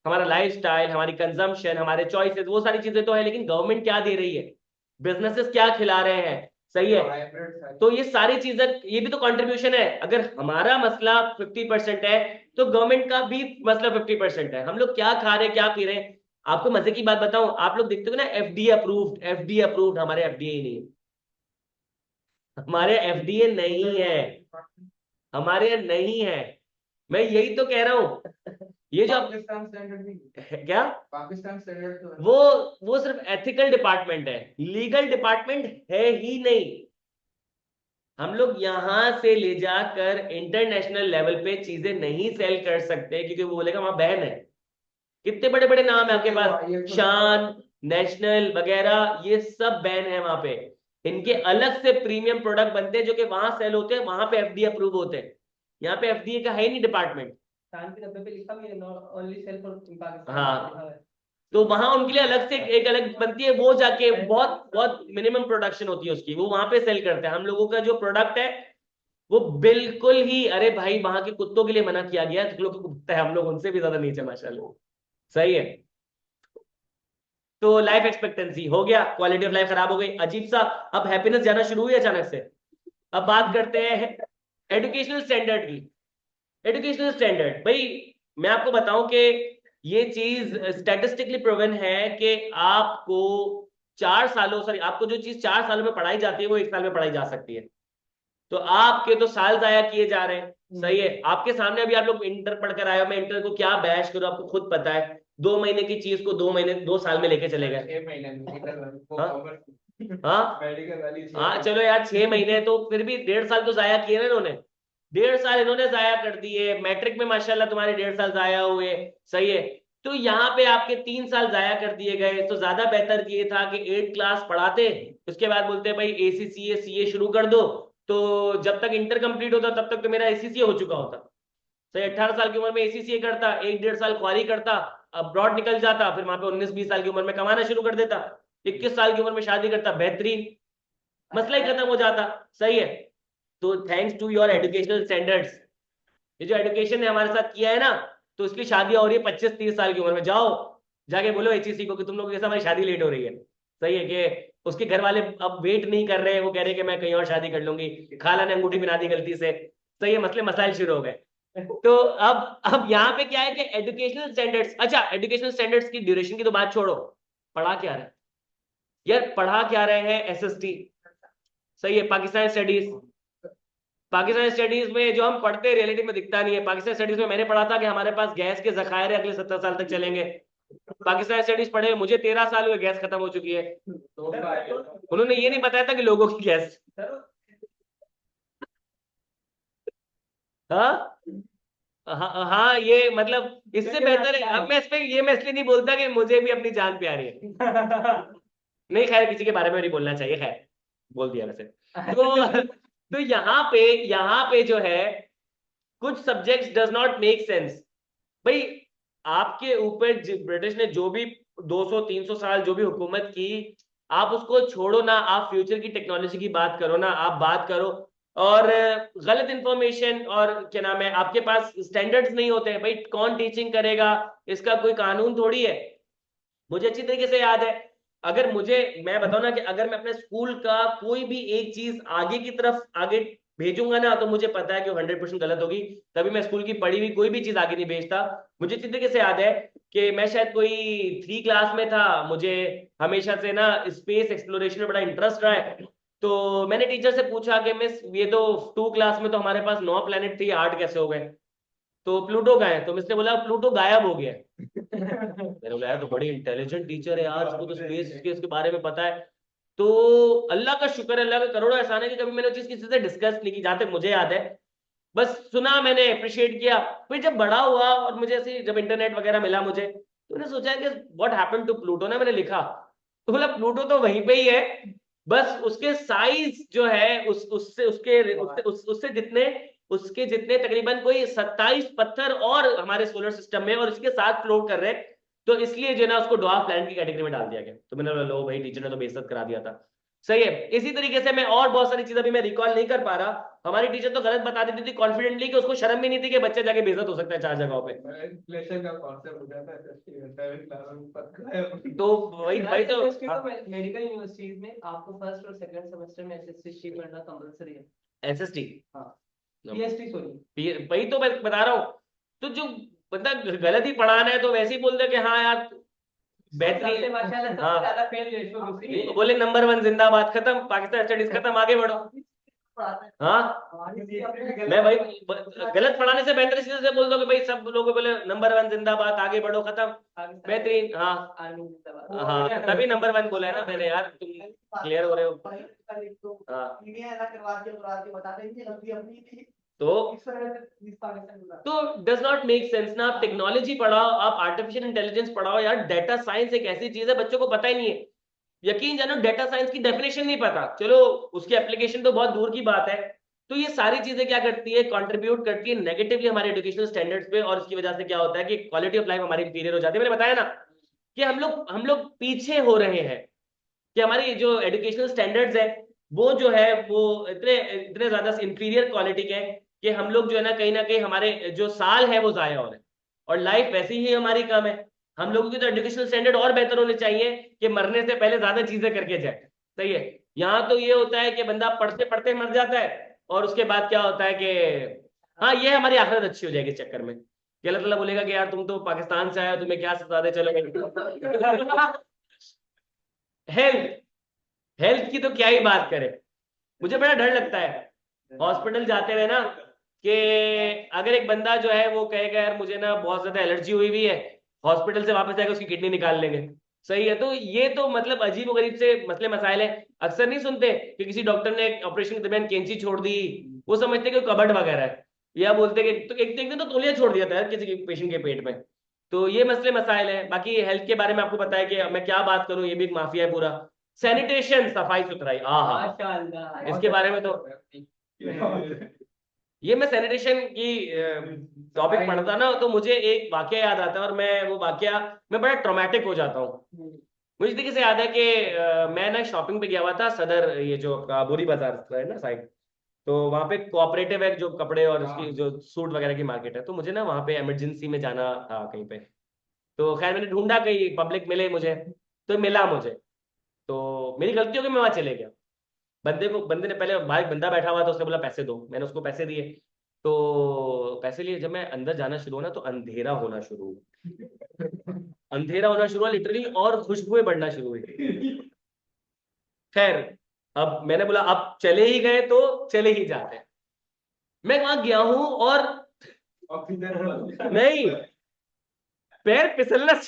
हमारा लाइफस्टाइल, हमारी कंजम्पशन, हमारे चॉइसेस, वो सारी चीजें तो है, लेकिन गवर्नमेंट क्या दे रही है, बिजनेसेस क्या खिला रहे हैं। सही है। तो ये सारी चीजें, ये भी तो कंट्रीब्यूशन है। अगर हमारा मसला 50% है, तो गवर्नमेंट का भी मसला 50% है। हम लोग क्या खा रहे हैं, क्या पी रहे हैं। आपको मजे की बात बताऊं, आप लोग देखते हो ना एफडीए अप्रूव्ड, एफडीए अप्रूव्ड, हमारे एफडीए ही नहीं है। हमारे एफडीए नहीं है, हमारे यहाँ नहीं है। मैं यही तो कह रहा हूं। ये जो पाकिस्तान स्टैंडर्ड भी, क्या, पाकिस्तान स्टैंडर्ड तो है। वो सिर्फ एथिकल डिपार्टमेंट है, लीगल डिपार्टमेंट है ही नहीं। हम लोग यहां से ले जाकर इंटरनेशनल लेवल पे चीजें नहीं सेल कर सकते, क्योंकि वो बोलेगा वहां बैन है। कितने बड़े बड़े नाम है आपके पास, शान, नेशनल वगैरह, ये सब बैन है वहां पे। इनके अलग से प्रीमियम प्रोडक्ट बनते हैं जो कि वहां सेल होते हैं, वहां पे एफडीए अप्रूव होते हैं। यहाँ पे एफडीए का है ही नहीं डिपार्टमेंट। शान के डब्बे पे लिखा भी है not only sale for Pakistan. हाँ, तो वहां उनके लिए अलग से एक अलग बनती है, वो जाके बहुत बहुत मिनिमम प्रोडक्शन होती है उसकी, वो वहां पे सेल करते हैं। हम लोगों का जो प्रोडक्ट है वो बिल्कुल ही, अरे भाई वहां के कुत्तों के लिए मना किया गया है, लोग कुत्ते हैं, हम लोग उनसे भी ज्यादा नीचे माशाल्लाह। सही है। तो लाइफ एक्सपेक्टेंसी हो गया, क्वालिटी ऑफ लाइफ खराब हो गई, अजीब सा। अब हैप्पीनेस जाना शुरू हुई अचानक से। अब बात करते हैं एजुकेशनल स्टैंडर्ड की। एजुकेशनल स्टैंडर्ड भाई, मैं आपको बताऊं कि ये चीज स्टैटिस्टिकली प्रूवन है कि आपको 4 सालों, सॉरी, आपको जो चीज 4 सालों में पढ़ाई जाती है वो 1 साल में पढ़ाई जा सकती है। तो आपके तो साल जाया किए जा रहे हैं, सही है। आपके सामने अभी आप लोग इंटर पढ़कर आए हो, मैं इंटर को क्या बैश करूं आपको खुद पता है। 2 महीने की चीज को 2 महीने 2 साल में लेके चले गए। 6 महीने में हाँ हाँ मेडिकल वाली हाँ, चलो यार 6 महीने तो फिर भी 1.5 साल तो जाया किए ना इन्होंने। 1.5 साल इन्होंने जाया कर दिए, मैट्रिक में माशाल्लाह तुम्हारे 1.5 साल जाया हुए, सही है। तो यहाँ पे आपके 3 साल जाया कर दिए गए। तो ज्यादा बेहतर ये था कि 8 क्लास पढ़ाते, उसके बाद बोलते भाई एसीसीए सीए शुरू कर दो। तो जब तक इंटर कंप्लीट होता तब तक तो मेरा एसीसीए हो चुका होता। सही, 18 साल की उम्र में एसीसीए करता, 1-1.5 साल क्वारी करता, अब्रॉड निकल जाता, फिर वहां पे 19-20 साल की उम्र में कमाना शुरू कर देता, 21 साल की उम्र में शादी करता, बेहतरीन, मसला ही खत्म हो जाता, सही है। तो thanks to your educational standards, ये जो एजुकेशन ने हमारे साथ किया है ना, तो उसकी शादी हो रही है 25-30 साल की उम्र में। जाओ जाके बोलो एचईसी को कि तुम लोगों के साथ हमारी शादी लेट हो रही है, सही है। कि उसके घर वाले अब वेट नहीं कर रहे, वो कह रहे हैं कि मैं कहीं और शादी कर लूंगी, खाला ने अंगूठी पहना दी गलती से, सही है, मसले मसाइल शुरू हो गए। तो अब यहाँ पे क्या है कि एजुकेशनल स्टैंडर्ड्स, अच्छा एजुकेशनल स्टैंडर्ड्स की ड्यूरेशन की तो बात छोड़ो, पढ़ा क्या रहे हैं यार, पढ़ा क्या रहे हैं, एसएसटी, सही है। पाकिस्तान स्टडीज, पाकिस्तान स्टडीज में जो हम पढ़ते हैं रियलिटी में दिखता नहीं है। पाकिस्तान स्टडीज में मैंने पढ़ा था कि हमारे पास गैस के जखायर अगले 70 साल तक चलेंगे। पाकिस्तान स्टडीज पढ़े मुझे 13 साल हुए, गैस खत्म हो चुकी है। उन्होंने ये नहीं बताया था कि लोगों की गैस, हाँ हाँ हाँ, ये मतलब इससे बेहतर है। अब मैं इस पे ये मैं इसलिए नहीं बोलता कि मुझे भी अपनी जान प्यारी है, नहीं खैर किसी के बारे में नहीं बोलना चाहिए, खैर बोल दिया वैसे। तो यहाँ पे जो है कुछ subjects does not make sense भाई। आपके ऊपर ब्रिटिश ने जो भी 200-300 साल जो भी हुकूमत की, आप उसको छोड़ो ना, आप फ्यूचर की टेक्नोलॉजी की बात करो ना, आप बात करो। और गलत इंफॉर्मेशन और क्या नाम है, आपके पास स्टैंडर्ड्स नहीं होते हैं भाई, कौन टीचिंग करेगा, इसका कोई कानून थोड़ी है। मुझे अच्छी तरीके से याद है, अगर मुझे, मैं बताऊं ना कि अगर मैं अपने स्कूल का कोई भी एक चीज आगे की तरफ आगे भेजूंगा ना, तो मुझे पता है कि वो 100% गलत होगी। तभी मैं स्कूल की पढ़ी हुई कोई भी चीज आगे नहीं भेजता। मुझे अच्छी तरीके से याद है कि मैं शायद कोई 3 क्लास में था, मुझे हमेशा से ना स्पेस एक्सप्लोरेशन में बड़ा इंटरेस्ट रहा है। तो मैंने टीचर से पूछा कि मिस ये तो 2 क्लास में तो हमारे पास 9 प्लेनेट थे, 8 कैसे हो गए? तो प्लूटो का है। तो मिस ने बोला प्लूटो गायब हो गया। मैंने बोला यार तो बड़ी इंटेलिजेंट टीचर है यार, उसको तो स्पेस के बारे में पता है। तो अल्लाह का शुक्र है, अल्लाह का करोड़ों एहसान है कि कभी मैंने वो चीज किसी से डिस्कस नहीं की, जहां तक मुझे याद है। बस सुना मैंने, अप्रिशिएट किया। फिर जब बड़ा हुआ और मुझे ऐसे जब इंटरनेट वगैरह मिला मुझे, तो मैंने सोचा कि व्हाट हैपेंड टू प्लूटो ना, मैंने लिखा तो बोला प्लूटो तो वहीं पे ही है, बस उसके साइज जो है उससे जितने उसके जितने तकरीबन कोई 27 पत्थर और हमारे सोलर सिस्टम में और इसके साथ फ्लोट कर रहे हैं, तो इसलिए जो है ना उसको ड्वार्फ प्लैनेट की कैटेगरी में डाल दिया गया। तो मैंने बोला लो भाई, टीचर ने तो बेइज्जत करा दिया था, सही है। इसी तरीके से मैं और बहुत सारी चीजें अभी मैं रिकॉल नहीं कर पा रहा। हमारी टीचर तो गलत बता देती थी कॉन्फिडेंटली कि उसको शर्म भी नहीं थी कि बच्चा जाके बेइज्जत हो सकता है 4 जगहों पे। इन्फ्लेशन का कॉन्सेप्ट हो जाता है 7 क्लास में पता है। तो वही भाई तो मेडिकल यूनिवर्सिटीज में आपको फर्स्ट और सेकंड सेमेस्टर में एसएसटी पढ़ना कंपलसरी है। एसएसटी, हाँ, पीएसटी सॉरी, वही तो मैं बता रहा हूँ। तो जो बंदा गलत ही पढ़ाना है तो वैसे ही बोलते कि हाँ यार बेहतरीन, हाँ बोले नंबर 1 जिंदाबाद, खत्म, पाकिस्तान स्टडीज खत्म, आगे बढ़ो। हाँ मैं भाई गलत पढ़ाने से बेहतर चीज से बोल दो कि भाई सब लोगों बोले नंबर 1 जिंदाबाद, आगे बढ़ो, खत्म, बेहतरीन। हाँ हाँ, तभी नंबर 1 बोला है ना मैंने यार, तुम क्लियर हो रहे हो। हाँ तो डज नॉट मेक सेंस ना, आप टेक्नोलॉजी पढ़ाओ, आप आर्टिफिशियल इंटेलिजेंस पढ़ाओ यार। डेटा साइंस एक ऐसी चीज है बच्चों को पता ही नहीं है। यकीन जानो डेटा साइंस की डेफिनेशन नहीं पता, चलो उसकी एप्लीकेशन तो बहुत दूर की बात है। तो ये सारी चीजें क्या करती है, कंट्रीब्यूट करती है नेगेटिवली हमारे एजुकेशनल स्टैंडर्ड्स पे, और इसकी वजह से क्या होता है कि क्वालिटी ऑफ लाइफ हमारी इंफीरियर हो जाती है। मैंने बताया ना कि हम लोग पीछे हो रहे हैं, कि हमारी जो एजुकेशनल स्टैंडर्ड्स है वो जो है वो इतने इतने ज्यादा इंफीरियर क्वालिटी के हैं कि हम लोग जो है ना कहीं हमारे जो साल है वो जाया हो रहे हैं, और लाइफ वैसी ही हमारी कम है। हम लोगों की तो एजुकेशनल स्टैंडर्ड और बेहतर होने चाहिए कि मरने से पहले ज्यादा चीजें करके जाए। सही है। यहाँ तो ये होता है कि बंदा पढ़ते पढ़ते मर जाता है, और उसके बाद क्या होता है कि हाँ ये हमारी आखिरत अच्छी हो जाएगी इस चक्कर में, कि अल्लाह ताला बोलेगा कि यार तुम तो पाकिस्तान से आए हो, तुम्हें क्या सजा दे, चलो। हेल्थ, हेल्थ की तो क्या ही बात करें। मुझे बड़ा डर लगता है हॉस्पिटल जाते हुए ना, कि अगर एक बंदा जो है वो कहेगा यार मुझे ना बहुत ज्यादा एलर्जी हुई हुई है, हॉस्पिटल से वापस आएगा उसकी किडनी निकाल लेंगे। सही है। तो ये तो मतलब अजीब गरीब से मसले मसाइल है। अक्सर नहीं सुनते कि किसी डॉक्टर ने ऑपरेशन के दरमियान कैंची छोड़ दी, वो समझते कि कबड वगैरह है, या बोलते कि तो एक दिन तो तौलिया छोड़ दिया था यार किसी पेशेंट के पेट में। तो ये मसले मसाइल है। बाकी हेल्थ के बारे में आपको पता है कि मैं क्या बात करूं, ये भी एक माफिया है पूरा। सैनिटेशन, सफाई सुथराई, हाँ, माशाल्लाह। इसके बारे में तो ये मैं सैनिटेशन की टॉपिक पढ़ता ना तो मुझे एक वाकया याद आता है, और मैं वो वाकया मैं बड़ा ट्रॉमेटिक हो जाता हूँ। मुझे तरीके से याद है कि मैं ना शॉपिंग पे गया हुआ था सदर, ये जो बोरी बाजार है ना साइड, तो वहाँ पे कोऑपरेटिव है जो कपड़े और उसकी जो सूट वगैरह की मार्केट है, तो मुझे ना वहाँ पे इमरजेंसी में जाना था कहीं पे। तो खैर मैंने ढूंढा कहीं पब्लिक मिले मुझे, तो मिला मुझे, तो मेरी गलती हो गई, मैं वहां चले गया। बंदे ने पहले बाहर एक बंदा बैठा हुआ था, उसने बोला पैसे दो, मैंने उसको पैसे दिए। तो पैसे लिए जब मैं अंदर जाना शुरू हुआ ना, तो अंधेरा होना शुरू हुआ, अंधेरा होना शुरू हुआ लिटरली, और खुशबुएं बढ़ना शुरू हुई। खैर, अब मैंने बोला अब चले ही गए तो चले ही जाते हैं। मैं वहां गया हूं और नहीं, पैर फिसलना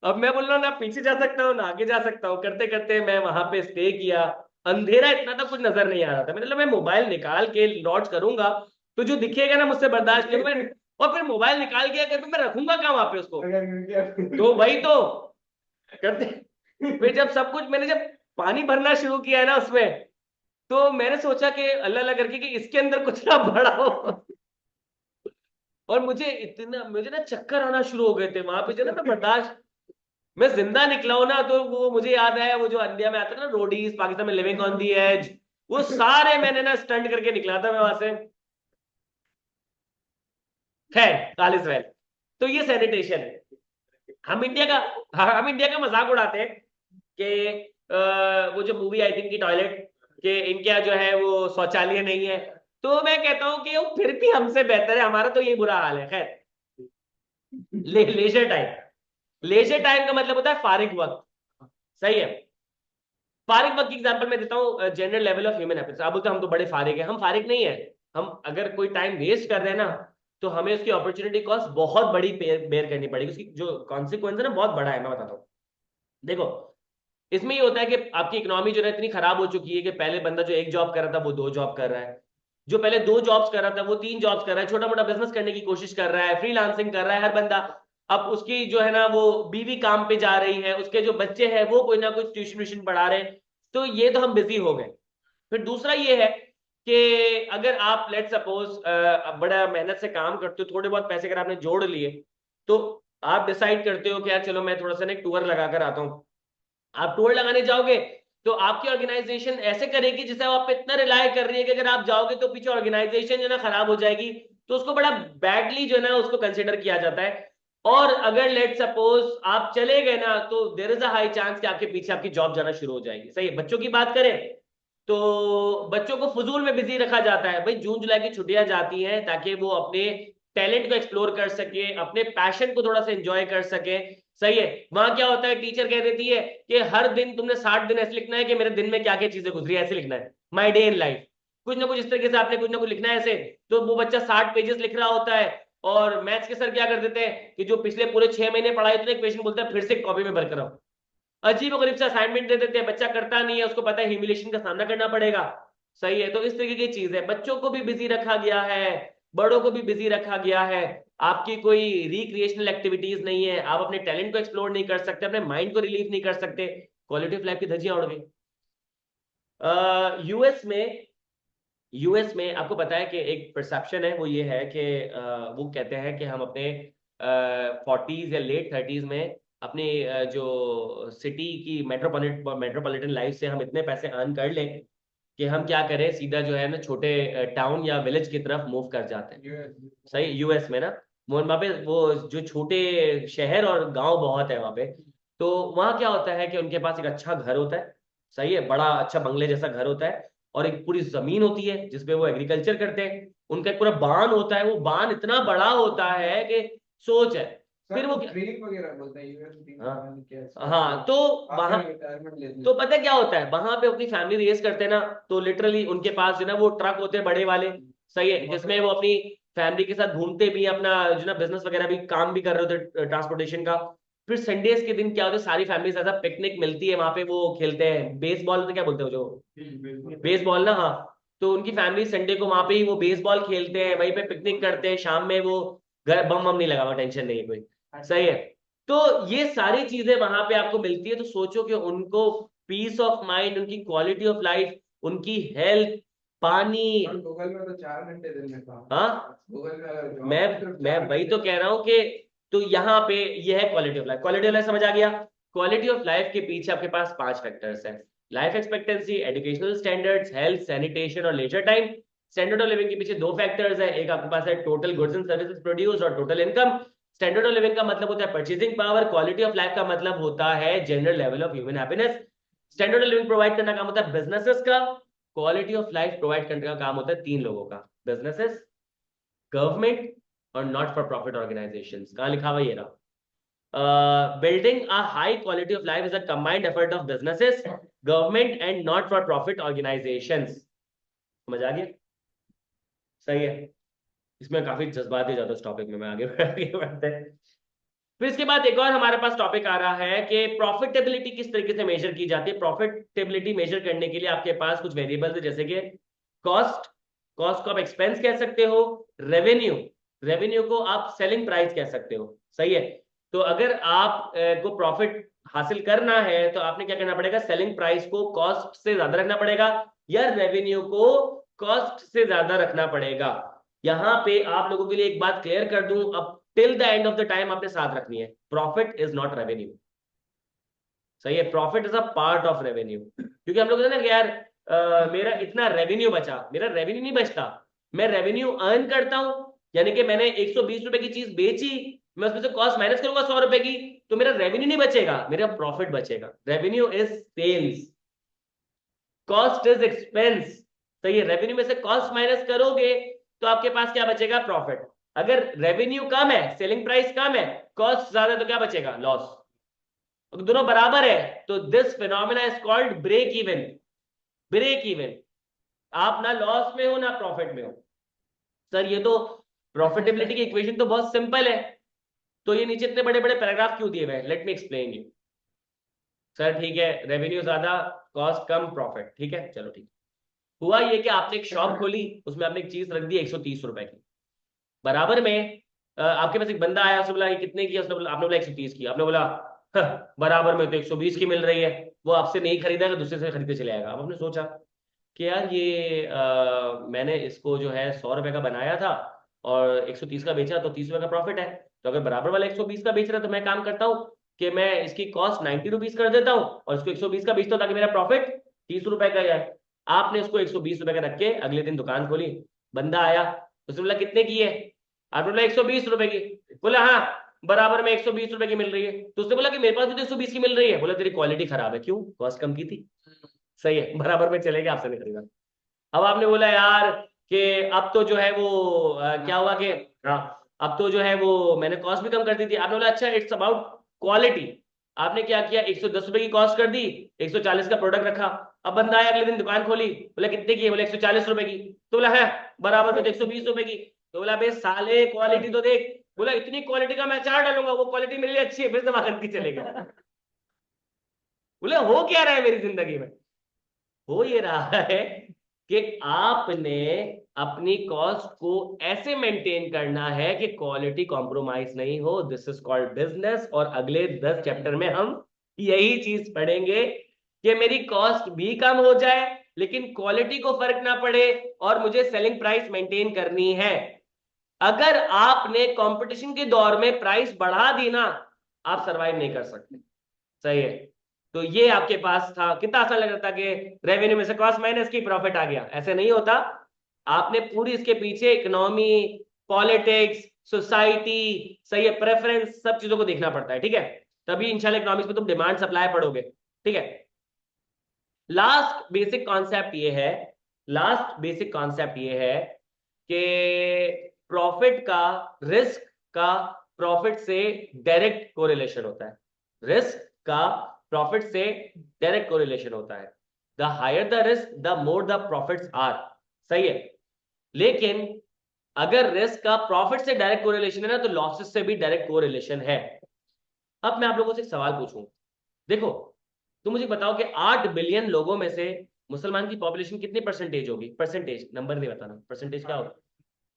अब मैं बोल रहा हूँ ना पीछे जा सकता हूँ ना आगे जा सकता हूँ, करते करते मैं वहां पे स्टे किया। अंधेरा इतना था कुछ नजर नहीं आ रहा था, मतलब मैं मोबाइल निकाल के लॉन्च करूंगा तो जो दिखेगा ना मुझसे बर्दाश्त नहीं होगा, और फिर मोबाइल निकाल के अगर मैं रखूंगा कहाँ वहां पे उसको, तो वही तो करते। फिर जब सब कुछ मैंने जब पानी भरना शुरू किया है ना उसमें, तो मैंने सोचा कि अल्लाह अल्लाह करके कि इसके अंदर कुछ ना बड़ा हो, और मुझे ना चक्कर आना शुरू हो गए थे वहां पे, जो ना मैं बर्दाश्त, मैं जिंदा निकला हूं ना, तो वो मुझे याद आया वो जो इंडिया में आता है ना रोडीज, पाकिस्तान में लिविंग ऑन दी एज, वो सारे मैंने ना स्टंट करके निकला था मैं वहां से। खैर खालिस वैल, तो ये सैनिटेशन है। हम इंडिया का मजाक उड़ाते हैं कि वो जो मूवी आई थी की टॉयलेट, कि इनका जो है वो शौचालय नहीं है, तो मैं कहता हूं कि वो फिर भी हमसे बेहतर है, हमारा तो ये बुरा हाल है। खैर, लेजर टाइम, लेजर टाइम का मतलब होता है फारिग वक्त। सही है। फारिग वक्त की एग्जांपल मैं देता हूँ, general level of human habits. आप बोलते हैं हम तो बड़े फारिग हैं, हम फारिग नहीं है। हम अगर कोई टाइम वेस्ट कर रहे हैं ना, तो हमें उसकी अपॉर्चुनिटी कॉस्ट बहुत बड़ी बेयर करनी पड़ेगी, उसकी जो कॉन्सिक्वेंस है ना बहुत बड़ा है। मैं बताता हूँ, देखो इसमें ये होता है कि आपकी इकोनॉमी जो है इतनी खराब हो चुकी है कि पहले बंदा जो एक जॉब कर रहा था वो दो जॉब कर रहा है, जो पहले दो जॉब्स कर रहा था वो तीन जॉब्स कर रहा है, छोटा मोटा बिजनेस करने की कोशिश कर रहा है, फ्रीलांसिंग कर रहा है हर बंदा। अब उसकी जो है ना वो बीवी काम पे जा रही है, उसके जो बच्चे हैं वो कोई ना कुछ ट्यूशन व्यूशन पढ़ा रहे हैं, तो ये तो हम बिजी हो गए। फिर दूसरा ये है कि अगर आप लेट सपोज बड़ा मेहनत से काम करते हो, थोड़े बहुत पैसे अगर आपने जोड़ लिए, तो आप डिसाइड करते हो कि यार चलो मैं थोड़ा सा ना एक टूर लगा कर आता हूँ। आप टूर लगाने जाओगे तो आपकी ऑर्गेनाइजेशन ऐसे करेगी जिसे आप पे इतना रिलाय कर रही है कि अगर आप जाओगे तो पीछे ऑर्गेनाइजेशन जो ना खराब हो जाएगी, तो उसको बड़ा बैडली जो है ना उसको कंसिडर किया जाता है। और अगर लेट सपोज आप चले गए ना, तो there is a high chance कि आपके पीछे आपकी जॉब जाना शुरू हो जाएगी। सही है। बच्चों की बात करें तो बच्चों को फजूल में बिजी रखा जाता है। भाई जून जुलाई की छुट्टियां जाती हैं ताकि वो अपने टैलेंट को एक्सप्लोर कर सके, अपने पैशन को थोड़ा सा एंजॉय कर सके। सही है। वहां क्या होता है, टीचर कह देती है कि हर दिन तुमने 60 दिन ऐसे लिखना है कि मेरे दिन में क्या क्या चीजें गुजरी, ऐसे लिखना है, माई डे इन लाइफ, कुछ ना कुछ इस तरीके से आपने कुछ ना कुछ लिखना है ऐसे। तो वो बच्चा 60 पेजेस लिख रहा होता है, और मैथ्स के सर क्या कर देते हैं कि जो पिछले पूरे 6 महीने पढ़ाई तो एक क्वेश्चन बोलता है फिर से कॉपी में भर कर आओ। अजीब और गरीब से असाइनमेंट दे देते हैं, बच्चा करता नहीं है, उसको पता है ह्यूमिलेशन का सामना करना पड़ेगा। सही है। तो इस तरीके की चीज है, बच्चों को भी बिजी रखा गया है, बड़ों को भी बिजी रखा गया है। आपकी कोई रिक्रिएशनल एक्टिविटीज नहीं है, आप अपने टैलेंट को एक्सप्लोर नहीं कर सकते, अपने माइंड को रिलीफ नहीं कर सकते, क्वालिटी ऑफ लाइफ की धज्जियां उड़ गई। यूएस में आपको पता है कि एक परसेप्शन है, वो ये है कि वो कहते हैं कि हम अपने 40s या लेट 30s में अपनी जो सिटी की मेट्रोपॉलिटन लाइफ से हम इतने पैसे अर्न कर लें कि हम क्या करें, सीधा जो है ना छोटे टाउन या विलेज की तरफ मूव कर जाते हैं। सही, यूएस में ना। वहां पे वो जो छोटे शहर और गांव बहुत है वहां पे, तो वहां क्या होता है कि उनके पास एक अच्छा घर होता है, सही है, बड़ा अच्छा बंगले जैसा घर होता है, और एक पूरी जमीन होती है जिसपे वो एग्रीकल्चर करते हैं। उनका एक पूरा बांध होता है, वो बांध इतना बड़ा होता है कि सोच है। फिर वो ड्रीम वगैरह बोलते हैं यूएस ड्रीम, हाँ क्या हाँ, तो वहां, रिटायरमेंट लेते तो पता है क्या होता है वहां पे, अपनी फैमिली रेस करते हैं ना, तो लिटरली उनके पास जो ना वो ट्रक होते हैं बड़े वाले, सही है, जिसमें वो अपनी फैमिली के साथ घूमते भी हैं, अपना जो ना बिजनेस वगैरह भी काम भी कर रहे होते हैं ट्रांसपोर्टेशन का। फिर संडेज के दिन क्या होता है, सारी फैमिली ऐसा पिकनिक मिलती है वहां पे, वो खेलते हैं बेसबॉल, तो क्या बोलते हो जो बेसबॉल ना, हाँ। तो उनकी फैमिली संडे को वहां पे ही वो बेसबॉल खेलते हैं, वहीं पे पिकनिक करते हैं, शाम में वो घर बम बम नहीं लगा हुआ, टेंशन नहीं है कोई, सही है। तो ये सारी चीजें वहां पे आपको मिलती है, तो सोचो कि उनको पीस ऑफ माइंड, उनकी क्वालिटी ऑफ लाइफ, उनकी हेल्थ, पानी। गूगल में तो 4 घंटे दिन में था। हाँ, गूगल में अगर job मैं है तो मैं 4 वही तो घंटे। कह रहा हूं कि, तो यहाँ पे ये है quality of life. Quality of life समझ आ गया। क्वालिटी ऑफ लाइफ के पीछे आपके पास 5 फैक्टर्स हैं: life expectancy, educational standards, health, sanitation और leisure time. Standard of living के पीछे 2 फैक्टर्स हैं, एक आपके पास है total goods and services produce और total income. Standard of living का मतलब होता है purchasing power, quality of life का मतलब होता है general level of human happiness. Standard of living provide करना काम होता है बिजनेसेस का, क्वालिटी ऑफ लाइफ प्रोवाइड करने का काम होता है 3 लोगों का: बिजनेसेस, गवर्नमेंट और नॉट फॉर प्रॉफिट ऑर्गेनाइजेशंस। कहाँ लिखा हुआ ये रहा। Building a high quality of life is a combined effort of businesses, government and not for profit organizations। समझ आ गया, सही है। इसमें काफी जज्बाती ज्यादा इस टॉपिक में, मैं आगे बढ़ते हैं। फिर इसके बाद एक और हमारे पास टॉपिक आ रहा है कि प्रॉफिटेबिलिटी किस तरीके से मेजर की जाती है। प्रॉफिटेबिलिटी मेजर करने के लिए आपके पास कुछ वेरिएबल्स है, जैसे कि कॉस्ट, कॉस्ट को आप एक्सपेंस कह सकते हो, रेवेन्यू, रेवेन्यू को आप सेलिंग प्राइस कह सकते हो, सही है। तो अगर आप को प्रॉफिट हासिल करना है तो आपने क्या करना पड़ेगा, सेलिंग प्राइस को कॉस्ट से ज्यादा रखना पड़ेगा, या रेवेन्यू को कॉस्ट से ज्यादा रखना पड़ेगा। यहां पे आप लोगों के लिए एक बात क्लियर कर दूं, अब till the end of the time आपने साथ रखनी है, प्रॉफिट इज नॉट रेवेन्यू, सही है। Profit is a part of revenue, क्योंकि हम लोग कहते हैं ना कि यार मेरा इतना रेवेन्यू बचा, मेरा रेवेन्यू नहीं बचता, मैं रेवेन्यू अर्न करता हूं, यानी कि मैंने 120 रुपए की चीज बेची, मैं उसमें से कॉस्ट माइनस करूंगा 100 रुपए की, तो मेरा रेवेन्यू नहीं बचेगा, मेरा प्रॉफिट बचेगा। Revenue is sales, cost is expense, सही है। रेवेन्यू में से कॉस्ट माइनस करोगे तो आपके पास क्या बचेगा, प्रॉफिट। अगर रेवेन्यू कम है, सेलिंग प्राइस कम है, कॉस्ट ज्यादा है, तो क्या बचेगा, लॉस। अगर दोनों बराबर है तो this phenomena is called break even. Break even, आप ना लॉस में हो ना प्रॉफिट में हो। सर ये तो प्रॉफिटेबिलिटी की इक्वेशन तो बहुत सिंपल है, तो ये नीचे इतने बड़े बड़े पैराग्राफ क्यों दिए हुए हैं, let me explain you. Sir ठीक है, रेवेन्यू ज्यादा, कॉस्ट कम, प्रॉफिट, ठीक है, चलो ठीक। हुआ ये कि आपने एक शॉप खोली, उसमें आपने एक चीज रख दी 130 रुपए की, बराबर में आपके पास एक बंदा आया, उसने बोला ये कितने की है, उसने बोला, आपने बोला 130 की, आपने बोला बराबर में तो 120 की मिल रही है, वो आपसे नहीं खरीदेगा, दूसरे से खरीदते चले आएगा। अब आपने सोचा कि यार ये मैंने इसको जो है 100 रुपए का बनाया था और 130 का बेचा, तो 30 रुपए का प्रॉफिट है, तो अगर बराबर वाला 120 का बेच रहा है तो मैं काम करता हूँ कि मैं इसकी कॉस्ट 90 रुपीज कर देता हूँ और इसको 120 का बेचता हूँ, ताकि मेरा प्रॉफिट 30 रुपए का जाए। आपने उसको 120 रुपए का रख के अगले दिन दुकान खोली, बंदा आया, उसने बोला कितने की है, आपने बोला 120 रुपए की, बोला हाँ बराबर में 120 रुपए की मिल रही है, तो उसने बोला कि मेरे पास भी तो 120 की मिल रही है, बोला तेरी क्वालिटी खराब है, क्यों, कॉस्ट कम की थी, सही है, बराबर में चलेगा, आपसे नहीं खरीदा। अब आपने बोला यार कि अब तो जो है वो क्या हुआ कि हाँ, अब तो जो है वो मैंने कॉस्ट भी कम कर दी थी। आपने बोला अच्छा इट्स अबाउट क्वालिटी, आपने क्या किया, 110 रुपए की कॉस्ट कर दी, 140 का प्रोडक्ट रखा। अब बंदा आया, अगले दिन दुकान खोली, बोला कितने की है, बोला 140 रुपए की, तो बोला है बराबर में 120 रुपए की, तो बोला बे साले क्वालिटी तो देख, बोला इतनी क्वालिटी का मैं अचार डालूंगा, वो क्वालिटी मेरे लिए अच्छी है, फिर से वहां की चलेगा। बोले हो क्या रहा है मेरी जिंदगी में, हो ये रहा है कि आपने अपनी कॉस्ट को ऐसे मेंटेन करना है कि क्वालिटी कॉम्प्रोमाइज नहीं हो, दिस इज कॉल्ड बिजनेस। और अगले 10 चैप्टर में हम यही चीज पढ़ेंगे कि मेरी कॉस्ट भी कम हो जाए लेकिन क्वालिटी को फर्क ना पड़े और मुझे सेलिंग प्राइस मेंटेन करनी है। अगर आपने कंपटीशन के दौर में प्राइस बढ़ा दी ना, आप सरवाइव नहीं कर सकते, सही है। तो ये आपके पास था, कितना आसान लग रहा था कि रेवेन्यू में से कॉस्ट माइनस की प्रॉफिट आ गया, ऐसे नहीं होता। आपने पूरी इसके पीछे इकोनॉमी, पॉलिटिक्स, सोसाइटी, सही है, प्रेफरेंस, सब चीजों को देखना पड़ता है, ठीक है। तभी इंशाल्लाह इकोनॉमिक्स में तुम डिमांड सप्लाई पढ़ोगे, ठीक है। लास्ट बेसिक कॉन्सेप्ट ये है, लास्ट बेसिक कॉन्सेप्ट ये है कि प्रॉफिट का, रिस्क का प्रॉफिट से डायरेक्ट कोरिलेशन होता है। रिस्क का प्रॉफिट से डायरेक्ट कोरिलेशन होता है। The higher the risk the more the profits are, सही है। लेकिन अगर रिस्क का प्रॉफिट से डायरेक्ट कोरिलेशन है ना, तो लॉसेस से भी डायरेक्ट कोरिलेशन है। अब मैं आप लोगों से एक सवाल पूछूं, देखो तुम मुझे बताओ कि 8 बिलियन लोगों में से मुसलमान की पॉपुलेशन कितनी परसेंटेज होगी? परसेंटेज नंबर नहीं बताना, परसेंटेज क्या होगा?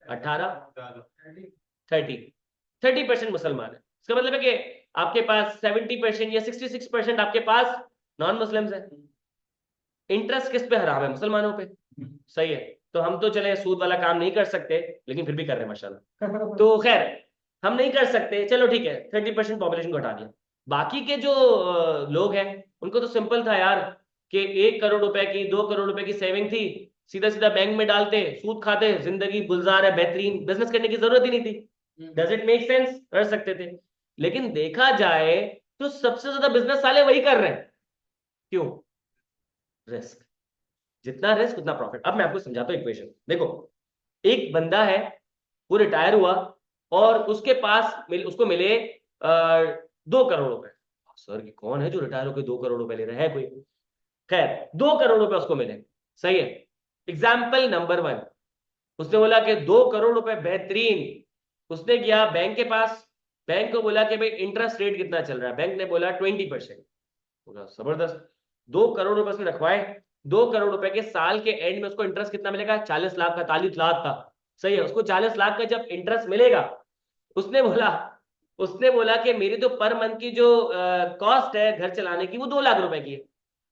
18, 30% मुसलमान है। इसका मतलब है कि आपके पास 70% या 66% आपके पास नॉन मुस्लिम्स है। इंटरेस्ट किस पे हराम है? मुसलमानों पे, सही है। तो हम तो चले सूद वाला काम नहीं कर सकते, लेकिन फिर भी कर रहे हैं माशाल्लाह। तो खैर हम नहीं कर सकते, चलो ठीक है, 30% पॉपुलेशन को हटा दिया। बाकी के जो लोग हैं उनको तो सिंपल था यार, कि 1 करोड़ रुपए की, 2 करोड़ रुपए की सेविंग थी, सीधा सीधा बैंक में डालते, सूद खाते, जिंदगी गुलजार है, बेहतरीन, बिजनेस करने की जरूरत ही नहीं थी। Does it make sense? कर सकते थे। लेकिन देखा जाए तो सबसे ज्यादा बिजनेस साले वही कर रहे हैं। क्यों? रिस्क, जितना रिस्क उतना प्रॉफिट। अब मैं आपको समझाता हूँ इक्वेशन। देखो, एक बंदा है, वो रिटायर हुआ और उसके पास उसको मिले 2 करोड़ रुपए। सर कि कौन है जो रिटायर होकर 2 करोड़ रुपए ले रहा है? कोई? खैर 2 करोड़ रुपए उसको मिले, सही है। एग्जाम्पल नंबर 1, उसने बोला कि 2 करोड़ रुपए बेहतरीन। उसने गया बैंक के पास, बैंक को बोला कि भाई इंटरेस्ट रेट कितना चल रहा है? बैंक ने बोला 20%। बोला जबरदस्त, 2 करोड़ रुपए उसने रखवाए। 2 करोड़ रुपए के साल के एंड में उसको इंटरेस्ट कितना मिलेगा? 40 लाख का, 40 लाख का, सही है। उसको 40 लाख का जब इंटरेस्ट मिलेगा, उसने बोला कि मेरी तो पर मंथ की जो कॉस्ट है घर चलाने की, वो 2 लाख रुपए की है।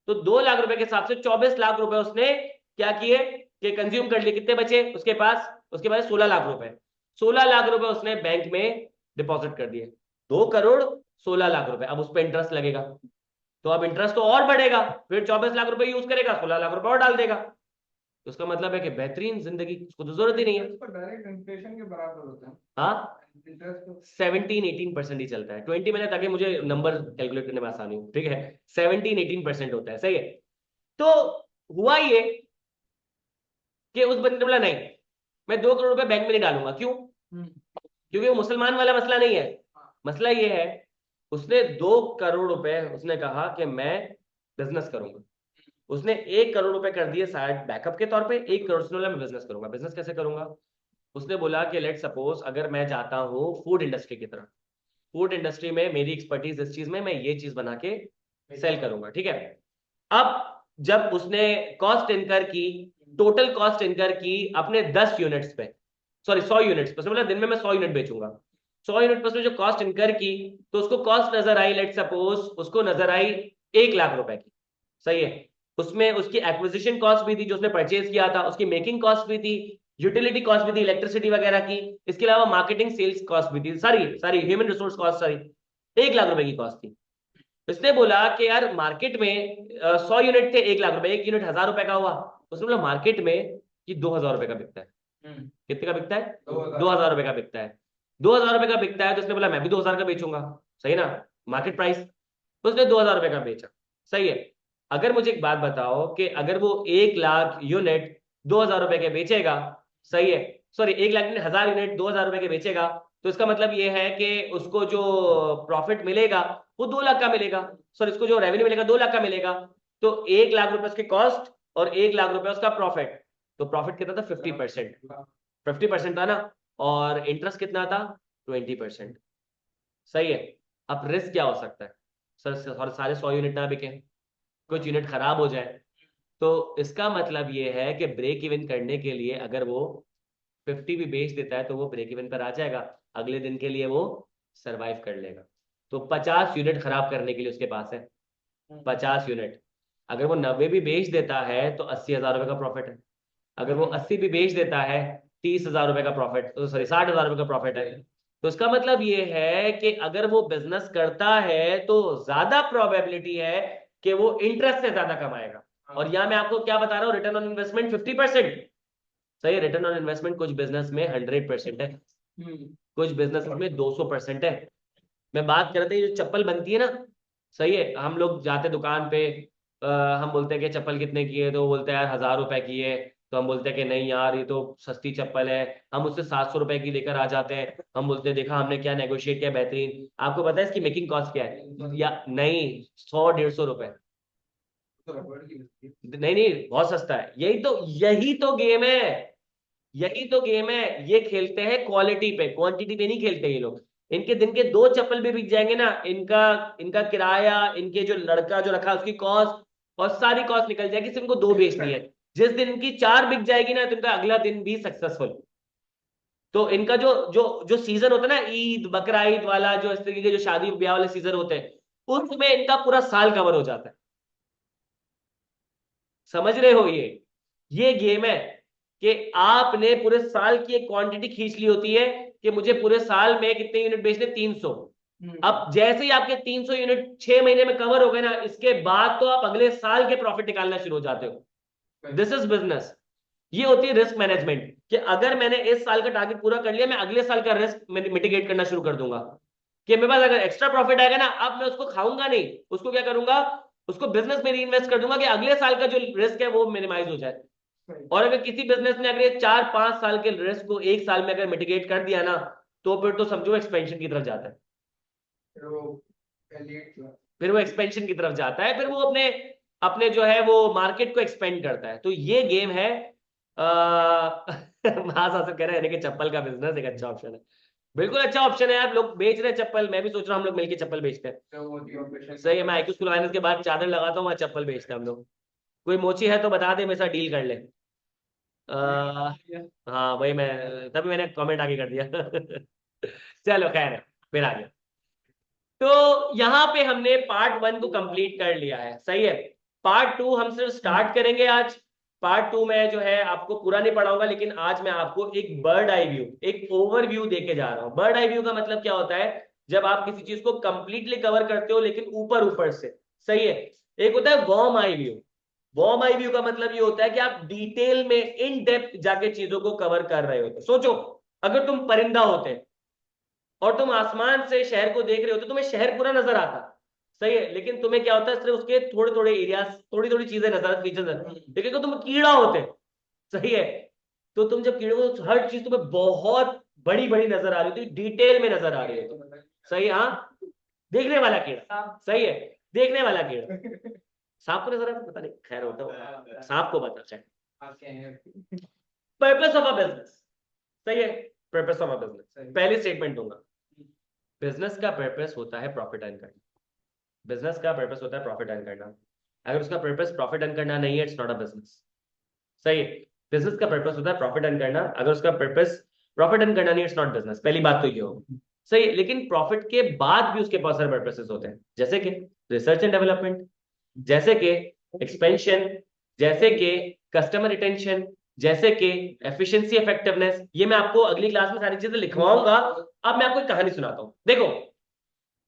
तो 2 लाख रुपए के हिसाब से 24 लाख रुपए उसने क्या किए कि कंज्यूम कर लिए। कितने बचे उसके पास? उसके पास 16 लाख रुपए। 16 लाख रुपए उसने बैंक में डिपॉजिट कर दिए। 2 करोड़ 16 लाख रुपए, अब उस पर इंटरेस्ट लगेगा, तो अब इंटरेस्ट तो और बढ़ेगा। फिर 24 लाख रुपए यूज करेगा, 16 लाख रुपए और डाल देगा। तो उसका मतलब है कि बेहतरीन जिंदगी, उसको तो जरूरत ही नहीं है। डायरेक्ट इन्फ्लेशन के बराबर होता है। हाँ, इंटरेस्ट 17-18% ही चलता है। 20 मैंने, ताकि मुझे नंबर कैलकुलेट करने में आसानी हो, ठीक है। 17-18% होता है, सही है। तो हुआ ये कि उस बंदे ने बोला नहीं, मैं 2 करोड़ रुपए बैंक में नहीं डालूंगा। क्यों? क्योंकि वो मुसलमान वाला मसला नहीं है। मसला ये है, उसने 2 करोड़ रुपए, उसने कहा कि मैं बिजनेस करूंगा। उसने 1 करोड़ रुपए कर दिए शायद बैकअप के तौर पे। 1 करोड़ से बोला मैं बिजनेस करूंगा। बिजनेस कैसे करूंगा? उसने बोला कि लेट सपोज अगर मैं जाता हूँ फूड इंडस्ट्री की तरफ, फूड इंडस्ट्री में मेरी एक्सपर्टीज इस चीज में, मैं ये चीज बना के सेल करूंगा, ठीक है। अब जब उसने कॉस्ट इनकर की, टोटल कॉस्ट इनकर की अपने 10 यूनिट्स पे, सॉरी 100 यूनिट्स पे, उसने बोला दिन में मैं 100 यूनिट बेचूंगा। 100 यूनिट पर उसने जो कॉस्ट इनकर की, तो उसको कॉस्ट नजर आई, लेट सपोज उसको नजर आई 1 लाख रुपए की, सही है। उसमें उसकी एक्विजिशन कॉस्ट भी थी जो उसने परचेज किया था, उसकी मेकिंग कॉस्ट भी थी, यूटिलिटी कॉस्ट भी थी, इलेक्ट्रिसिटी वगैरह की, इसके अलावा मार्केटिंग सेल्स कॉस्ट भी थी, सारी सारी ह्यूमन रिसोर्स कॉस्ट, सारी 1 लाख रुपए की कॉस्ट थी। इसने बोला कि यार मार्केट में 100 यूनिट थे, 1 लाख रुपए, 1 यूनिट 1000 रुपए का हुआ। उसने बोला मार्केट में कि 2000 रुपए का बिकता है। कितने का बिकता है? 2000 रुपए का बिकता है। 2000 रुपए का बिकता है, तो उसने बोला मैं भी 2000 का बेचूंगा, सही ना, मार्केट प्राइस। तो उसने 2000 रुपए का बेचा, सही है। अगर मुझे एक बात बताओ कि अगर वो 1 लाख यूनिट 2000 रुपए के बेचेगा, सही है, सॉरी 1 लाख यूनिट 1000 यूनिट 2000 रुपए के बेचेगा, तो इसका मतलब ये है कि उसको जो प्रॉफिट मिलेगा वो 2 लाख का मिलेगा, सॉरी इसको जो रेवेन्यू मिलेगा 2 लाख का मिलेगा। तो 1 लाख रुपए उसके कॉस्ट और 1 लाख रुपए उसका प्रॉफिट, तो प्रॉफिट कितना था? 50%। 50% था ना, और इंटरेस्ट कितना था? 20%, सही है। अब रिस्क क्या हो सकता है? सर सारे 100 यूनिट ना बिके, कुछ यूनिट खराब हो जाए, तो इसका मतलब ये है कि ब्रेक इवन करने के लिए अगर वो 50 भी बेच देता है तो वो ब्रेक इवन पर आ जाएगा, अगले दिन के लिए वो सरवाइव कर लेगा। तो 50 यूनिट खराब करने के लिए उसके पास है 50 यूनिट। अगर वो 90 भी बेच देता है तो 80,000 रुपए का प्रॉफिट है। अगर वो 80 भी बेच देता है, 30,000 रुपए का प्रॉफिट, सॉरी 60,000 रुपए का प्रॉफिट है। तो इसका मतलब ये है कि अगर वो बिजनेस करता है तो ज्यादा प्रोबेबिलिटी है कि वो इंटरेस्ट से ज्यादा कमाएगा। और यहाँ मैं आपको क्या बता रहा हूँ, रिटर्न ऑन इन्वेस्टमेंट 50%, सही है। रिटर्न ऑन इन्वेस्टमेंट कुछ बिजनेस में 100% है। कुछ बिजनेसेस में 200% है। मैं बात कर रहा था, ये जो चप्पल बनती है ना, सही है, हम लोग जाते दुकान पे, हम बोलते हैं कि चप्पल कितने की है, तो वो बोलते हैं यार 1000 रुपए की है। तो हम बोलते हैं कि नहीं यार ये तो सस्ती चप्पल है। हम उससे 700 रुपए की लेकर आ जाते हैं। हम बोलते हैं देखा हमने क्या नेगोशिएट किया बेहतरीन। आपको पता है इसकी मेकिंग कॉस्ट क्या है? या नहीं, 100-150 रुपए। तो रबड़ की होती है। नहीं नहीं, बहुत सस्ता है। यही तो गेम है। यही तो गेम है। ये खेलते हैं क्वालिटी पे, क्वांटिटी पे नहीं खेलते ये लोग। इनके दिन के 2 चप्पल भी बिक जाएंगे ना, इनका इनका किराया, इनके जो लड़का जो रखा है उसकी कॉस्ट, और सारी कॉस्ट निकल जाएगी। सिर्फ इनको 2 बेचनी है। जिस दिन इनकी 4 बिक जाएगी ना, तो इनका अगला दिन भी सक्सेसफुल। तो इनका जो जो जो सीजन होता है ना, ईद बकरा ईद वाला, जो इस तरीके के जो शादी ब्याह वाले सीजन होते हैं, उसमें इनका पूरा साल कवर हो जाता है। समझ रहे हो? ये गेम है कि आपने पूरे साल की एक क्वांटिटी खींच ली होती है कि मुझे पूरे साल में कितने यूनिट बेचने, 300। अब जैसे ही आपके 300 यूनिट 6 महीने में कवर हो गए ना, इसके बाद तो आप अगले साल के प्रॉफिट निकालना शुरू हो जाते हो। This is business. ये होती है रिस्क मैनेजमेंट, कि अगर मैंने इस साल का टारगेट पूरा कर लिया, मैं अगले साल का रिस्क मिटिगेट करना शुरू कर दूंगा। कि मेरे पास अगर एक्स्ट्रा प्रॉफिट आएगा ना, अब मैं उसको खाऊंगा नहीं, उसको क्या करूंगा, उसको बिजनेस में रीइन्वेस्ट कर दूंगा, कि अगले साल का जो रिस्क है वो मिनिमाइज हो जाए। और अगर किसी बिजनेस ने अगर ये 4-5 साल के रिस्क को एक साल में अगर मिटिगेट कर दिया ना, तो फिर तो समझो एक्सपेंशन की तरफ जाता है। फिर वो elite class। फिर वो एक्सपेंशन की तरफ जाता है, फिर वो अपने अपने जो है वो मार्केट को एक्सपेंड करता है। तो ये गेम है। महासा सब कह रहे हैं कि चप्पल का बिजनेस एक अच्छा ऑप्शन है। बिल्कुल अच्छा ऑप्शन है यार, लोग बेच रहे हैं चप्पल। मैं भी सोच रहा हूँ हम लोग मिलकर चप्पल बेचते हैं। तो वो the operation सही है, मैं आईक्यू स्कूल फाइनेंस के बाद चादर लगाता हूँ, वहाँ चप्पल बेचते हैं हम लोग। कोई मोची है तो बता दे, मेरे साथ डील कर ले। हाँ वही, मैं तभी मैंने कमेंट आगे कर दिया। चलो खैर है, फिर आ गया। तो यहाँ पे हमने पार्ट 1 को कंप्लीट कर लिया है, सही है। पार्ट 2 हम सिर्फ स्टार्ट करेंगे आज। पार्ट 2 में जो है आपको पूरा नहीं पढ़ाऊंगा, लेकिन आज मैं आपको एक बर्ड आई व्यू, एक ओवरव्यू देके जा रहा हूँ। बर्ड आई व्यू का मतलब क्या होता है? जब आप किसी चीज को कंप्लीटली कवर करते हो लेकिन ऊपर ऊपर से, सही है। एक होता है worm eye view. Worm eye view का मतलब ये होता है कि आप डिटेल में इन डेप्थ जाके चीजों को कवर कर रहे हो। सोचो, अगर तुम परिंदा होते और तुम आसमान से शहर को देख रहे हो, तो तुम्हें शहर पूरा नजर आता, सही है। लेकिन तुम्हें क्या होता है, सिर्फ उसके थोड़े थोड़े एरियाज, थोड़ी थोड़ी चीजें नजर, फीचर्स। लेकिन तो तुम कीड़ा होते, सही है। तो तुम जब कीड़े हो तो हर चीज तुम्हें बहुत बड़ी बड़ी नजर आ रही होती, डिटेल में नजर आ रही होती, सही है। हाँ, देखने वाला कीड़ा, सही है, देखने वाला कीड़ा। सांप को नजर आता, पता नहीं, खैर होता होगा, सांप को पता चल। आते हैं। पर्पस ऑफ अ बिजनेस, सही है। पर्पस ऑफ अ बिजनेस, पहली स्टेटमेंट दूंगा। बिजनेस का पर्पस होता है प्रॉफिट अर्न करना। बिजनेस का पर्पस होता है प्रॉफिट अर्न करना। अगर उसका पर्पस प्रॉफिट अर्न करना नहीं है, इट्स नॉट अ बिजनेस, सही है। बिजनेस का पर्पस होता है प्रॉफिट अर्न करना। अगर उसका पर्पस प्रॉफिट अर्न करना नहीं, इट्स नॉट बिजनेस। पहली बात तो ये हो, सही है। लेकिन प्रॉफिट के बाद भी उसके बहुत सारे पर्पसेस होते हैं, जैसे कि रिसर्च एंड डेवलपमेंट, जैसे कि एक्सपेंशन, जैसे कि कस्टमर रिटेंशन, जैसे कि एफिशिएंसी इफेक्टिवनेस। ये मैं आपको अगली क्लास में सारी चीजें लिखवाऊंगा। अब मैं आपको एक कहानी सुनाता हूँ। देखो,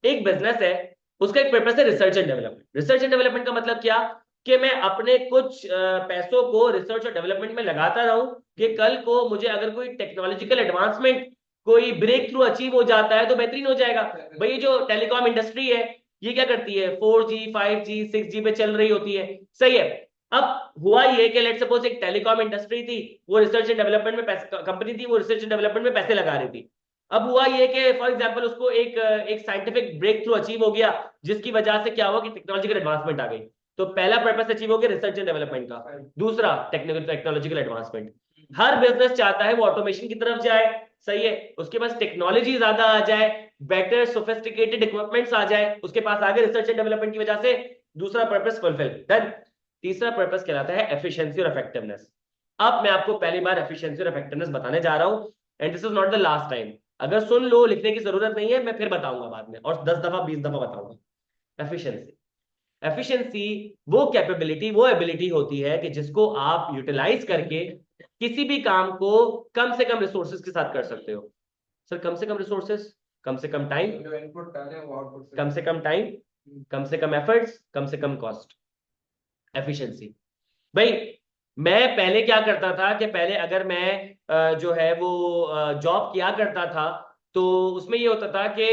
एक बिजनेस है, उसका एक पर्पस है research and development. Research and development का मतलब क्या, कि मैं अपने कुछ पैसों को रिसर्च और डेवलपमेंट में लगाता रहूं, कि कल को मुझे अगर कोई टेक्नोलॉजिकल एडवांसमेंट, कोई ब्रेक थ्रू अचीव हो जाता है तो बेहतरीन हो जाएगा। भाई जो टेलीकॉम इंडस्ट्री है, ये क्या करती है, 4G 5G 6G पे चल रही होती है, सही है। अब हुआ ये कि लेट सपोज एक टेलीकॉम इंडस्ट्री थी, वो रिसर्च एंड डेवलपमेंट में पैसे, कंपनी थी, वो रिसर्च एंड डेवलपमेंट में पैसे लगा रही थी। अब हुआ ये कि फॉर एग्जांपल उसको एक साइंटिफिक ब्रेक थ्रू अचीव हो गया, जिसकी वजह से क्या हुआ कि टेक्नोलॉजिकल एडवांसमेंट आ गई। तो पहला पर्पस अचीव हो गया रिसर्च एंड डेवलपमेंट का। दूसरा टेक्नोलॉजिकल एडवांसमेंट। हर बिजनेस चाहता है वो ऑटोमेशन की तरफ जाए, सही है, उसके पास टेक्नोलॉजी ज्यादा आ जाए, बेटर सोफिस्टिकेटेड इक्विपमेंट्स आ जाए, उसके पास आगे रिसर्च एंड डेवलपमेंट की वजह से दूसरा पर्पस फुलफिल, डन। तीसरा पर्पस कहलाता है एफिशिएंसी और इफेक्टिवनेस। अब मैं आपको पहली बार एफिशिएंसी और इफेक्टिवनेस बताने जा रहा हूं, and this is not the last time. अगर सुन लो, लिखने की जरूरत नहीं है, मैं फिर बताऊंगा बाद में, और 10 दफा 20 दफा बताऊंगा। एफिशिएंसी, एफिशिएंसी वो कैपेबिलिटी, वो एबिलिटी होती है कि जिसको आप यूटिलाइज करके किसी भी काम को कम से कम रिसोर्सेज के साथ कर सकते हो। सर कम से कम रिसोर्सेज, कम से कम टाइम, जो इनपुट डाले वो आउटपुट कम से कम टाइम, कम से कम एफर्ट्स, कम से कम कॉस्ट, एफिशिएंसी। भाई मैं पहले क्या करता था कि पहले अगर मैं जो है वो जॉब किया करता था, तो उसमें ये होता था कि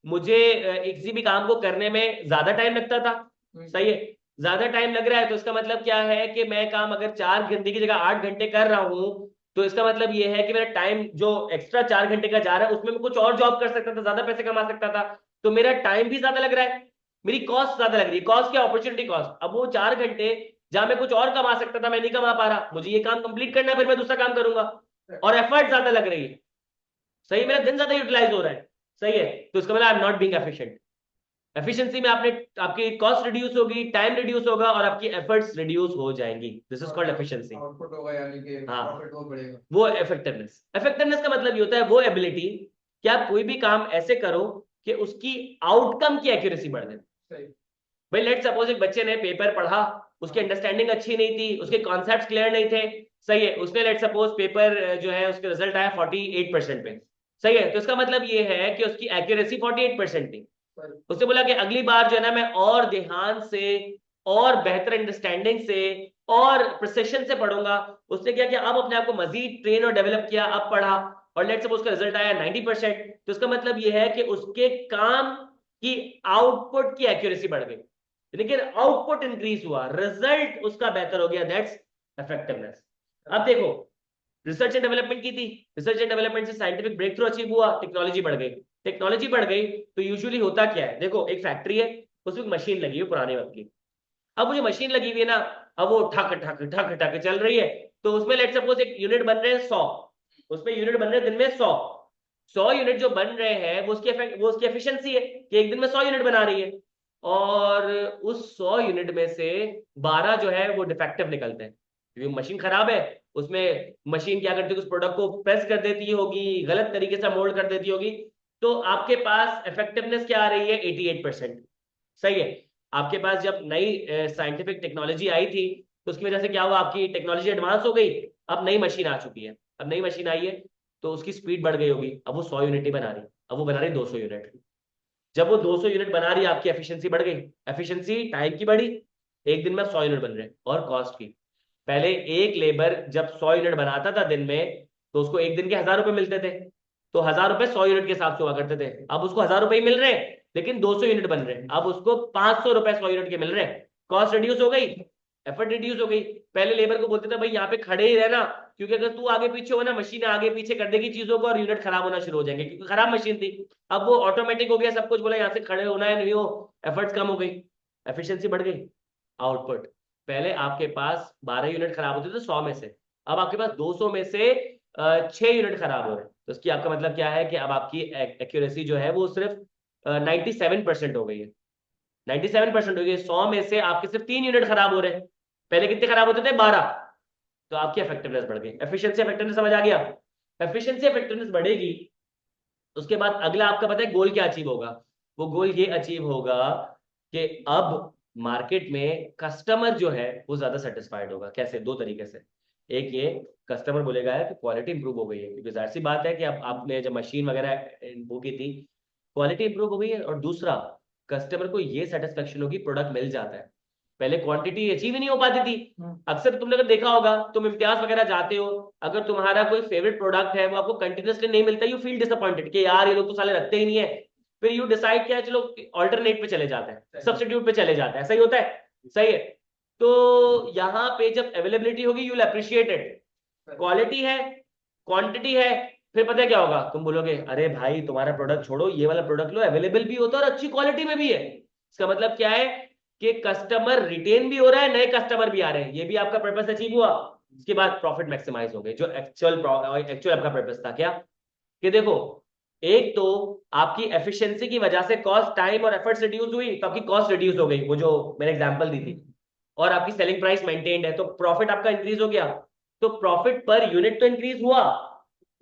मुझे किसी भी काम को करने में ज्यादा टाइम लगता था। सही है, ज्यादा टाइम लग रहा है तो इसका मतलब क्या है कि मैं काम अगर 4 घंटे की जगह 8 घंटे कर रहा हूं, तो इसका मतलब ये है कि मेरा टाइम जो एक्स्ट्रा 4 घंटे का जा रहा है उसमें मैं कुछ और जॉब कर सकता था, ज्यादा पैसे कमा सकता था। तो मेरा टाइम भी ज्यादा लग रहा है, मेरी कॉस्ट ज्यादा लग रही है। कॉस्ट क्या? Opportunity cost. अब वो 4 घंटे जहां मैं कुछ और कमा सकता था मैं नहीं कमा पा रहा, मुझे ये काम कंप्लीट करना है, फिर मैं दूसरा काम करूंगा, और एफर्ट ज्यादा लग रही है। सही है, मेरा दिन ज्यादा यूटिलाइज हो रहा है। सही है, तो इसका मतलब I am not being efficient. Efficiency में आपने आपकी कॉस्ट रिड्यूस होगी, टाइम रिड्यूस होगा और आपकी एफर्ट्स रिड्यूस हो जाएंगी। This is called efficiency. Output होगा यानी कि हाँ, प्रॉफिट वो बढ़ेगा। वो इफेक्टिवनेस। इफेक्टिवनेस का मतलब ये होता है वो एबिलिटी कि आप कोई भी काम ऐसे करो कि उसकी आउटकम की एक्यूरेसी बढ़ जाए। सही। भाई लेट सपोज एक बच्चे ने पेपर पढ़ा, उसकी अंडरस्टैंडिंग अच्छी नहीं थी, उसके कॉन्सेप्ट्स क्लियर नहीं थे। सही है, उसने लेट सपोज पेपर जो है उसके रिजल्ट आया 48% पे। सही है, तो इसका मतलब ये है कि उसकी एक्यूरेसी 48% थी। उसने बोला कि अगली बार जो है ना मैं और ध्यान से और बेहतर अंडरस्टैंडिंग से और प्रिसिशन से पढ़ूंगा। उसने क्या किया, अब अपने आप को मजीद ट्रेन और डेवलप किया, अब पढ़ा, और लेट सपोज उसका रिजल्ट आया 90%। तो इसका मतलब ये है कि उसके काम की आउटपुट की एक्यूरेसी बढ़ गई, लेकिन आउटपुट इंक्रीज हुआ, रिजल्ट उसका बेहतर हो गया। That's effectiveness. अब देखो, रिसर्च एंड डेवलपमेंट की थी, रिसर्च एंड डेवलपमेंट से साइंटिफिक ब्रेक थ्रू अचीव हुआ, टेक्नोलॉजी बढ़ गई। टेक्नोलॉजी बढ़ गई तो यूजुअली होता क्या है, देखो एक फैक्ट्री है, उसमें मशीन लगी है पुराने वक्त की। अब वो जो मशीन लगी हुई है ना, अब वो ठक ठक ठक ठक चल रही है। तो उसमें लेट सपोज एक यूनिट बन रहे हैं 100, उसमें यूनिट बन रहे हैं दिन में 100 यूनिट जो बन रहे हैं वो उसकी एफिशिएंसी है कि एक दिन में 100 यूनिट बना रही है। और उस 100 यूनिट में से 12 जो है वो डिफेक्टिव निकलते हैं, क्योंकि मशीन खराब है। उसमें मशीन क्या करती है, उस प्रोडक्ट को प्रेस कर देती होगी, गलत तरीके से मोल्ड कर देती होगी। तो आपके पास इफेक्टिवनेस क्या आ रही है, 88%। सही है, आपके पास जब नई साइंटिफिक टेक्नोलॉजी आई थी तो उसकी वजह से क्या हुआ, आपकी टेक्नोलॉजी एडवांस हो गई। अब नई मशीन आ चुकी है, अब नई मशीन आई है तो उसकी स्पीड बढ़ गई होगी, अब वो 100 यूनिट ही बना रही, अब वो बना रही 200 यूनिट। जब वो 200 यूनिट बना रही है, आपकी एफिशिएंसी बढ़ गई, एफिशिएंसी टाइम की बढ़ी, एक दिन में 100 यूनिट बन रहे हैं। और कॉस्ट की, पहले एक लेबर जब 100 यूनिट बनाता था दिन में, तो उसको एक दिन के 1000 रुपए मिलते थे। तो 1000 रुपए 100 यूनिट के हिसाब से हुआ करते थे। अब उसको 1000 रुपए ही मिल रहे हैं, लेकिन 200 यूनिट बन रहे हैं, अब उसको 500 रुपए 100 यूनिट के मिल रहे हैं। कॉस्ट रिड्यूस हो गई, एफर्ट रिड्यूस हो गई। पहले लेबर को बोलते थे भाई यहाँ पे खड़े ही रहना, क्योंकि अगर तू आगे पीछे हो ना, मशीन आगे पीछे कर देगी चीजों को और यूनिट खराब होना शुरू हो जाएंगे, क्योंकि खराब मशीन थी। अब वो ऑटोमेटिक हो गया सब कुछ, बोला यहाँ से खड़े होना है नहीं हो, एफर्ट्स कम हो गई, एफिशिएंसी बढ़ गई। आउटपुट, पहले आपके पास 12 यूनिट खराब होते थे 100 में से, अब आपके पास 200 में से 6 यूनिट खराब हो रहे हैं। तो इसकी आपका मतलब क्या है कि अब आपकी एक्यूरेसी जो है वो सिर्फ 97% हो गई है। 97% हो गई, 100 में से आपके सिर्फ 3 यूनिट खराब हो रहे हैं, पहले कितने खराब होते थे, 12। तो आपकी इफेक्टिवनेस बढ़ गई। एफिशिएंसी इफेक्टिवनेस समझ आ गया? एफिशिएंसी इफेक्टिवनेस बढ़ेगी, उसके बाद अगला आपका पता है गोल क्या अचीव होगा? वो गोल ये अचीव होगा कि अब मार्केट में कस्टमर जो है वो ज्यादा सेटिस्फाइड होगा। कैसे? दो तरीके से। एक ये, कस्टमर बोलेगा कि क्वालिटी इंप्रूव हो गई है, क्योंकि जाहिर सी बात है कि अब आपने जब मशीन वगैरह वो की थी, क्वालिटी इंप्रूव हो गई है। और दूसरा, कस्टमर को ये सेटिस्फेक्शन होगी प्रोडक्ट मिल जाता है, पहले क्वांटिटी अचीव ही नहीं हो पाती थी। अक्सर तुमने अगर देखा होगा, तुम इम्तियाज वगैरह जाते हो, अगर तुम्हारा कोई फेवरेट प्रोडक्ट है वो आपको कंटिन्यूसली नहीं मिलता, यू फील डिसअपॉइंटेड कि यार ये लोग तो साले रखते ही नहीं है। फिर यू डिसाइड किया चलो ऑल्टरनेट पे चले जाते हैं, सब्स्टिट्यूट पे चले जाते हैं। सही होता है? सही है। तो यहाँ पे जब अवेलेबिलिटी होगी you will appreciate it. Quality है, क्वांटिटी है, फिर पता है क्या होगा, तुम बोलोगे अरे भाई तुम्हारा प्रोडक्ट छोड़ो, ये वाला प्रोडक्ट लो, अवेलेबल भी होता है और अच्छी क्वालिटी में भी है। इसका मतलब क्या है कि कस्टमर रिटेन भी हो रहा है, नए कस्टमर भी आ रहे हैं, ये भी आपका पर्पस अचीव हुआ। इसके बाद प्रॉफिट मैक्सिमाइज हो गए, जो एक्चुअल आपका पर्पस था क्या, कि देखो एक तो आपकी एफिशिएंसी की वजह से कॉस्ट, टाइम और एफर्ट्स रिड्यूस हुई, तो आपकी कॉस्ट रिड्यूस हो गई, वो जो मैंने एग्जांपल दी थी, और आपकी सेलिंग प्राइस मेंटेन्ड है, तो प्रॉफिट आपका इंक्रीज हो गया। तो प्रॉफिट पर यूनिट तो इंक्रीज हुआ,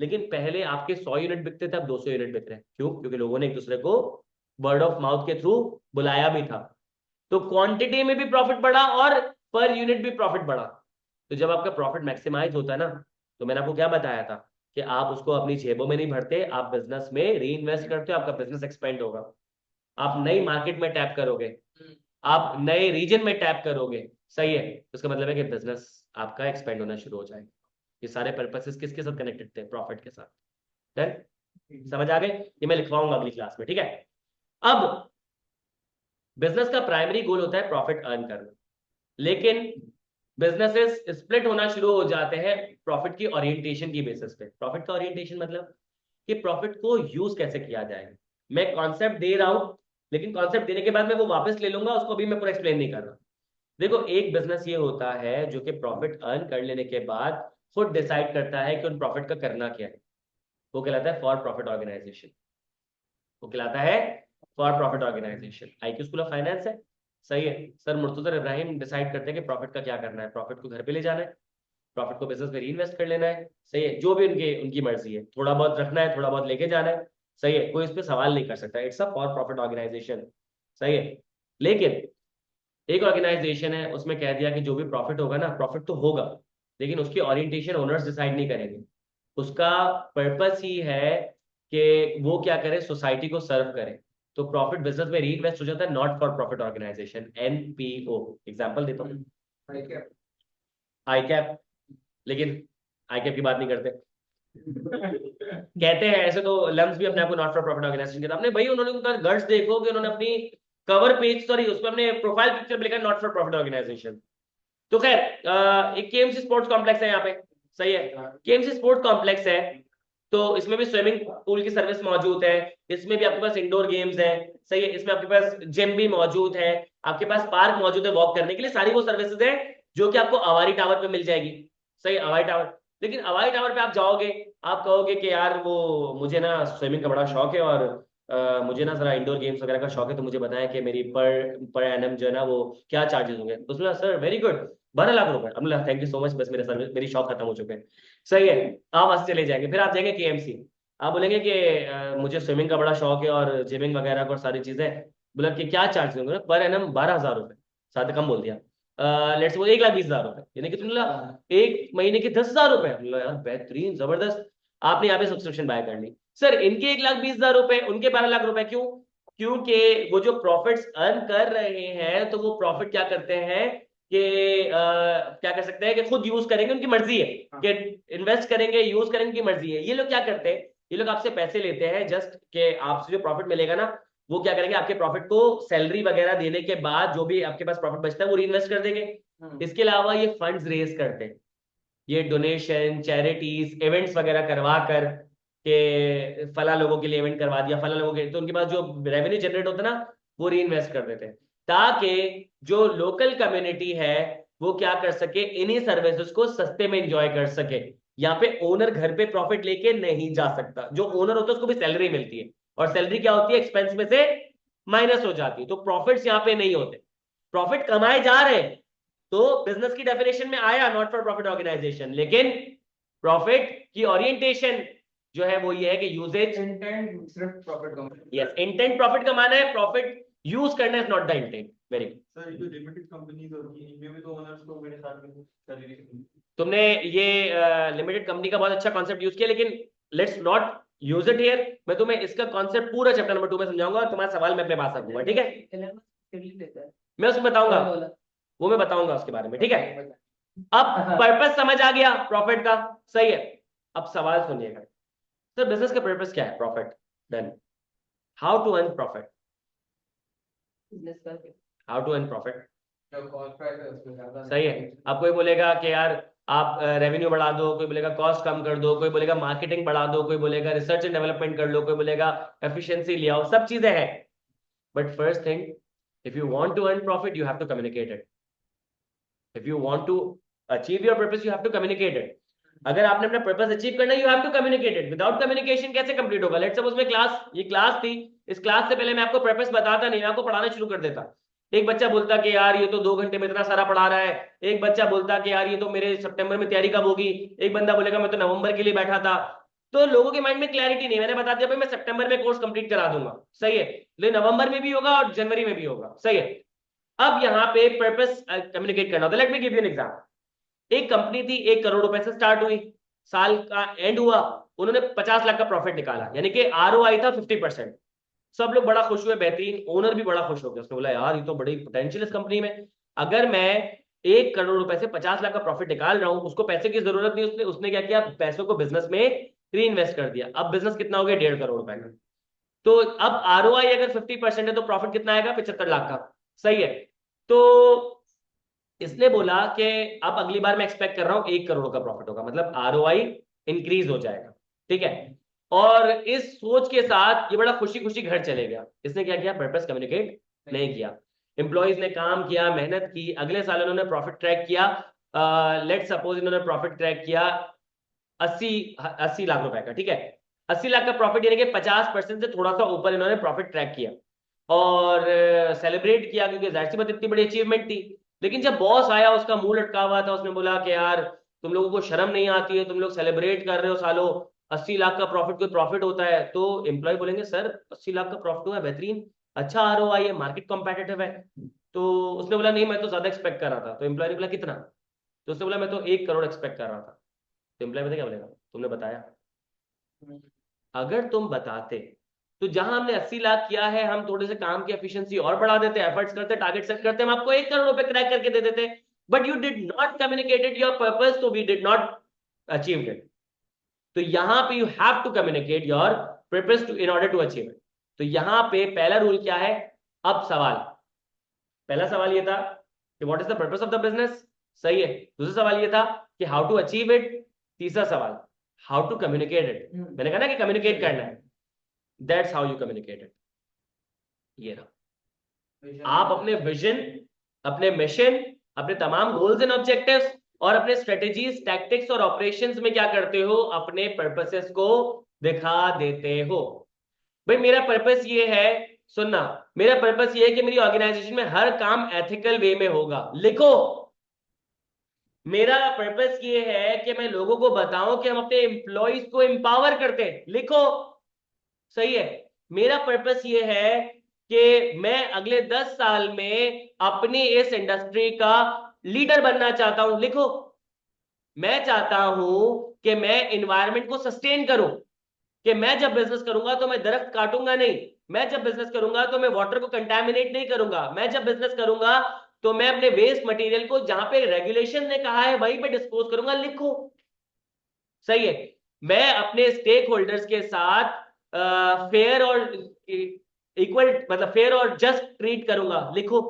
लेकिन पहले आपके 100 यूनिट बिकते थे, अब 200 यूनिट बिक रहे हैं। क्यों? क्योंकि लोगों ने एक दूसरे को वर्ड ऑफ माउथ के थ्रू बुलाया भी था। तो क्वांटिटी में भी प्रॉफिट बढ़ा और पर यूनिट भी प्रॉफिट बढ़ा। तो जब आपका प्रॉफिट मैक्सिमाइज होता है ना, तो मैंने आपको क्या बताया था कि आप उसको अपनी जेबों में नहीं भरते, आप बिजनेस में री इन्वेस्ट करते हो, आपका बिजनेस एक्सपेंड होगा, आप नई मार्केट में टैप करोगे, आप नए रीजन में टैप करोगे। सही है, तो इसका मतलब है कि बिजनेस आपका एक्सपेंड होना शुरू हो जाएगा। ये सारे पर्पसेस किसके साथ कनेक्टेड थे? प्रॉफिट के साथ। डन? समझ आ गए? ये मैं लिखवाऊंगा अगली क्लास में, ठीक है। अब बिजनेस का प्राइमरी गोल होता है प्रॉफिट अर्न करना, लेकिन बिजनेसेस स्प्लिट होना शुरू हो जाते हैं प्रॉफिट की ओरिएंटेशन की बेसिस पे। प्रॉफिट का ओरिएंटेशन मतलब कि प्रॉफिट को यूज कैसे किया जाएगा। मैं कॉन्सेप्ट दे रहा हूं, लेकिन कॉन्सेप्ट देने के बाद मैं वो वापस ले लूंगा, उसको अभी मैं पूरा एक्सप्लेन नहीं कर रहा। देखो, एक बिजनेस ये होता है जो कि प्रॉफिट अर्न कर लेने के बाद खुद डिसाइड करता है कि उन प्रॉफिट का करना क्या है। वो कहलाता है फॉर प्रॉफिट ऑर्गेनाइजेशन। वो कहलाता है for profit organisation. IQ school of finance है, सही है। सर मुर्तजा इब्राहिम डिसाइड करते हैं कि प्रॉफिट का क्या करना है। प्रॉफिट को घर पे ले जाना है, प्रॉफिट को बिजनेस में री इन्वेस्ट कर लेना है, सही है। जो भी उनकी मर्जी है, थोड़ा बहुत रखना है, थोड़ा बहुत लेके जाना है, सही है। कोई इस पर सवाल नहीं कर सकता। It's a for profit organisation, सही है। लेकिन एक ऑर्गेनाइजेशन है, उसमें कह दिया कि जो भी प्रॉफिट होगा ना, प्रॉफिट तो होगा, लेकिन उसकी ओरिएंटेशन ओनर्स डिसाइड नहीं करेंगे। उसका पर्पस ही है कि वो क्या करे, सोसाइटी को सर्व करे। तो प्रॉफिट बिजनेस में री इन्वेस्ट हो जाता है, not for profit organisation, NPO. Example देता हूँ, आई कैप। लेकिन आई कैप की बात नहीं करते, कहते हैं ऐसे तो लम्स भी अपने आप को नॉट फॉर प्रॉफिट ऑर्गेनाइजेशन कहते हैं। आपने भाई उन्होंने उनका गट्स देखो कि उन्होंने अपनी कवर पेज, सॉरी उस पर अपने प्रोफाइल पिक्चर पे लिखा नॉट फॉर प्रॉफिट ऑर्गेनाइजेशन। तो खैर एक केएमसी स्पोर्ट्स कॉम्प्लेक्स है यहाँ पे, सही है। केएमसी स्पोर्ट्स कॉम्प्लेक्स है, तो इसमें भी स्विमिंग पूल की सर्विस मौजूद है, इसमें भी आपके पास इंडोर गेम्स है, सही है। इसमें आपके पास जिम भी मौजूद है, आपके पास पार्क मौजूद है वॉक करने के लिए। सारी वो सर्विसेज है जो कि आपको अवारी टावर पे मिल जाएगी, सही। अवारी टावर, लेकिन अवारी टावर पे आप जाओगे, आप कहोगे कि यार वो मुझे ना स्विमिंग का बड़ा शौक है और मुझे ना जरा इंडोर गेम्स वगैरह का शौक है, तो मुझे बताएं कि मेरी पर एनम जो है ना वो क्या चार्जेस होंगे। तो उसमें सर वेरी गुड, 12 लाख रुपए। अब थैंक यू सो मच, बस मेरे सर्विस, मेरी शौक खत्म हो चुके हैं, सही है। आप वहां से चले जाएंगे, फिर आप जाएंगे केएमसी, आप बोलेंगे कि मुझे स्विमिंग का बड़ा शौक है और जिमिंग वगैरह का और सारी चीजें। बोला कि क्या चार्ज होंगे? पर एनम 12,000 रुपए, साथ कम बोल दिया। लेट्स वो 1,20,000 रुपए, यानी कि तुमने एक महीने के 10,000 रुपए। यार बेहतरीन, जबरदस्त। आपने यहाँ पे सब्सक्रिप्शन बाय करनी। सर इनके 1,20,000 रुपए, उनके 12 लाख रुपए, क्यों? क्योंकि वो जो प्रॉफिट्स अर्न कर रहे हैं, तो वो प्रॉफिट क्या करते हैं कि क्या कर सकते हैं कि खुद यूज करेंगे, उनकी मर्जी है कि इन्वेस्ट करेंगे, यूज करेंगे, उनकी मर्जी है। ये लोग क्या करते हैं, ये लोग आपसे पैसे लेते हैं जस्ट कि आपसे जो प्रॉफिट मिलेगा ना, वो क्या करेंगे, आपके प्रॉफिट को सैलरी वगैरह देने के बाद जो भी आपके पास प्रॉफिट बचता है वो री-इन्वेस्ट कर देंगे। इसके अलावा ये फंड्स रेज करते हैं, ये डोनेशन, चैरिटीज, इवेंट्स वगैरह करवा कर के फला लोगों के लिए इवेंट करवा दिया, फला लोगों के, तो उनके पास जो रेवेन्यू जनरेट होता है ना, वो री इन्वेस्ट कर देते हैं, ताकि जो लोकल कम्युनिटी है वो क्या कर सके, इन्हीं सर्विसेज को सस्ते में एंजॉय कर सके। यहाँ पे ओनर घर पे प्रॉफिट लेके नहीं जा सकता। जो ओनर होता है उसको भी सैलरी मिलती है, और सैलरी क्या होती है, एक्सपेंस में से माइनस हो जाती है। तो प्रॉफिट्स यहाँ पे नहीं होते, प्रॉफिट कमाए जा रहे हैं। तो बिजनेस की डेफिनेशन में आया नॉट फॉर प्रॉफिट ऑर्गेनाइजेशन, लेकिन प्रॉफिट की ओरिएंटेशन जो है वो ये है कि यूजेज, इंटेंट सिर्फ प्रॉफिट कमाना। यस, इंटेंट प्रॉफिट कमाना है, प्रॉफिट यूज करना is not the intent. Very good. Sir, जो लिमिटेड कंपनीज होती हैं इनमें भी तो ओनर्स को मेरे साथ में सैलरी। तुमने ये लिमिटेड कंपनी का बहुत अच्छा कॉन्सेप्ट यूज किया, लेकिन let's not use it here. मैं तुम्हें इसका कॉन्सेप्ट पूरा चैप्टर नंबर 2 में समझाऊंगा, और तुम्हारा सवाल मैं अपने पास रखूंगा, ठीक है। मैं उसमें बताऊंगा, वो मैं बताऊंगा उसके बारे में, ठीक है। अब पर्पस समझ आ गया प्रॉफिट का, सही है। अब सवाल सुनिएगा, सर बिजनेस का पर्पस क्या है? Profit. Then how to earn profit, how to earn profit, जो कॉस्ट प्राइस है उसमें ज्यादा सही है। अब कोई बोलेगा कि यार आप रेवेन्यू बढ़ा दो, कोई बोलेगा कॉस्ट कम कर दो, कोई बोलेगा मार्केटिंग बढ़ा दो, कोई बोलेगा रिसर्च एंड डेवलपमेंट कर लो, कोई बोलेगा एफिशिएंसी ले आओ, सब चीजें हैं। But first thing, if you want to earn profit you have to communicate it. If you want to achieve your purpose you have to communicate it. अगर आपने अपना पर्पस अचीव करना है, you have to communicate it. Without communication कैसे complete होगा? Let's suppose मैं class, ये class थी, इस क्लास से पहले मैं आपको पर्पस बताता नहीं, मैं आपको पढ़ाना शुरू कर देता। एक बच्चा बोलता कि यार ये तो 2 घंटे में इतना सारा पढ़ा रहा है, एक बच्चा बोलता कि यार ये तो मेरे सितंबर में तैयारी कब होगी, एक बंदा बोलेगा मैं तो नवंबर के लिए बैठा था। तो लोगों के माइंड में क्लैरिटी नहीं। मैंने बता दिया भाई मैं सितंबर में कोर्स कंप्लीट करा दूंगा, सही है, लेकिन नवंबर में भी होगा और जनवरी में भी होगा, सही है। अब यहाँ पे पर्पस कम्युनिकेट करना होता है। Let me give you an example. एक कंपनी थी, 1 करोड़ रुपए से स्टार्ट हुई, साल का एंड हुआ, उन्होंने 50 लाख का प्रॉफिट निकाला, यानी कि ROI था 50%। सब लोग बड़ा खुश हुए, बेहतरीन, ओनर भी बड़ा खुश हो गया। उसने बोला यार ये तो बड़ी पोटेंशियल इस कंपनी में, अगर मैं 1 करोड़ रुपए से 50 लाख का प्रॉफिट निकाल रहा हूं, उसको पैसे की जरूरत नहीं, उसने उसने क्या किया, पैसों को बिजनेस में री इन्वेस्ट कर दिया। अब बिजनेस कितना हो गया, 1.5 करोड़ रुपए का। तो अब आरओआई अगर 50% है तो प्रॉफिट कितना आएगा, 75 लाख का। सही है। तो इसने बोला कि अब अगली बार मैं एक्सपेक्ट कर रहा हूं 1 करोड़ का प्रॉफिट होगा, मतलब आरओआई इंक्रीज हो जाएगा। ठीक है। और इस सोच के साथ ये बड़ा खुशी खुशी घर चले गया। इसने क्या किया, पर्पस कम्युनिकेट नहीं किया। एम्प्लॉयज ने काम किया, मेहनत की, अगले साल उन्होंने प्रॉफिट ट्रैक किया। लेट सपोज इन्होंने प्रॉफिट ट्रैक किया 80 लाख रुपए का। ठीक है। 80 लाख का प्रॉफिट यानी कि 50% से थोड़ा सा ऊपर इन्होंने प्रॉफिट ट्रैक किया और सेलिब्रेट किया, क्योंकि जाहिर सी बात इतनी बड़ी अचीवमेंट थी। लेकिन जब बॉस आया, उसका मुंह लटका हुआ था, उसने बोला कि यार तुम लोगों को शर्म नहीं आती है, तुम लोग सेलिब्रेट कर रहे हो सालों, 80 लाख का प्रॉफिट कोई प्रॉफिट होता है? तो एम्प्लॉय बोलेंगे सर 80 लाख का प्रॉफिट हुआ है, बेहतरीन, अच्छा आरओआई है, मार्केट कॉम्पिटिटिव है। तो उसने बोला नहीं मैं तो ज्यादा एक्सपेक्ट कर रहा था। तो एम्प्लॉय ने बोला कितना? तो उसने बोला मैं तो 1 करोड़ एक्सपेक्ट कर रहा था। तो एम्प्लॉय पता क्या बोलेगा, तुमने बताया? अगर तुम बताते तो जहां हमने 80 लाख किया है, हम थोड़े से काम की एफिशिएंसी और बढ़ा देते, एफर्ट्स करते, टारगेट सेट करते, हम आपको 1 करोड़ रुपए क्रैक करके दे देते। But you did not communicated your purpose, तो we did not achieve it. तो यहां पे you have to communicate your purpose to in order to achieve it. तो यहां पे पहला रूल क्या है? अब सवाल, पहला सवाल ये था कि what is the purpose of the business. सही है। दूसरा सवाल ये था कि हाउ टू अचीव इट। तीसरा सवाल हाउ टू कम्युनिकेट इट। मैंने कहा ना कि कम्युनिकेट करना है, that's how you communicate it. ये रहा। आप अपने विजन, अपने मिशन, अपने तमाम गोल्स एंड ऑब्जेक्टिव्स और अपने स्ट्रेटेजीज, टैक्टिक्स और ऑपरेशंस में क्या करते हो, अपने पर्पसेस को दिखा देते हो। भाई मेरा पर्पस ये है, सुनना, मेरा पर्पस ये है कि मेरी ऑर्गेनाइजेशन में हर काम एथिकल वे में होगा, लिखो। मेरा पर्पस ये है कि मैं लोगों को बताऊं कि हम अपने एम्प्लॉयज को एम्पावर करते हैं, लिखो। सही है। मेरा पर्पस ये है कि मैं अगले 10 साल में अपनी इस इंडस्ट्री का लीडर बनना चाहता हूं, लिखो। मैं चाहता हूं कि मैं एनवायरनमेंट को सस्टेन करूं, कि मैं जब बिजनेस करूंगा तो मैं दरख्त काटूंगा नहीं, मैं जब बिजनेस करूंगा तो मैं वाटर को कंटामिनेट नहीं करूंगा, मैं जब बिजनेस करूंगा तो मैं अपने वेस्ट मटेरियल को जहां पे रेगुलेशन ने कहा है वहीं पे डिस्पोज करूंगा, लिखो। सही है। मैं अपने स्टेक होल्डर्स के साथ फेयर और इक्वल, मतलब फेयर और जस्ट ट्रीट करूंगा, लिखो।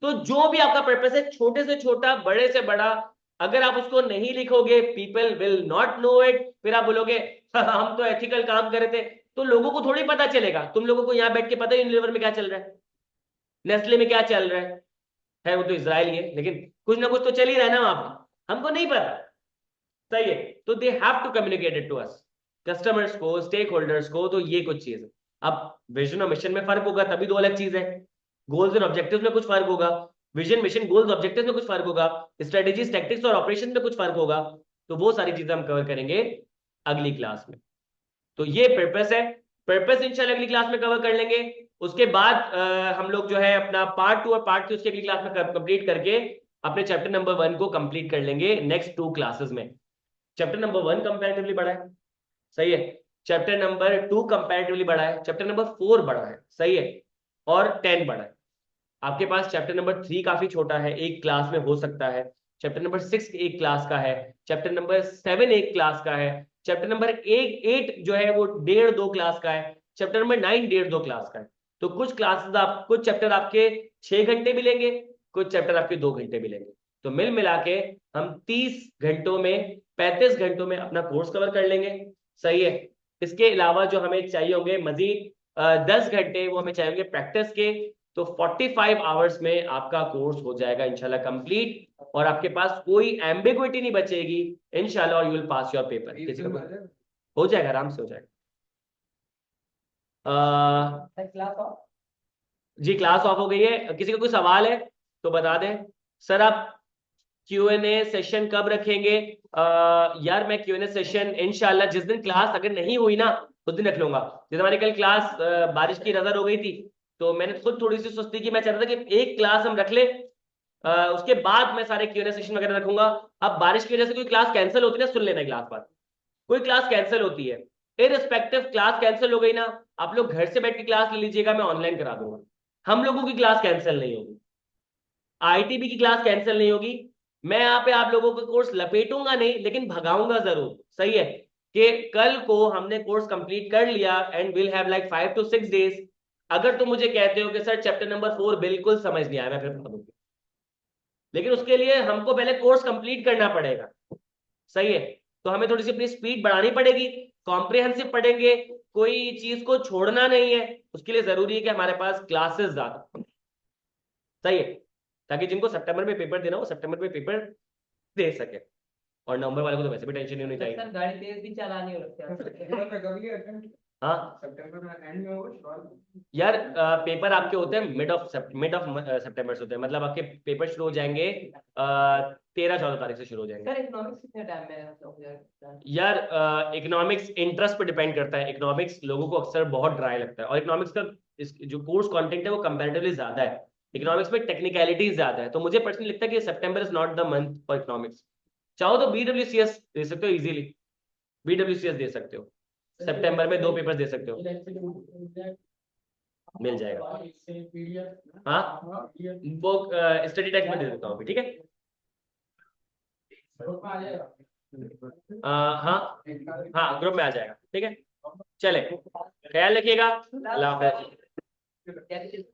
तो जो भी आपका पर्पस है, छोटे से छोटा, बड़े से बड़ा, अगर आप उसको नहीं लिखोगे, people will not know it. फिर आप बोलोगे हम तो एथिकल काम कर रहे थे, तो लोगों को थोड़ी पता चलेगा। तुम लोगों को यहां बैठ के पता है यूनिलीवर में क्या चल रहा है, नेस्ले में क्या चल रहा है वो तो इजराइल ही है, लेकिन कुछ ना कुछ तो चल ही रहा है ना वहां पर, हमको नहीं पता। सही है। तो they have to communicate it to us, customers को, स्टेक होल्डर्स को। तो ये कुछ चीज है। अब विजन और मिशन में फर्क होगा, तभी दो अलग चीज है। गोल्स एंड ऑब्जेक्टिव्स में कुछ फर्क होगा, विजन मिशन गोल्स ऑब्जेक्टिव्स में कुछ फर्क होगा, स्ट्रेटेजीज टैक्टिक्स और ऑपरेशन में कुछ फर्क होगा। तो वो सारी चीजें हम कवर करेंगे अगली क्लास में। तो ये पर्पस है, पर्पस इंशाल्लाह अगली क्लास में कवर कर लेंगे। उसके बाद हम लोग जो है अपना पार्ट 2 और पार्ट 3 उसकी अगली क्लास में कंप्लीट करके अपने चैप्टर नंबर 1 को कंप्लीट कर लेंगे नेक्स्ट 2 क्लासेस में। चैप्टर नंबर 1 कंपैरेटिवली बड़ा है, सही है। चैप्टर नंबर 2 कंपैरेटिवली बड़ा है, चैप्टर नंबर 4 बड़ा है, सही है, और 10 बड़ा है। आपके पास चैप्टर नंबर 3 काफी छोटा है, एक क्लास में हो सकता है। चैप्टर नंबर 6 एक क्लास का है, चैप्टर नंबर 7 एक क्लास का है, चैप्टर नंबर 8 जो है वो 1.5-2 क्लास का है, चैप्टर नंबर 9 1.5-2 क्लास का है। तो कुछ चैप्टर आपके 6 घंटे मिलेंगे, कुछ चैप्टर आपके 2 घंटे मिलेंगे। तो मिल मिला के हम 30 घंटों में, 35 घंटों में अपना कोर्स कवर कर लेंगे। सही है। इसके अलावा जो हमें चाहिए होंगे मजीद 10 घंटे, वो हमें चाहिए होंगे प्रैक्टिस के। तो 45 आवर्स में आपका कोर्स हो जाएगा इंशाल्लाह कंप्लीट, और आपके पास कोई एम्बिग्विटी नहीं बचेगी इंशाल्लाह, और you will pass your paper. किसी का हो जाएगा, आराम से हो जाएगा। क्लास ऑफ जी क्लास ऑफ हो गई है। किसी का कोई सवाल है तो बता दें। सर आप Q&A सेशन कब रखेंगे? यार मैं Q&A सेशन इंशाल्लाह जिस दिन क्लास अगर नहीं हुई ना उस दिन रख लूंगा। जैसे हमारी कल क्लास बारिश की नजर हो गई थी, तो मैंने खुद थोड़ी सी सुस्ती की, मैं चाहता था कि एक क्लास हम रख ले, उसके बाद मैं सारे Q&A सेशन वगैरह रखूंगा। अब बारिश की वजह से कोई क्लास कैंसिल होती है ना, सुन लेना क्लास बाद, कोई क्लास कैंसिल होती है, इररिस्पेक्टिव क्लास कैंसिल हो गई ना, आप लोग घर से बैठ के क्लास ले लीजिएगा, मैं ऑनलाइन करा दूंगा, हम लोगों की क्लास कैंसिल नहीं होगी। आईटीबी की क्लास कैंसिल नहीं होगी। मैं यहाँ पे आप लोगों को कोर्स लपेटूंगा नहीं, लेकिन भगाऊंगा जरूर। सही है कि कल को हमने कोर्स कंप्लीट कर लिया and will have like 5 to 6 days. अगर तुम मुझे कहते हो कि सर चैप्टर नंबर 4 बिल्कुल समझ नहीं आया, मैं फिर बता दूंगी, लेकिन उसके लिए हमको पहले कोर्स कंप्लीट करना पड़ेगा। सही है, तो हमें थोड़ी सी अपनी स्पीड बढ़ानी पड़ेगी, कॉम्प्रिहेंसिव पढ़ेंगे, कोई चीज को छोड़ना नहीं है। उसके लिए जरूरी है कि हमारे पास क्लासेस ज्यादा। सही है, ताकि जिनको सितंबर में पेपर देना हो सितंबर में पेपर दे सके, और नवंबर वाले को तो वैसे भी टेंशन नहीं होनी चाहिए। सर गाड़ी तेज भी चलानी हो रखी है। सितंबर में कर लिया attempt? हाँ सितंबर में एंड में होगा श्योर? यार, पेपर आपके होते हैं मिड ऑफ सितंबर से होते हैं, मतलब आपके पेपर शुरू हो जाएंगे 13-14 तारीख से शुरू हो जाएंगे। सर इकोनॉमिक्स कितने टाइम में मतलब हो जाएगा? यार इकोनॉमिक्स इंटरेस्ट पे डिपेंड करता है। इकोनॉमिक्स लोगों को अक्सर बहुत ड्राई लगता है, और इकोनॉमिक्स का जो कोर्स कंटेंट है वो कंपैरेटिवली ज्यादा है। इकोनॉमिक्स में टेक्निकलिटीज ज्यादा है, तो मुझे पर्सनली लगता है कि सितंबर is not the month for economics. चाहो तो BWCS दे सकते हो इजीली, BWCS दे सकते हो, सितंबर में 2 पेपर दे सकते हो, मिल जाएगा। हाँ वो स्टडी टेक्स्ट में दे देता हूँ अभी, ठीक है। हाँ हाँ ग्रुप में आ जाएगा, ठीक है। चले, ख्याल रखिएगा, अल्लाह हाफिज। क्या चीज़?